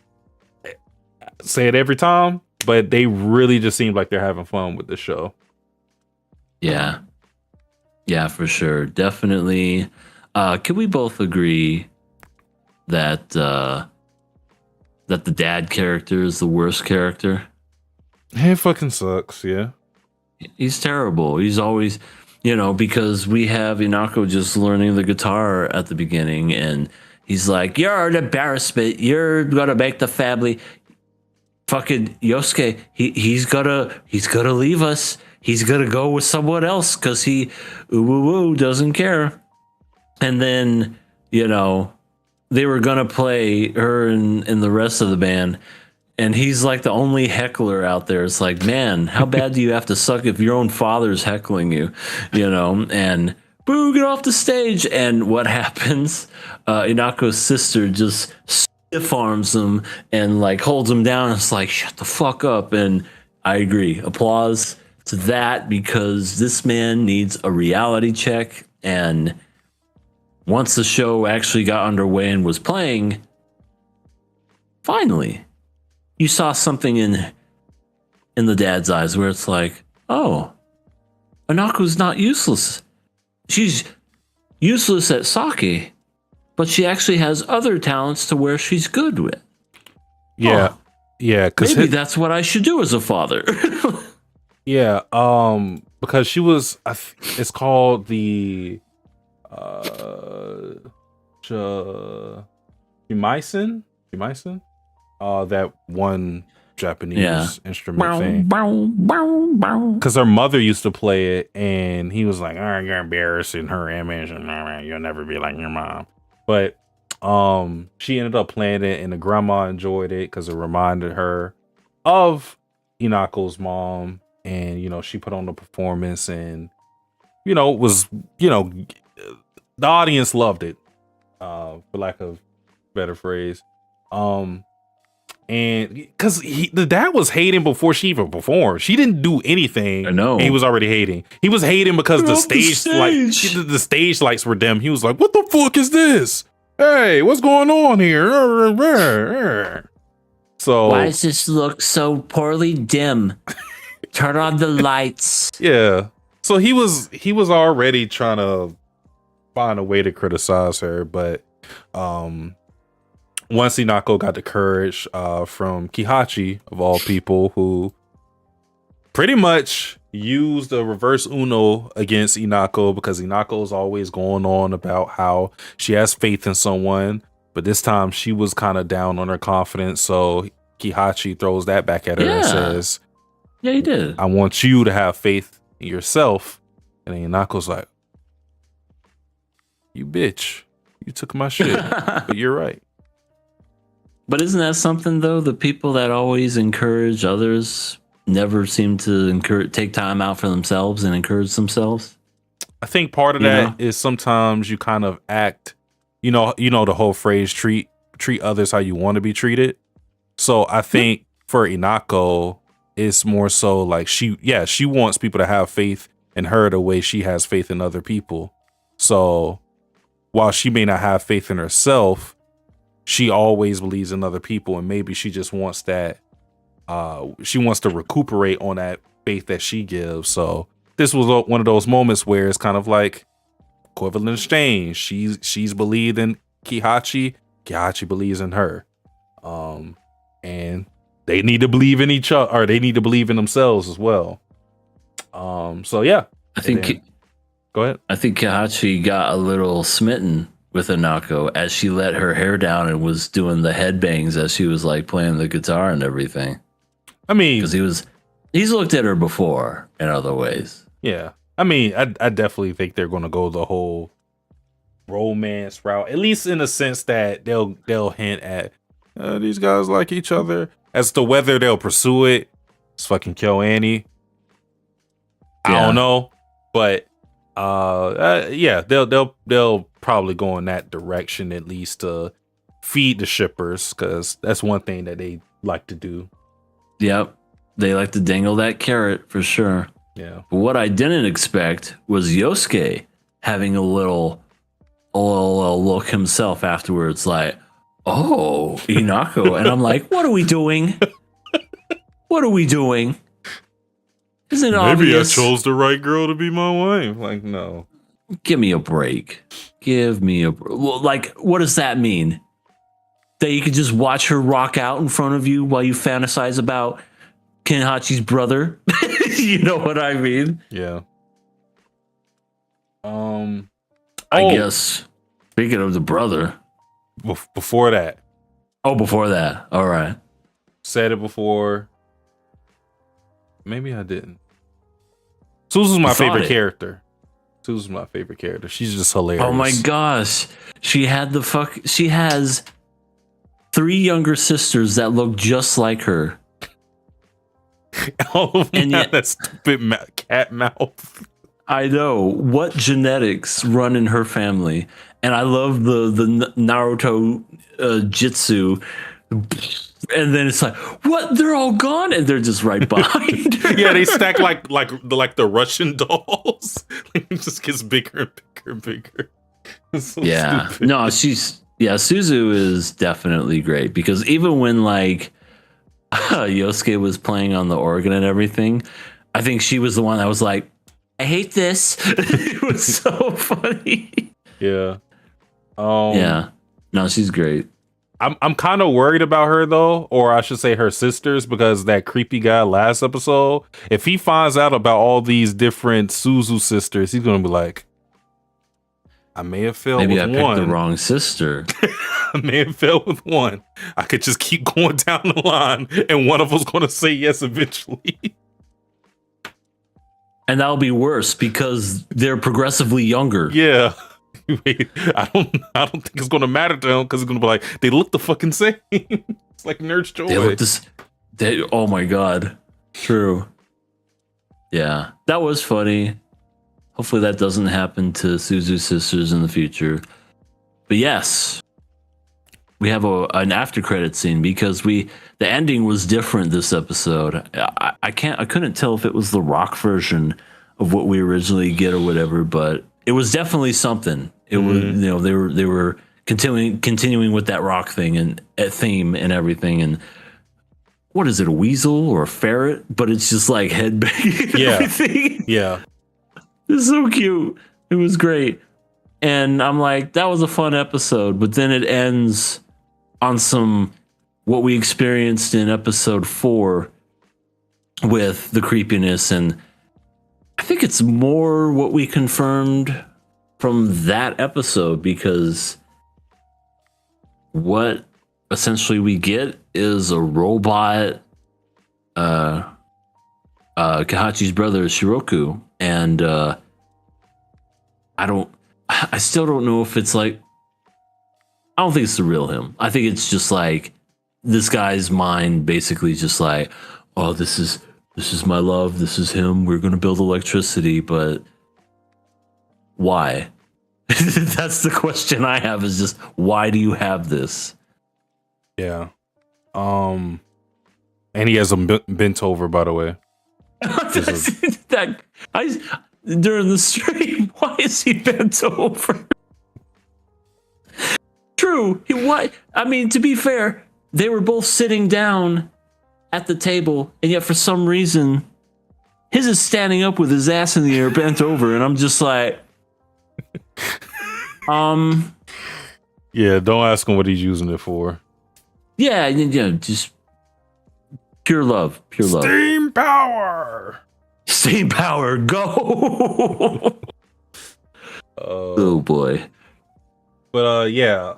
say it every time, but they really just seem like they're having fun with the show. Yeah, for sure. Definitely. Can we both agree that that the dad character is the worst character? It fucking sucks. Yeah, he's terrible. He's always, because we have Inako just learning the guitar at the beginning, and he's like, you're an embarrassment, you're gonna make the family. Fucking Yosuke, he's gonna leave us. He's gonna go with someone else because he doesn't care. And then, they were gonna play her in the rest of the band, and he's like the only heckler out there. It's like, man, how bad do you have to suck if your own father's heckling you? And boo, get off the stage. And what happens? Inako's sister just stiff arms him and like holds him down. It's like, shut the fuck up. And I agree. Applause to that, because this man needs a reality check. And once the show actually got underway and was playing, finally, you saw something in the dad's eyes where it's like, oh, Anako's not useless. She's useless at sake, but she actually has other talents to where she's good with. Yeah. Yeah. Maybe that's what I should do as a father. Yeah, because she was it's called the Jumisen? Jumisen? That one Yeah. Japanese instrument thing. Because her mother used to play it, and he was like, "Oh, you're embarrassing her image, and you'll never be like your mom." But she ended up playing it, and the grandma enjoyed it because it reminded her of Inako's mom, and she put on the performance, and was the audience loved it, for lack of better phrase. And because the dad was hating before she even performed. She didn't do anything. I know. And he was already hating. He was hating because Get the off the stage, stage. the stage lights were dim. He was like, "What the fuck is this? Hey, what's going on here?" So Why does this look so poorly dim? Turn on the lights. yeah. So he was already trying to find a way to criticize her, but once Inako got the courage from Kihachi, of all people, who pretty much used a reverse Uno against Inako, because Inako is always going on about how she has faith in someone, but this time she was kind of down on her confidence. So Kihachi throws that back at her and says, "Yeah, he did. I want you to have faith in yourself." And then Inako's like, "You bitch, you took my shit." But you're right. But isn't that something though? The people that always encourage others never seem to take time out for themselves and encourage themselves. I think part of that is sometimes you kind of act, the whole phrase treat others how you want to be treated. So I think for Inako, it's more so like she wants people to have faith in her the way she has faith in other people. So while she may not have faith in herself, she always believes in other people, and maybe she just wants that. She wants to recuperate on that faith that she gives. So this was one of those moments where it's kind of like equivalent exchange. She's believed in Kihachi. Kihachi believes in her. And they need to believe in each other, or they need to believe in themselves as well. So yeah, I think. Go ahead. I think Kihachi got a little smitten with Inako as she let her hair down and was doing the headbangs as she was like playing the guitar and everything. I mean, because he's looked at her before in other ways. Yeah, I mean, I definitely think they're going to go the whole romance route, at least in the sense that they'll hint at these guys like each other. As to whether they'll pursue it, it's fucking KOA. I don't know, but yeah, they'll probably go in that direction, at least to feed the shippers, because that's one thing that they like to do. Yep, they like to dangle that carrot for sure. Yeah. But what I didn't expect was Yosuke having a little look himself afterwards, like, "Oh, Inako," and I'm like, "What are we doing? What are we doing? Isn't it obvious? Maybe I chose the right girl to be my wife." Like, no. Give me a break. Give me a like. What does that mean? That you could just watch her rock out in front of you while you fantasize about Kenhachi's brother? You know what I mean? Yeah. I guess. Speaking of the brother, before that. Oh, before that. All right. Said it before. Maybe I didn't. Suzu's my favorite character. Suzu's my favorite character. She's just hilarious. Oh my gosh. She has 3 younger sisters that look just like her. All of them have that stupid cat mouth. I know. What genetics run in her family? And I love the Naruto Jitsu. And then it's like, what? They're all gone, and they're just right behind her. Yeah, they stack like the Russian dolls. It just gets bigger and bigger and bigger. So yeah, stupid. no, Suzu is definitely great, because even when like Yosuke was playing on the organ and everything, I think she was the one that was like, "I hate this." It was so funny. Yeah. Yeah. No, she's great. I'm kind of worried about her though, or I should say her sisters, because that creepy guy last episode, if he finds out about all these different Suzu sisters, he's gonna be like, I may have failed Maybe with I picked the one. wrong sister. I may have failed with one. I could just keep going down the line, and one of them's gonna say yes eventually. And that'll be worse because they're progressively younger. Yeah. Wait, I don't think it's gonna matter to him because it's gonna be like they look the fucking same. It's like Nurse Joy. They look this. Oh my god. True. Yeah, that was funny. Hopefully that doesn't happen to Suzu's sisters in the future. But yes, we have an after credit scene because the ending was different this episode. I couldn't tell if it was the rock version of what we originally get or whatever, but it was definitely something. It was, they were continuing with that rock thing and theme and everything. And what is it, a weasel or a ferret? But it's just like head banging and everything. Yeah. It's so cute. It was great. And I'm like, that was a fun episode. But then it ends on some what we experienced in episode 4 with the creepiness. And I think it's more what we confirmed from that episode, because what essentially we get is a robot Kahachi's brother Shiroku, and I still don't know if it's like, I don't think it's the real him. I think it's just like this guy's mind basically just like, oh, this is my love, this is him, we're gonna build electricity, but why? That's the question I have, is just why do you have this? Yeah. And he has him bent over, by the way. During the stream, why is he bent over? True. I mean, to be fair, they were both sitting down at the table, and yet for some reason, his is standing up with his ass in the air, bent over, and I'm just like, Yeah, don't ask him what he's using it for. yeah, just pure love. Steam power. Steam power, go! Oh boy. But yeah,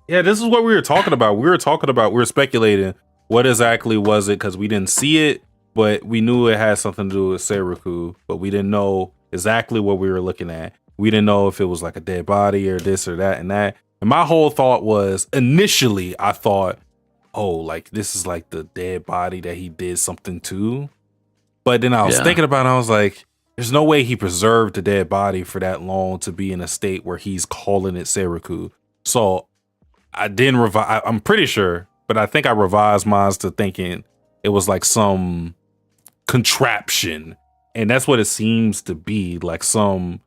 this is what we were talking about. We were speculating what exactly was it, because we didn't see it, but we knew it had something to do with Seiraku, but we didn't know exactly what we were looking at. We didn't know if it was like a dead body or this or that and that. And my whole thought was, initially I thought, oh, like this is like the dead body that he did something to. But then I was thinking about it, I was like, there's no way he preserved the dead body for that long to be in a state where he's calling it Seiraku. So I didn't revise. I'm pretty sure, but I think I revised mine to thinking it was like some contraption. And that's what it seems to be, like some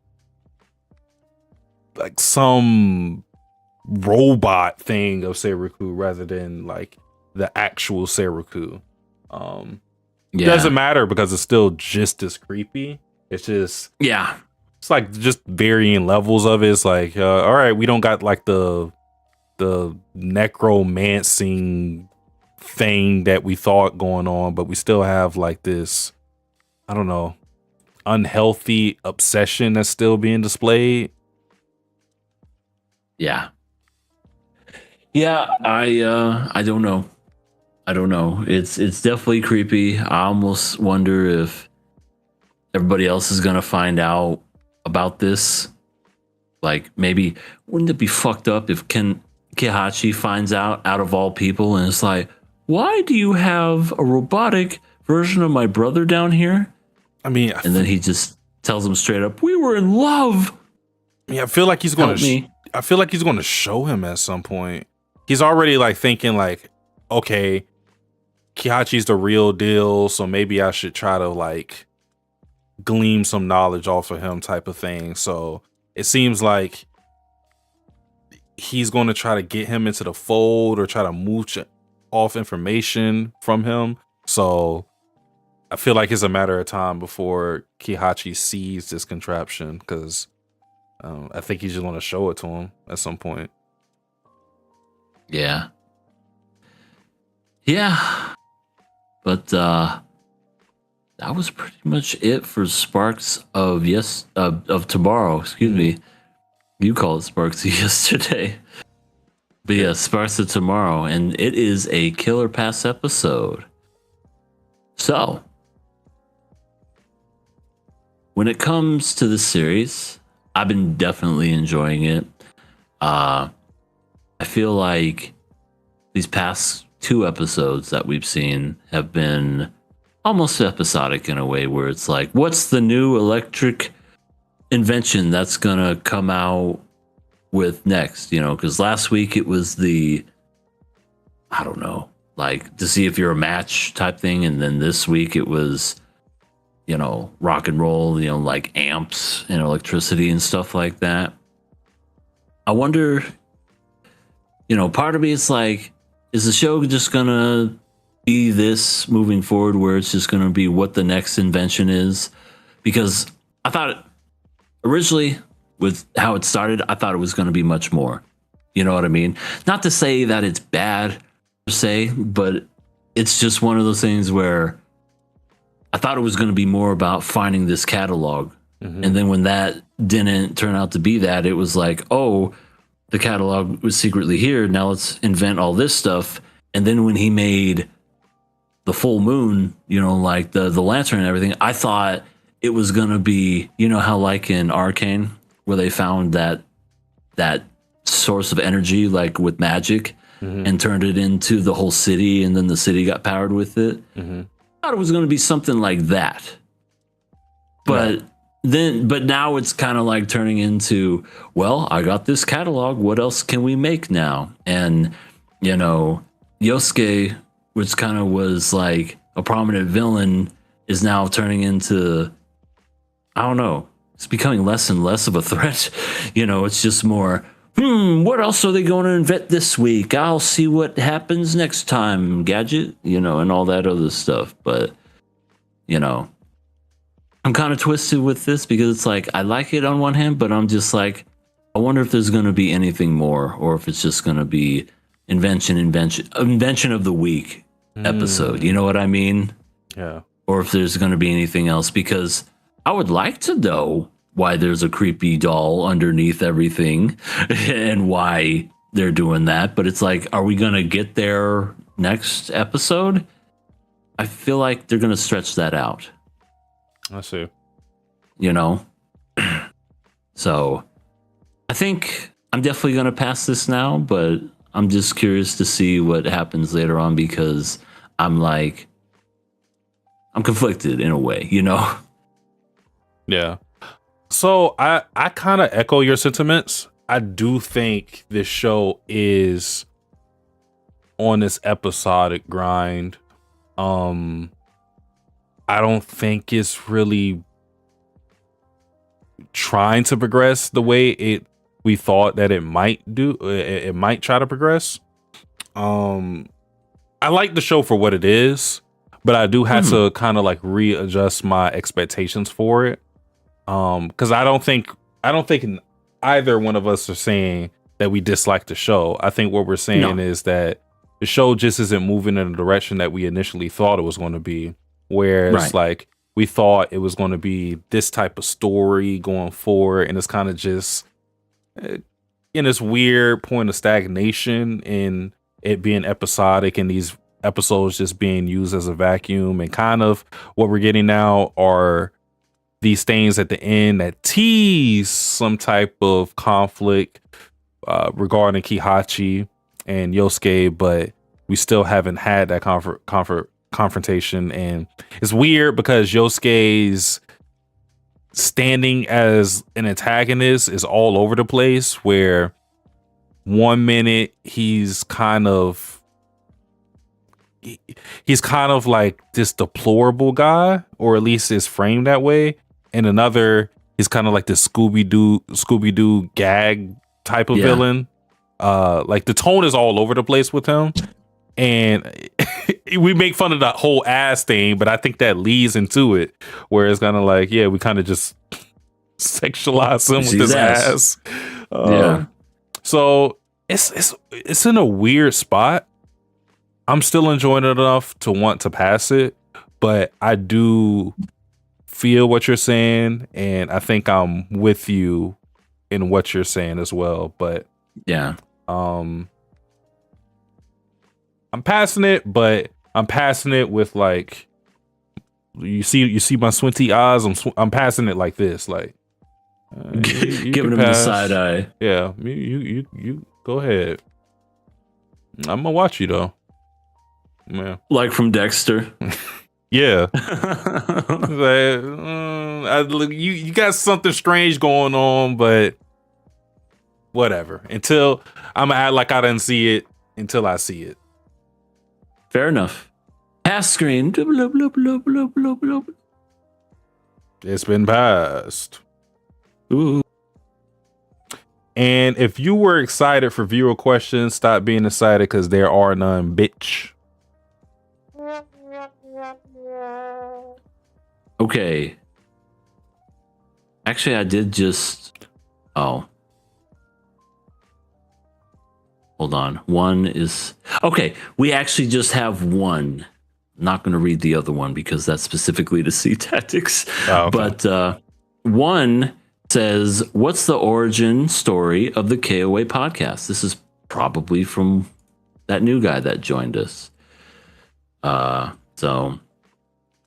robot thing of Seiraku rather than like the actual Seiraku. It doesn't matter because it's still just as creepy. It's just, it's like just varying levels of it. It's like, all right, we don't got like the necromancing thing that we thought going on, but we still have like this, I don't know, unhealthy obsession that's still being displayed. Yeah, I don't know. It's definitely creepy. I almost wonder if everybody else is gonna find out about this. Like, maybe wouldn't it be fucked up if Kihachi finds out of all people, and it's like, why do you have a robotic version of my brother down here? I mean, and then he just tells him straight up, we were in love. I feel like he's gonna show him at some point. He's already like thinking like, okay, Kihachi's the real deal, so maybe I should try to like glean some knowledge off of him type of thing. So it seems like he's going to try to get him into the fold or try to mooch off information from him. So I feel like it's a matter of time before Kihachi sees this contraption, because I think he's just going to show it to him at some point. Yeah. Yeah, but that was pretty much it for Sparks of tomorrow. Excuse me. You call it Sparks of yesterday. But yeah, Sparks of tomorrow, and it is a Killer Pass episode. So, when it comes to the series, I've been definitely enjoying it. I feel like these past 2 episodes that we've seen have been almost episodic in a way where it's like, what's the new electric invention that's gonna come out with next? You know, because last week it was the, I don't know, like to see if you're a match type thing, and then this week it was, you know, rock and roll, you know, like amps and electricity and stuff like that. I wonder, you know, part of me is like, is the show just gonna be this moving forward where it's just gonna be what the next invention is? Because I thought originally with how it started, I thought it was gonna be much more. You know what I mean? Not to say that it's bad per se, but it's just one of those things where I thought it was gonna be more about finding this catalog. And then when that didn't turn out to be that, it was like, oh, the catalog was secretly here. Now let's invent all this stuff. And then when he made the full moon, you know, like the lantern and everything, I thought it was going to be, you know, how like in Arcane, where they found that source of energy, like with magic, and turned it into the whole city. And then the city got powered with it. I thought it was going to be something like that. But but now it's kind of like turning into, well, I got this catalog. What else can we make now? And, you know, Yosuke, which kind of was like a prominent villain, is now turning into, I don't know, it's becoming less and less of a threat. You know, it's just more, what else are they going to invent this week? I'll see what happens next time, Gadget, you know, and all that other stuff. But, you know, I'm kind of twisted with this because it's like, I like it on one hand, but I'm just like, I wonder if there's going to be anything more, or if it's just going to be invention of the week episode. You know what I mean? Yeah. Or if there's going to be anything else, because I would like to know why there's a creepy doll underneath everything and why they're doing that. But it's like, are we going to get there next episode? I feel like they're going to stretch that out. I see. You know? So I think I'm definitely going to pass this now, but I'm just curious to see what happens later on, because I'm like, I'm conflicted in a way, you know? Yeah. So I kind of echo your sentiments. I do think this show is on this episodic grind. I don't think it's really trying to progress the way we thought that it might do. It might try to progress. I like the show for what it is, but I do have to kind of like readjust my expectations for it. Because I don't think either one of us are saying that we dislike the show. I think what we're saying is that the show just isn't moving in the direction that we initially thought it was going to be. Whereas like we thought it was going to be this type of story going forward, and it's kind of just in this weird point of stagnation in it being episodic and these episodes just being used as a vacuum. And kind of what we're getting now are these things at the end that tease some type of conflict regarding Kihachi and Yosuke, but we still haven't had that confrontation. And it's weird because Yosuke's standing as an antagonist is all over the place, where one minute he's kind of like this deplorable guy, or at least is framed that way, and another he's kind of like this Scooby-Doo gag type of villain. Like the tone is all over the place with him. And we make fun of that whole ass thing, but I think that leads into it, where it's kind of like, yeah, we kind of just sexualize him with his ass. So it's in a weird spot. I'm still enjoying it enough to want to pass it, but I do feel what you're saying, and I think I'm with you in what you're saying as well. But Yeah. I'm passing it, but I'm passing it with like you see my squinty eyes. I'm passing it like this, like you Giving can him the pass. side eye. Yeah, you go ahead. I'm gonna watch you though. Yeah. Like from Dexter. Yeah. Like, look, you got something strange going on, but whatever. Until I'm gonna act like I didn't see it until I see it. Fair enough. Pass screen. Bloop, bloop, bloop, bloop, bloop, bloop. It's been passed. Ooh. And if you were excited for viewer questions, stop being excited because there are none, bitch. Okay. Actually, I did just. Oh. Hold on. One is. Okay. We actually just have one. Not going to read the other one because that's specifically to see tactics. Oh, okay. But one says, "What's the origin story of the KOA podcast?" This is probably from that new guy that joined us. So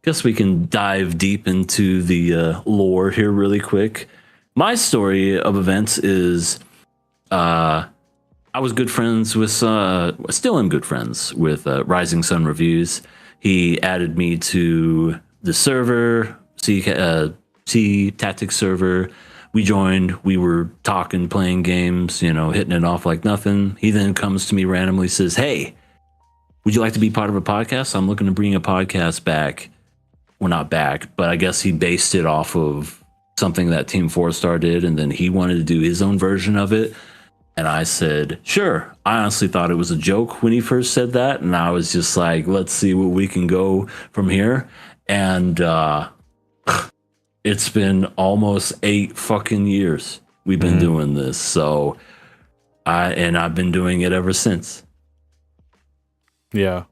guess we can dive deep into the lore here really quick. My story of events is I was good friends with, still am good friends with Rising Sun Reviews. He added me to the server, C Tactics server. We joined, we were talking, playing games, hitting it off like nothing. He then comes to me randomly, says, "Hey, would you like to be part of a podcast? I'm looking to bring a podcast back." Well, not back, but I guess he based it off of something that Team 4-Star did, and then he wanted to do his own version of it. And I said, sure. I honestly thought it was a joke when he first said that, and I was just like, let's see what we can go from here. And it's been almost 8 fucking years we've been doing this. So I've been doing it ever since. Yeah.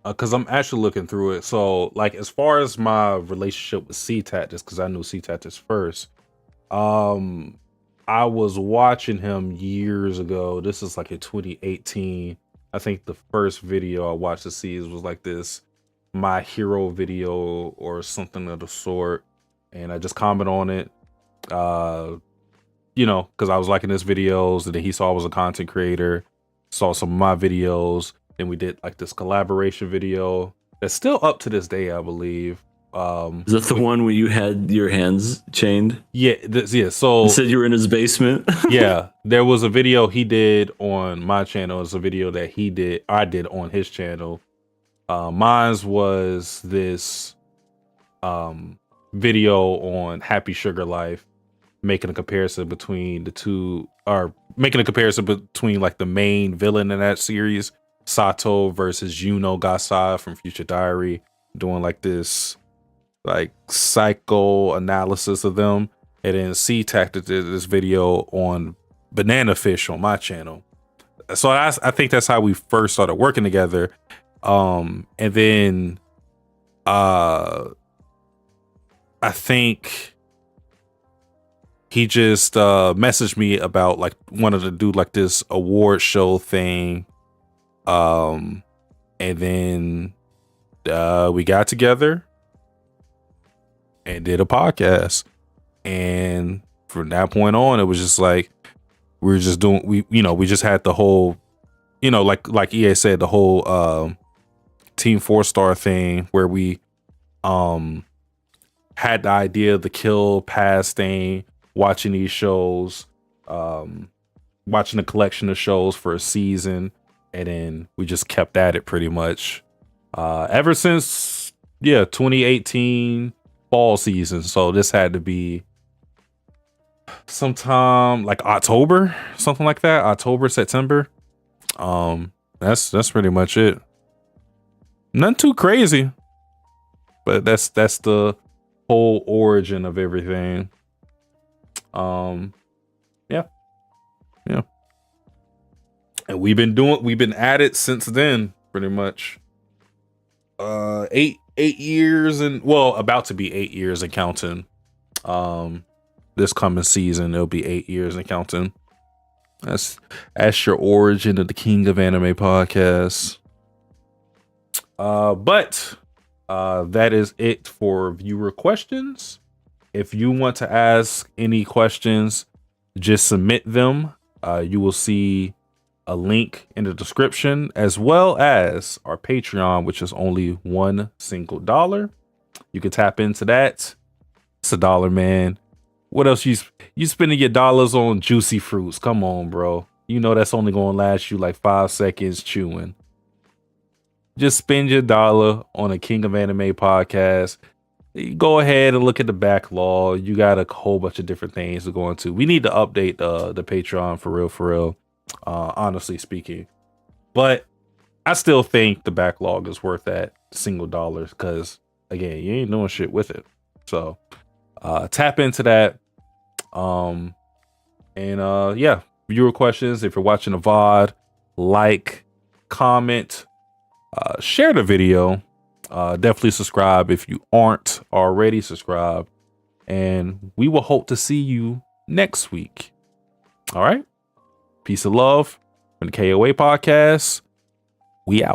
Because I'm actually looking through it. So, like, as far as my relationship with C-Tactics, because I knew C-Tactics first, I was watching him years ago. This is like in 2018. I think the first video I watched to see was like this My Hero video or something of the sort. And I just comment on it, because I was liking his videos. And then he saw I was a content creator, saw some of my videos. Then we did like this collaboration video that's still up to this day, I believe. Is that the one where you had your hands chained? Yeah, So You said you were in his basement. yeah, there was a video he did on my channel. It's a video that I did on his channel. Mine's was this video on Happy Sugar Life, making a comparison between the two, or making a comparison between like the main villain in that series, Sato, versus Yuno Gasai from Future Diary, doing like this like psychoanalysis of them. And then C-Tactics did this video on Banana Fish on my channel. So I think that's how we first started working together. And then I think he just messaged me about like wanted to do like this award show thing. And then we got together and did a podcast. And from that point on, it was just like we just had the whole, like EA said, the whole Team 4-Star thing where we had the idea of the kill pass thing, watching these shows, watching a collection of shows for a season, and then we just kept at it pretty much ever since 2018 fall season. So this had to be sometime like October, something like that, October, September. That's pretty much it. Nothing too crazy, but that's the whole origin of everything. Yeah. And we've been at it since then, pretty much. 8 years and well, about to be 8 years and counting. This coming season it'll be 8 years and counting. That's your origin of the King of Anime podcast. But that is it for viewer questions. If you want to ask any questions, just submit them. You will see a link in the description, as well as our Patreon, which is only $1. You can tap into that. It's $1, man. What else you spending your dollars on? Juicy fruits? Come on, bro. You know that's only gonna last you like 5 seconds chewing. Just spend your dollar on a King of Anime podcast. You go ahead and look at the backlog. You got a whole bunch of different things to go into. We need to update the Patreon for real. Honestly speaking, but I still think the backlog is worth that single $1 because again, you ain't doing shit with it. So tap into that. Yeah, viewer questions. If you're watching a VOD, like, comment, share the video. Definitely subscribe if you aren't already subscribed, and we will hope to see you next week. All right, peace and love from the KOA podcast. We out.